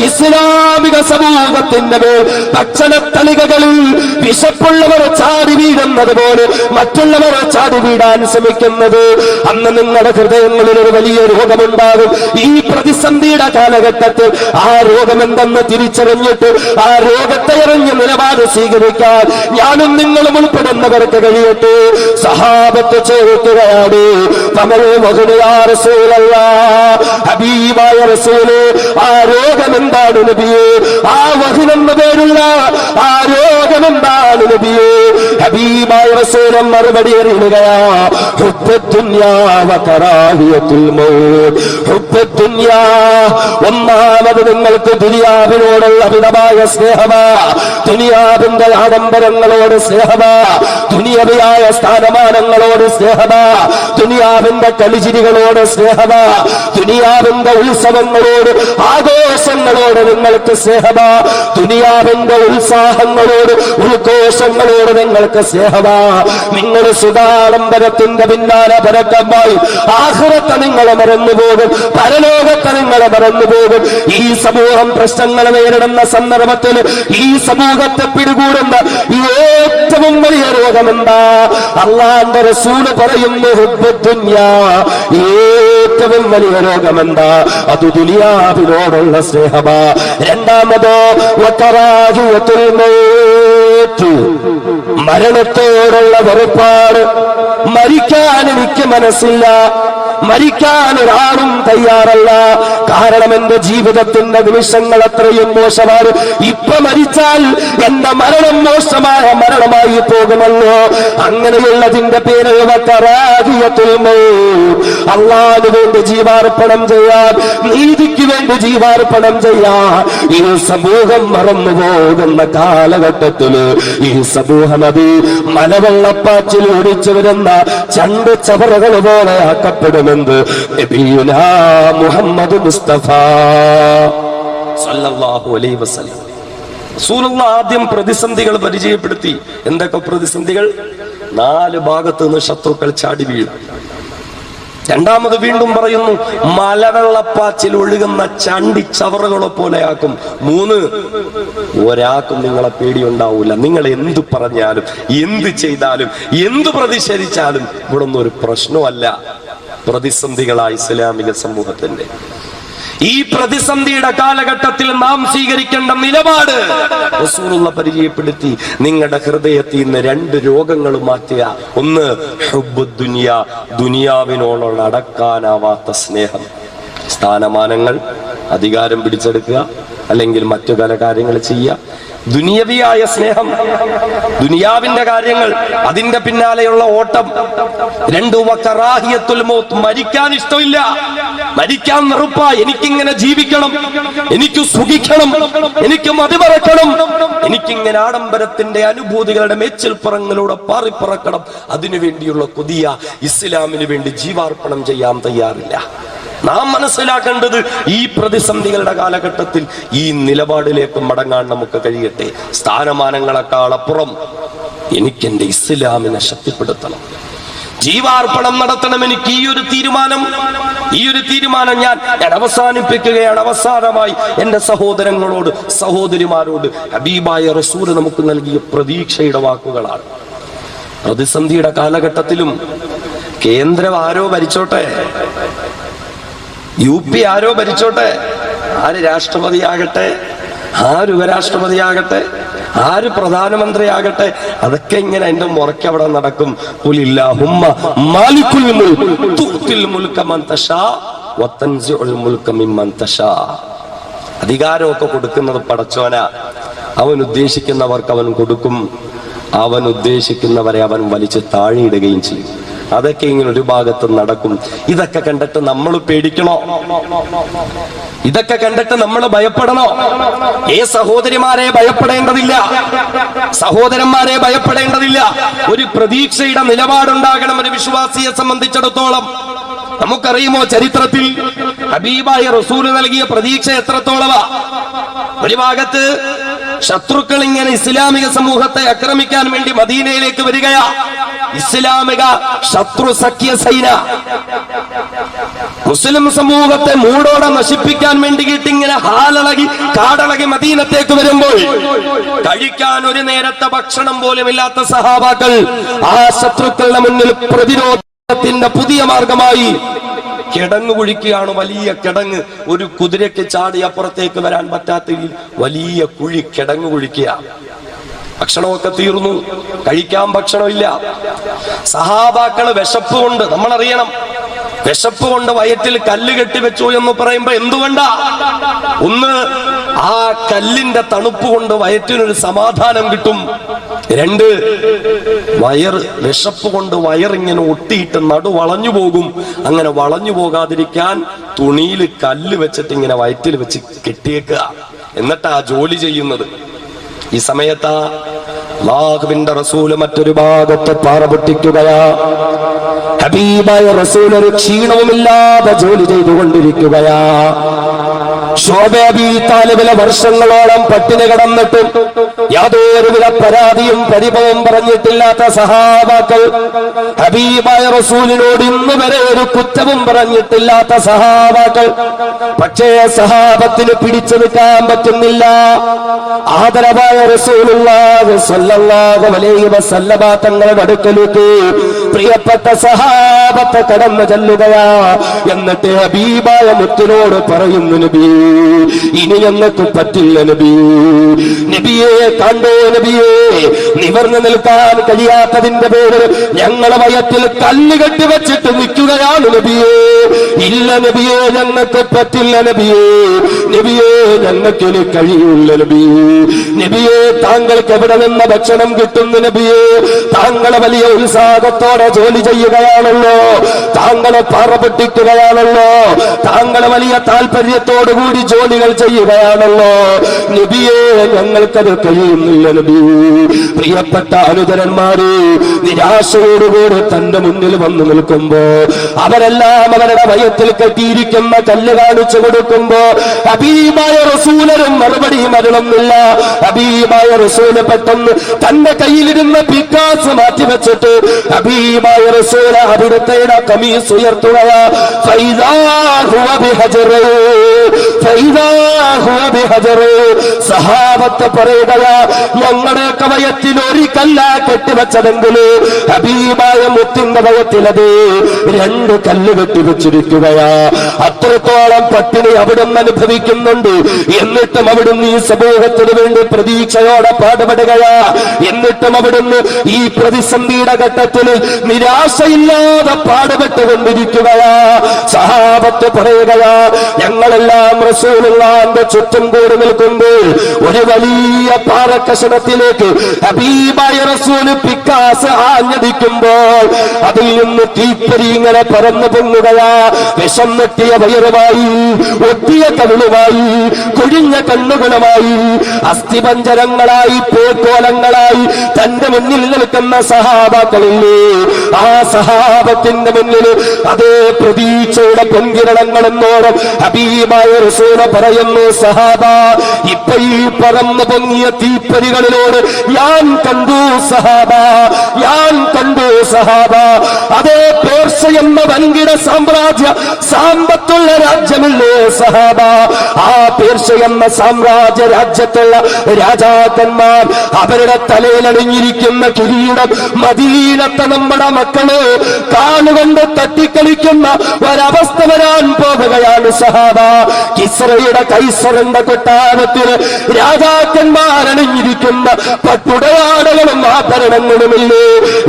ഇസ്ലാമിക സമൂഹത്തിന്റെ മേൽ ഭക്ഷണത്തളികകളിൽ വിശപ്പുള്ളവർ ചാടി വീഴുന്നത് പോലെ മറ്റുള്ളവർ ചാടി വീഴാൻ ശ്രമിക്കുന്നത്. അന്ന് നിങ്ങളുടെ ഹൃദയങ്ങളിൽ ഒരു വലിയ രോഗമുണ്ടാകും. ഈ പ്രതിസന്ധിയുടെ കാലഘട്ടത്തിൽ ആ രോഗം എന്തെന്ന് തിരിച്ചറിഞ്ഞിട്ട് ആ രോഗത്തെ എറിഞ്ഞ് നിലപാട് സ്വീകരിക്കാൻ ഞാനും നിങ്ങളും ഉൾപ്പെടുന്നവർക്ക് കഴിയട്ടെ. സഹാബത്ത് ചോദിക്കുകയാണ്, ഹബീബായ റസൂലേ, ആ രോഗം എന്താണ് നബിയേ? ആ വഹ്നെന്ന പേരുള്ള ആ രോഗം എന്താണ് നബിയേ? ഹബീബായ റസൂൽ മറുപടി അറിയുകയാ, ഒന്നാമത് നിങ്ങൾക്ക് ദുനിയാവിനോടുള്ള അമിതമായ സ്നേഹമാ, ദുനിയാവിന്റെ ആഡംബരങ്ങളോട് സ്നേഹമാ, ദുനിയവിയായ സ്ഥാനമാനങ്ങളോട് സ്നേഹമാ, ദുനിയാവിന്റെ കളിചിരികളോട് സ്നേഹമാ, ദുനിയാവിന്റെ ഉത്സവങ്ങളോട് ആഘോഷങ്ങളോട് നിങ്ങൾക്ക് സ്നേഹമാ, ദുനിയാവിന്റെ ഉത്സാഹങ്ങളോട് ഉദ്ഘോഷങ്ങളോട് നിങ്ങൾക്ക് സ്നേഹമാ. നിങ്ങൾ സുധാഡംബരത്തിന്റെ പിന്നാലെ പരക്കമായി ആഖിറത്തെ നിങ്ങളെ മറന്നുപോകും, പരലോകത്തെ നിങ്ങളെ മറന്നുപോകും. ഈ സമൂഹം പ്രശ്നങ്ങൾ നേരിടുന്ന സന്ദർഭത്തിൽ ഈ സമൂഹത്തെ പിടികൂടുന്ന ഏറ്റവും വലിയ രോഗമെന്താ? അല്ലാഹുവിന്റെ റസൂൽ പറയുന്നു, ഹുബ്ബുദ്ദുനിയാ, ഏറ്റവും വലിയ രോഗമെന്താ? അത് ദുനിയാവിനോടുള്ള സ്നേഹമാ. രണ്ടാമതോ വകറാഹിയത്തുൽ മൗത്ത്, മരണത്തോടുള്ള വെറുപ്പാണ്. മരിക്കാൻ എനിക്ക് മനസ്സില്ല, മരിക്കാൻ ഒരാളും തയ്യാറല്ല. കാരണം എന്റെ ജീവിതത്തിന്റെ നിമിഷങ്ങൾ അത്രയും മോശമാണ്. ഇപ്പൊ മരിച്ചാൽ എന്റെ മരണം മോശമായ മരണമായി പോകുമല്ലോ. അങ്ങനെയുള്ളതിന്റെ പേര് അല്ലാഹുവിന് വേണ്ടി ജീവാർപ്പണം ചെയ്യാൻ, നീതിക്ക് വേണ്ടി ജീവാർപ്പണം ചെയ്യാൻ ഈ സമൂഹം മറന്നുപോകുന്ന കാലഘട്ടത്തില് ഈ സമൂഹം അത് മലവെള്ളപ്പാച്ചിൽ ഒടിച്ചു വരുന്ന ചണ്ട് ചവറുകൾ പോലെ ആക്കപ്പെടുമെന്ന് നബിയുനാ മുഹമ്മദ് മുസ്തഫ സല്ലല്ലാഹു അലൈഹി വസല്ലം. റസൂലുള്ളാഹി ആദ്യം പ്രതിസന്ധികൾ പരിചയപ്പെടുത്തി. എന്തൊക്കെ പ്രതിസന്ധികൾ? 4 ഭാഗത്ത് നിന്ന് ശത്രുക്കൾ ചാടി വീഴും. രണ്ടാമത് വീണ്ടും പറയുന്നു, മലവെള്ളപ്പാച്ചിൽ ഒഴുകുന്ന ചണ്ടി ചവറുകളെ പോലെയാക്കും. 3, ഒരാൾക്കും നിങ്ങളെ പേടിയുണ്ടാവൂല. നിങ്ങൾ എന്തു പറഞ്ഞാലും എന്ത് ചെയ്താലും എന്ത് പ്രതിഷേധിച്ചാലും ഇവിടെ ഒന്നും ഒരു പ്രശ്നമല്ല. പ്രതിസന്ധികളായ ഇസ്ലാമിക സമൂഹത്തിന്റെ ഈ പ്രതിസന്ധിയുടെ കാലഘട്ടത്തിൽ നാം സ്വീകരിക്കേണ്ട നിലപാട് റസൂലുള്ളാഹി പരിചയപ്പെടുത്തി. നിങ്ങളുടെ ഹൃദയത്തിൽ നിന്ന് 2 രോഗങ്ങൾ മാറ്റുക. ഒന്ന് ഹുബ്ബുദ്ദുനിയ, ദുനിയാവിനോടുള്ള അടക്കാനാവാത്ത സ്നേഹം. സ്ഥാനമാനങ്ങൾ, അധികാരം പിടിച്ചെടുക്കുക, അല്ലെങ്കിൽ മറ്റു പല കാര്യങ്ങൾ ചെയ്യുക. ദുനിയവിയായ സ്നേഹം, ദുനിയാവിന്റെ കാര്യങ്ങൾ, അതിന്റെ പിന്നാലെയുള്ള ഓട്ടം. 2 വകറാഹിയത്തുൽ മൗത്ത്, മരിക്കാൻ ഇഷ്ടമില്ല, മരിക്കാൻ വെറുപ്പ. എനിക്കിങ്ങനെ ജീവിക്കണം, എനിക്ക് സുഖിക്കണം, എനിക്ക് മതിമറക്കണം, എനിക്കിങ്ങനെ ആഡംബരത്തിന്റെ അനുഭൂതികളുടെ മേച്ചിൽപ്പുറങ്ങളിലൂടെ പാറിപ്പറക്കണം. അതിനുവേണ്ടിയുള്ള കൊതിയ. ഇസ്ലാമിന് വേണ്ടി ജീവാർപ്പണം ചെയ്യാൻ തയ്യാറില്ല. നാം മനസ്സിലാക്കേണ്ടത് ഈ പ്രതിസന്ധികളുടെ കാലഘട്ടത്തിൽ ഈ നിലപാടിലേക്ക് മടങ്ങാൻ നമുക്ക് കഴിയട്ടെ. സ്ഥാനമാനങ്ങളെക്കാൾ അപ്പുറം എനിക്കെന്റെ ഇസ്ലാമിനെ ശക്തിപ്പെടുത്തണം, ജീവാർപ്പണം നടത്തണം. എനിക്ക് ഈ ഒരു തീരുമാനം ഞാൻ അവസാനിപ്പിക്കുകയാണ്. അവസാനമായി എന്റെ സഹോദരങ്ങളോട്, സഹോദരിമാരോട് ഹബീബായ റസൂൽ നമുക്ക് നൽകിയ പ്രതീക്ഷയുടെ വാക്കുകളാണ്. പ്രതിസന്ധിയുടെ കാലഘട്ടത്തിലും കേന്ദ്രം ആരോ ഭരിച്ചോട്ടെ, UP ആരോ ഭരിച്ചോട്ടെ, ആര് രാഷ്ട്രപതിയാകട്ടെ, ആര് ഉപരാഷ്ട്രപതിയാകട്ടെ, ആര് പ്രധാനമന്ത്രിയാകട്ടെ, അതൊക്കെ ഇങ്ങനെ എന്റെ മുറയ്ക്ക് അവിടെ നടക്കും. ഖുലില്ലാഹുമ്മ മാലികുൽ മുൽക്ക് തുഅ്തിൽ മുൽക മൻ തശാ വതൻസിഉൽ മുൽക മിമ്മൻ തശാ. അധികാരമൊക്കെ കൊടുക്കുന്നത് പടച്ചോനാ. അവൻ ഉദ്ദേശിക്കുന്നവർക്ക് അവൻ കൊടുക്കും, അവൻ ഉദ്ദേശിക്കുന്നവരെ അവൻ വലിച്ചു താഴെയിടുകയും ചെയ്യും. അതൊക്കെ ഇങ്ങനെ ഒരു ഭാഗത്ത് നടക്കും. ഇതൊക്കെ കണ്ടിട്ട് നമ്മൾ പേടിക്കണോ? ഇതൊക്കെ കണ്ടിട്ട് നമ്മൾ ഭയപ്പെടണോ? സഹോദരിമാരെ ഭയപ്പെടേണ്ടതില്ല, സഹോദരന്മാരെ ഭയപ്പെടേണ്ടതില്ല. ഒരു പ്രതീക്ഷയുടെ നിലപാടുണ്ടാകണം ഒരു വിശ്വാസിയെ സംബന്ധിച്ചിടത്തോളം. നമുക്കറിയുമോ ചരിത്രത്തിൽ ഹബീബായ റസൂൽ നൽകിയ പ്രതീക്ഷ എത്രത്തോളമാ? ഒരു ഭാഗത്ത് ശത്രുക്കൾ ഇങ്ങനെ ഇസ്ലാമിക സമൂഹത്തെ ആക്രമിക്കാൻ വേണ്ടി മദീനയിലേക്ക് വരികയാ. ഇസ്ലാമിക ശത്രു സഖ്യ സൈന മുസ്ലിം സമൂഹത്തെ മൂടോടെ നശിപ്പിക്കാൻ വേണ്ടിയിട്ട് ഇങ്ങനെ ഹാലളകി കാടളകി മദീനത്തേക്ക് വരുമ്പോൾ കഴിക്കാൻ ഒരു നേരത്തെ ഭക്ഷണം പോലും ഇല്ലാത്ത സഹാബാക്കൾ ആ ശത്രുക്കളുടെ മുന്നിൽ പ്രതിരോധത്തിന്റെ പുതിയ മാർഗമായി കിടങ്ങ് കുഴിക്കുകയാണ്. വലിയ കിടങ്ങ്, ഒരു കുതിരയ്ക്ക് ചാടി അപ്പുറത്തേക്ക് വരാൻ പറ്റാത്ത വലിയ കുഴി കിടങ്ങ് കുഴിക്കുക. ഭക്ഷണമൊക്കെ തീർന്നു, കഴിക്കാൻ ഭക്ഷണമില്ല. സഹാബാക്കള് വിശപ്പ് കൊണ്ട്, നമ്മളറിയണം, വിശപ്പ് കൊണ്ട് വയറ്റിൽ കല്ല് കെട്ടിവെച്ചു എന്ന് പറയുമ്പോ എന്തുകൊണ്ടാ? ഒന്ന്, ആ കല്ലിന്റെ തണുപ്പ് കൊണ്ട് വയറ്റിനൊരു സമാധാനം കിട്ടും. രണ്ട്, വിശപ്പ് കൊണ്ട് വയറിങ്ങനെ ഒട്ടിയിട്ട് നടു വളഞ്ഞു പോകും. അങ്ങനെ വളഞ്ഞു പോകാതിരിക്കാൻ തുണിയിൽ കല്ല് വെച്ചിട്ട് ഇങ്ങനെ വയറ്റിൽ വെച്ച് കെട്ടിയേക്കുക. എന്നിട്ടാ ജോലി ചെയ്യുന്നത്. ഈ സമയത്താ അല്ലാഹുവിന്റെ റസൂല് മറ്റൊരു ഭാഗത്ത് പാറ പൊട്ടിക്കുകയാ. ഹബീബായ റസൂൽ ഒരു ക്ഷീണവുമില്ലാതെ ജോലി ചെയ്തുകൊണ്ടിരിക്കുകയാ. ശോഭ വർഷങ്ങളോളം പട്ടിണി കിടന്നിട്ടും യാതൊരുവിധ പരാതിയും പരിഭവം പറഞ്ഞിട്ടില്ലാത്ത സഹാബാക്കൾ, ഹബീബായ റസൂലിനോട് ഇന്ന് വരെ ഒരു കുറ്റവും പറഞ്ഞിട്ടില്ലാത്ത സഹാബാക്കൾ. പക്ഷേ സഹാബത്തിന് പിടിച്ചു നിൽക്കാൻ പറ്റുന്നില്ല. ആദരവായ റസൂലുള്ളാഹി സ്വല്ലല്ലാഹു അലൈഹി വസല്ലമ തങ്ങളുടെ അടുക്കലേക്ക് പ്രിയപ്പെട്ട സഹാബത്തെ കടന്നു ചെല്ലുകയാ. എന്നിട്ട് ഹബീബായ മുത്തിനോട് പറയുന്നു, നബി, ഇനി ഞങ്ങൾക്ക് പറ്റില്ല നബി. നബിയെ കണ്ടോ നബിയെ, നിവർന്നു നിൽക്കാൻ കഴിയാത്തതിന്റെ പേരിൽ ഞങ്ങളെ വയറ്റിൽ കല്ല് കെട്ടി വെച്ചിട്ട് നിൽക്കുകയാണ് നബിയെ. ഇല്ല നബിയെ, ഞങ്ങൾക്ക് പറ്റില്ല നബിയെ. നബിയെ, ഞങ്ങൾക്ക് ഇനി കഴിയില്ല നബിയെ. നബിയെ, താങ്കൾക്ക് എവിടെ നിന്ന് ഭക്ഷണം കിട്ടുന്നു നബിയെ? താങ്കളെ വലിയ ഉത്സാഹത്തോടെ ജോലി ചെയ്യുകയാണല്ലോ, താങ്കളെ പാറ പൊട്ടിക്കുകയാണല്ലോ, താങ്കളെ വലിയ താല്പര്യത്തോടുകൂടി ജോലികൾ ചെയ്യുകയാണല്ലോ നബിയെ, ഞങ്ങൾക്കത് കഴിയുന്നില്ല നബി. പ്രിയപ്പെട്ട അനുചരന്മാര് നിരാശയോടുകൂടി തന്റെ മുന്നിൽ വന്നു നിൽക്കുമ്പോ അവരെല്ലാം അവരുടെ വയറ്റിൽ കെട്ടിയിരിക്കുന്ന കല്ല് കാണിച്ചു കൊടുക്കുമ്പോ ഹബീബായ റസൂലരും മറുപടിയും അരുളുന്നില്ല. ഹബീബായ റസൂല് പെട്ടെന്ന് തന്റെ കയ്യിലിരുന്ന പിക്കാസ് മാറ്റിവെച്ചിട്ട് ഹബീബായ റസൂല് അവിടുത്തെ കമീസ് ഉയർത്തുകയാ. സഹാബത്ത് പറയുകയാ, ഞങ്ങളുടെയൊക്കെ വയറ്റിൽ ഒരു കല്ല കെട്ടിവെച്ചതെങ്കില് ഹബീബായ മുത്തിന്റെ വയറ്റിലത് 2 കല്ല് കെട്ടിവെച്ചിരിക്കുകയാ. അത്രത്തോളം പട്ടിണി അവിടുന്ന് അനുഭവിക്കുന്നുണ്ട്. എന്നിട്ടും അവിടുന്ന് ഈ സമൂഹത്തിന് വേണ്ടി പ്രതീക്ഷയോടെ പാടുപെടുകയാ. എന്നിട്ടും അവിടുന്ന് ഈ പ്രതിസന്ധിയുടെ ഘട്ടത്തിൽ നിരാശയില്ലാതെ പാടുപെട്ടുകൊണ്ടിരിക്കുകയാ. സഹാബത്ത് പറയുകയാ, ഞങ്ങളെല്ലാം റസൂലുള്ളാഹിന്റെ ചുറ്റും കൂടി നിൽക്കുമ്പോൾ ഒരു വലിയ പാറക്കഷണത്തിലേക്ക് ഹബീബായ റസൂല് പിക്കാസ് ആഞ്ഞടിക്കുമ്പോൾ അതിൽ നിന്ന് തീപ്പൊരി ഇങ്ങനെ പറന്നു പൊങ്ങുകയാ. വിഷം നെട്ടിയ വയറുമായി, ഒട്ടിയ കവിളുമായി, കൊഴിഞ്ഞ കണ്ണുകളുമായി, അസ്ഥിപഞ്ചരങ്ങളായി, പേക്കോലങ്ങളായി തന്റെ മുന്നിൽ നിൽക്കുന്ന സഹാബാക്കളില്ലേ, ആ സഹാബത്തിന്റെ മുന്നിൽ അതേ പ്രതീക്ഷയുടെ പൊൻകിരണങ്ങളെന്നോളം ഹബീബായ റസൂല് പറയുന്നു, സഹാബ, ഇപ്പൊ ഈ പറന്നു പൊങ്ങിയ തീപ്പൊരികളിലോട് ഞാൻ കണ്ടു സഹാബ, ഞാൻ കണ്ടു സഹാബ. അതേ പേർഷ്യ എന്ന വൻകിട സാമ്രാജ്യ സാമ്പത്തുള്ള രാജ്യമില്ലേ സഹാബ, ആ പേർഷ്യ എന്ന സാമ്രാജ്യ രാജ്യത്തുള്ള രാജാക്കന്മാർ അവരുടെ തലയിലണിഞ്ഞിരിക്കുന്ന കിരീടം മദീനത്തെ നമ്മുടെ മക്കള് കാലുകൊണ്ട് തട്ടിക്കളിക്കുന്ന ഒരവസ്ഥ വരാൻ പോകുകയാണ് സഹാബ. കിസ്രയുടെ കൈസറിന്റെ കൊട്ടാരത്തിന് രാജാക്കന്മാരണിഞ്ഞിരിക്കുന്ന പട്ടുടയാടകളും ആഭരണങ്ങളുമില്ലേ?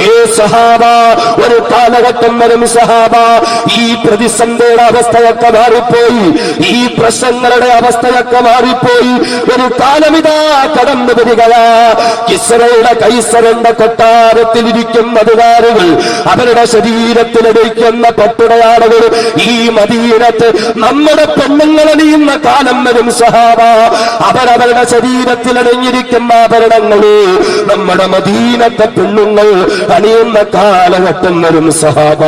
ഏ സഹാബ, ഒരു കാലഘട്ടം വരും സഹാബ. ഈ പ്രതിസന്ധിയുടെ അവസ്ഥയൊക്കെ മാറിപ്പോയി, ഈ പ്രശ്നങ്ങളുടെ അവസ്ഥയൊക്കെ മാറിപ്പോയി. ഒരു കാലമിതാ കടന്നു വരികയാ. കിസ്റയുടെ കൈസറിന്റെ കൊട്ടാരത്തിലിരിക്കുന്ന അധികാരികൾ, അവരുടെ ശരീരത്തിലടിക്കുന്ന പട്ടുടയാളുകൾ ഈ മദീനത്ത് നമ്മുടെ പെണ്ണുങ്ങൾ അണിയുന്ന കാലം വരും സഹാബ. അവരവരുടെ ശരീരത്തിലണിഞ്ഞിരിക്കുന്ന ആഭരണങ്ങള് നമ്മുടെ മദീനത്തെ പെണ്ണുങ്ങൾ അണിയുന്ന കാലഘട്ടം വരും സഹാബ.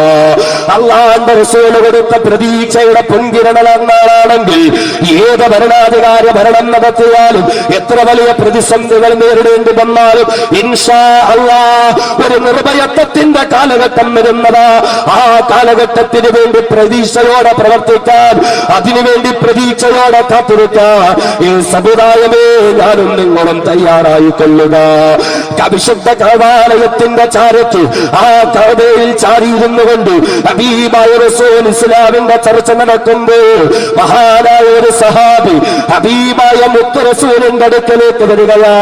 അള്ളാഹുവിന്റെ റസൂല് കൊടുത്ത പ്രതീക്ഷയുടെ പൊൻകിരണങ്ങളാണെങ്കിൽ ഏത് ഭരണാധികാരി ഭരണം നടത്തിയാലും എത്ര വലിയ പ്രതിസന്ധികൾ നേരിടേണ്ടി വന്നാലും ഇൻഷാ അല്ലാഹ് ഒരു നിർഭയത്വത്തിന്റെ കാലഘട്ടം വരുന്നതാ. ആ കാലഘട്ടത്തിന് വേണ്ടി പ്രതീക്ഷയോടെ പ്രവർത്തിക്കാൻ, അതിനുവേണ്ടി പ്രതീക്ഷയോടെ കാത്തിരിക്കാൻ ഈ സമുദായമേ ഞാനും നിങ്ങളും തയ്യാറായി കൊള്ളുക. വിശുദ്ധ കഅബാലയത്തിന്റെ ചാരത്ത് ആ കഅബയിൽ ചാരിയിരുന്നു കൊണ്ട് ഹബീബായ റസൂൽ ഇസ്ലാമിന്റെ ചർച്ച നടക്കുമ്പോൾ മഹാനായ ഒരു സഹാബി ഹബീബായ മുത്ത് റസൂലിന്റെ അടുക്കലേക്ക് വരികയാ.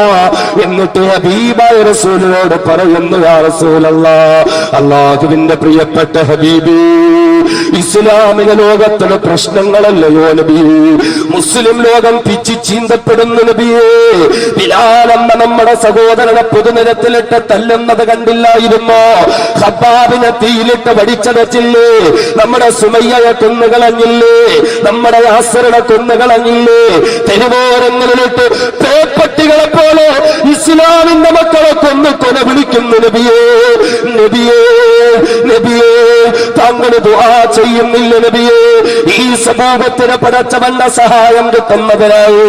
എന്നിട്ട് ഹബീബായ റസൂലിനോട് പറയുന്നു, യാ റസൂലല്ലാഹ്, അല്ലാഹുവിന്റെ പ്രിയപ്പെട്ട ഹബീബി, ഇസ്ലാമിക ലോകത്തിലെ പ്രശ്നങ്ങളല്ലയോ നബി, മുസ്ലിം ലോകം പിച്ചി ചീന്തപ്പെടുന്നു നബിയേ. ബിലാലെന്ന നമ്മുടെ സഹോദരനെ പൊതുനിരത്തിലിട്ട് തല്ലുന്നത് കണ്ടില്ലായിരുന്നോ? ഖബ്ബാബിനെ തീയിലിട്ട് വടിച്ചടച്ചില്ലേ? നമ്മുടെ സുമയ്യയെ കൊന്നുകളഞ്ഞില്ലേ? നമ്മുടെ യാസറിനെ കൊന്നുകളഞ്ഞില്ലേ? തെരുവോരങ്ങളിലിട്ട് പേപ്പട്ടികളെ പോലെ ഇസ്ലാമിന്റെ മക്കളെ കൊല വിളിക്കുന്നു നബിയേ, നബിയേ, നബിയേ, താങ്കൾ ദുആ ചെയ്യുന്നില്ല നബിയേ? ഈ സമൂഹത്തിന് പടച്ചവന്റെ സഹായം കിട്ടുന്നതിനായി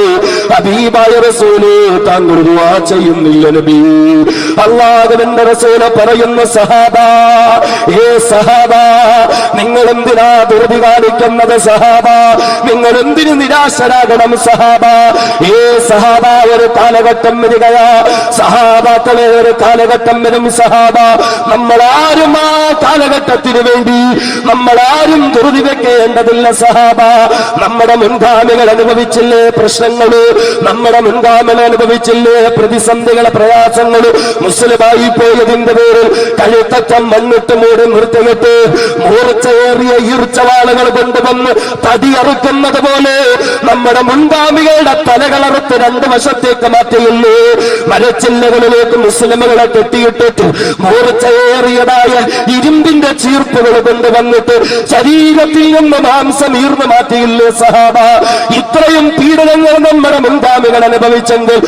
ഹബീബായ റസൂലേ, താങ്കൾ ദുആ ചെയ്യുന്നില്ല നബി? അല്ലാഹുവിന്റെ റസൂല് പറയുന്ന സഹാബ, ഏ സഹാബ, നിങ്ങൾ എന്തിനാ ധൃതി കാണിക്കുന്നത് സഹാബ? നിങ്ങൾ എന്തിനു നിരാശരാകണം സഹാബ? ഏ സഹാബ, ഒരു കാലഘട്ടം വരികയാ സഹാബാക്കളെ, ഒരു കാലഘട്ടം വരും സഹാബ. നമ്മളാരും ആ കാലഘട്ടത്തിന് വേണ്ടി നമ്മളാരും ധൃതി വെക്കേണ്ടതില്ല സഹാബ. നമ്മുടെ മുൻഗാമികൾ അനുഭവിച്ചില്ലേ പ്രശ്നങ്ങള്? നമ്മുടെ മുൻഗാമികൾ അനുഭവിച്ചില്ലേ പ്രതിസന്ധികളെ, പ്രയാസങ്ങള്? മുസ്ലിമായി പോയതിന്റെ പേരിൽ കഴുത്തറ്റം മണ്ണിട്ട് മൂടി നിർത്തിയിട്ട് മൂർച്ചയേറിയ ഈർച്ചവാളുകൾ കൊണ്ടുവന്ന് തടിയറുക്കുന്നത് പോലെ നമ്മുടെ മുൻഗാമികളുടെ തലകളറുത്ത് രണ്ടു വശത്തേക്ക് മാറ്റിയില്ലേ? മരച്ചില്ലകളിലേക്ക് മുസ്ലിമുകളെ കെട്ടിയിട്ടിട്ട് മൂർച്ചയേറിയതായ ഇരുമ്പിന്റെ ചീർപ്പുകൾ കൊണ്ടുവന്നിട്ട് ശരീരത്തിൽ നിന്ന് മാംസം ഈർന്നു മാറ്റിയില്ലേ സഹാബ? ഇത്രയും പീഡനങ്ങൾ നമ്മുടെ മുൻഗാമികൾ അനുഭവിച്ചെങ്കിൽ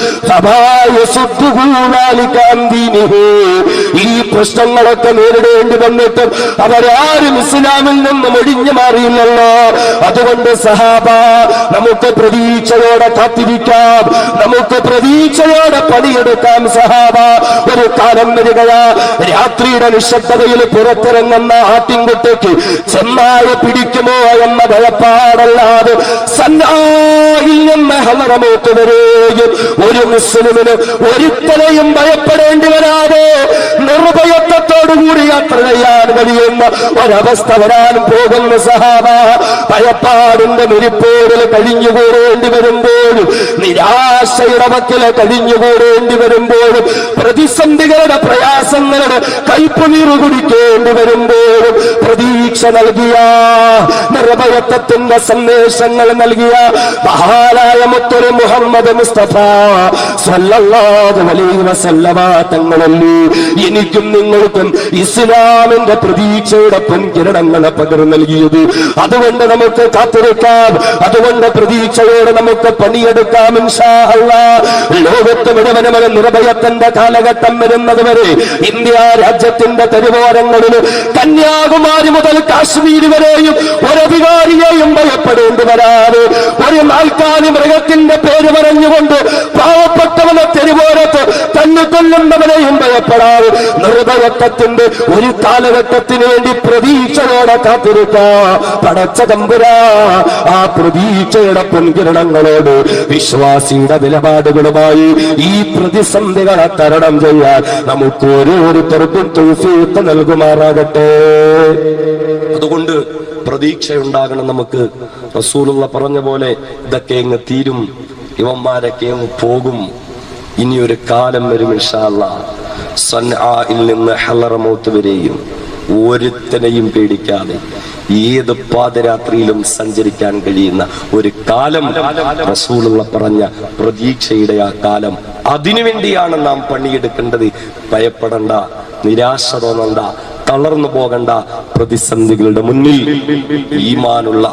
ഈ പ്രശ്നങ്ങളൊക്കെ നേരിടേണ്ടി വന്നിട്ടും അവരാരും ഇസ്ലാമിൽ നിന്നും ഒഴിഞ്ഞു മാറിയില്ലല്ലോ. അതുകൊണ്ട് സഹാബ, നമുക്ക് പ്രതീക്ഷയോടെ കാത്തിരിക്കാം, നമുക്ക് പ്രതീക്ഷയോടെ പണിയെടുക്കാം സഹാബ. ഒരു കാലം വരികയാ, രാത്രിയുടെ നിശബ്ദതയിൽ പുറത്തിറങ്ങുന്ന ആട്ടിൻകുട്ടിക്ക് ചെന്നായ പിടിക്കുമോ എന്ന ഭയപ്പാടല്ലാതെ സന്നായിൽ നിന്ന് ഹളറമോത്ത് വരെയും ഒരു മുസ്ലിമിന് ഒരിക്കലെയും ഭയപ്പെടേണ്ടി വരാതെ നിർഭയത്വത്തോടുകൂടി യാത്ര ചെയ്യാൻ കഴിയുന്ന ഒരവസ്ഥ വരാൻ പോകുന്ന സഹാബ. ഭയപ്പാടിന്റെ മുരിപ്പോടിൽ കഴിഞ്ഞുകൂടേണ്ടി വരുമ്പോഴും, നിരാശയുടെ മക്കളെ കഴിഞ്ഞുകൂടേണ്ടി വരുമ്പോഴും, പ്രതിസന്ധികളുടെ പ്രയാസങ്ങളുടെ കൈപ്പുനീറ് കുടിക്കേണ്ടി വരുമ്പോഴും പ്രതീക്ഷ നൽകിയ, നിർഭയത്വത്തിന്റെ സന്ദേശങ്ങൾ നൽകിയ മഹാനായ മുത്തൊരു മുഹമ്മദ് മുസ്തഫ സ്വല്ലല്ലാഹു അലൈഹി വസല്ലമ തങ്ങളല്ലേ എനിക്കും നിങ്ങൾക്കും ഇസ്ലാമിന്റെ പ്രതീക്ഷയുടെ പൊൻകിരണങ്ങളെ പകർന്നു നൽകിയത്. അതുകൊണ്ട് നമുക്ക് കാത്തിരിക്കാം, അതുകൊണ്ട് പ്രതീക്ഷയോടെ നമുക്ക് പണിയെടുക്കാം ഇൻഷാ അല്ലാഹ്. ലോകത്ത് മുഴുവനും നിർഭയത്തിന്റെ കാലഘട്ടം വരുന്നത് വരെ ഇന്ത്യ രാജ്യത്തിന്റെ തെരുവോരങ്ങളിൽ കന്യാകുമാരി മുതൽ കാശ്മീർ വരെയും ഒരധികാരിയെയും ഭയപ്പെടേണ്ടി വരാതെ, ഒരു നാൽക്കാലി മൃഗത്തിന്റെ പേര് പറഞ്ഞുകൊണ്ട് പാവപ്പെട്ടവനെ തെരുവോരത്ത് തന്നെ കൊല്ലുന്നവനെയും ഭയപ്പെടാതെ നിർഭയത്വത്തിന്റെ ഒരു കാലഘട്ടത്തിന് വേണ്ടി പ്രതീക്ഷയോടെ കാത്തിരിക്കാം. പടച്ച തമ്പുരാ, ആ പ്രതീക്ഷയുടെ പൊൻകിരണങ്ങളോട് വിശ്വാസിയുടെ നിലപാടുകളുമായി ഈ പ്രതിസന്ധികളെ തരണം ചെയ്യാൻ നമുക്ക് ഓരോരുത്തർക്കും തൗഫീഖ് നൽകുമാറാകട്ടെ. അതുകൊണ്ട് പ്രതീക്ഷയുണ്ടാകണം നമുക്ക്. റസൂലുള്ള പറഞ്ഞ പോലെ ഇതൊക്കെ അങ്ങ് തീരും, ഇവന്മാരൊക്കെ അങ്ങ് പോകും. ഇനിയൊരു കാലം വരും ഇൻഷാ അല്ലാഹ്, സൻആയിൽ നിന്ന് ഹളറമൗത്ത് വരെയും ഒരുത്തനെയും പേടിക്കാതെ ഏത് പാതിരാത്രിയിലും സഞ്ചരിക്കാൻ കഴിയുന്ന ഒരു കാലം റസൂലുള്ള പറഞ്ഞ പ്രതീക്ഷയുടെ ആ കാലം. അതിനുവേണ്ടിയാണ് നാം പണിയെടുക്കേണ്ടത്. ഭയപ്പെടണ്ട, നിരാശ തോന്നണ്ട, തളർന്നു പോകണ്ട. പ്രതിസന്ധികളുടെ മുന്നിൽ ഈമാനുള്ള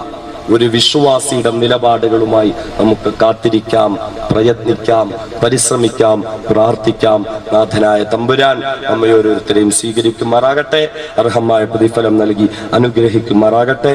ഒരു വിശ്വാസിയുടെ നിലപാടുകളുമായി നമുക്ക് കാത്തിരിക്കാം, പ്രയത്നിക്കാം, പരിശ്രമിക്കാം, പ്രാർത്ഥിക്കാം. നാഥനായ തമ്പുരാൻ നമ്മെ ഓരോരുത്തരെയും സ്വീകരിക്കുമാറാകട്ടെ, അർഹമായ പ്രതിഫലം നൽകി അനുഗ്രഹിക്കുമാറാകട്ടെ.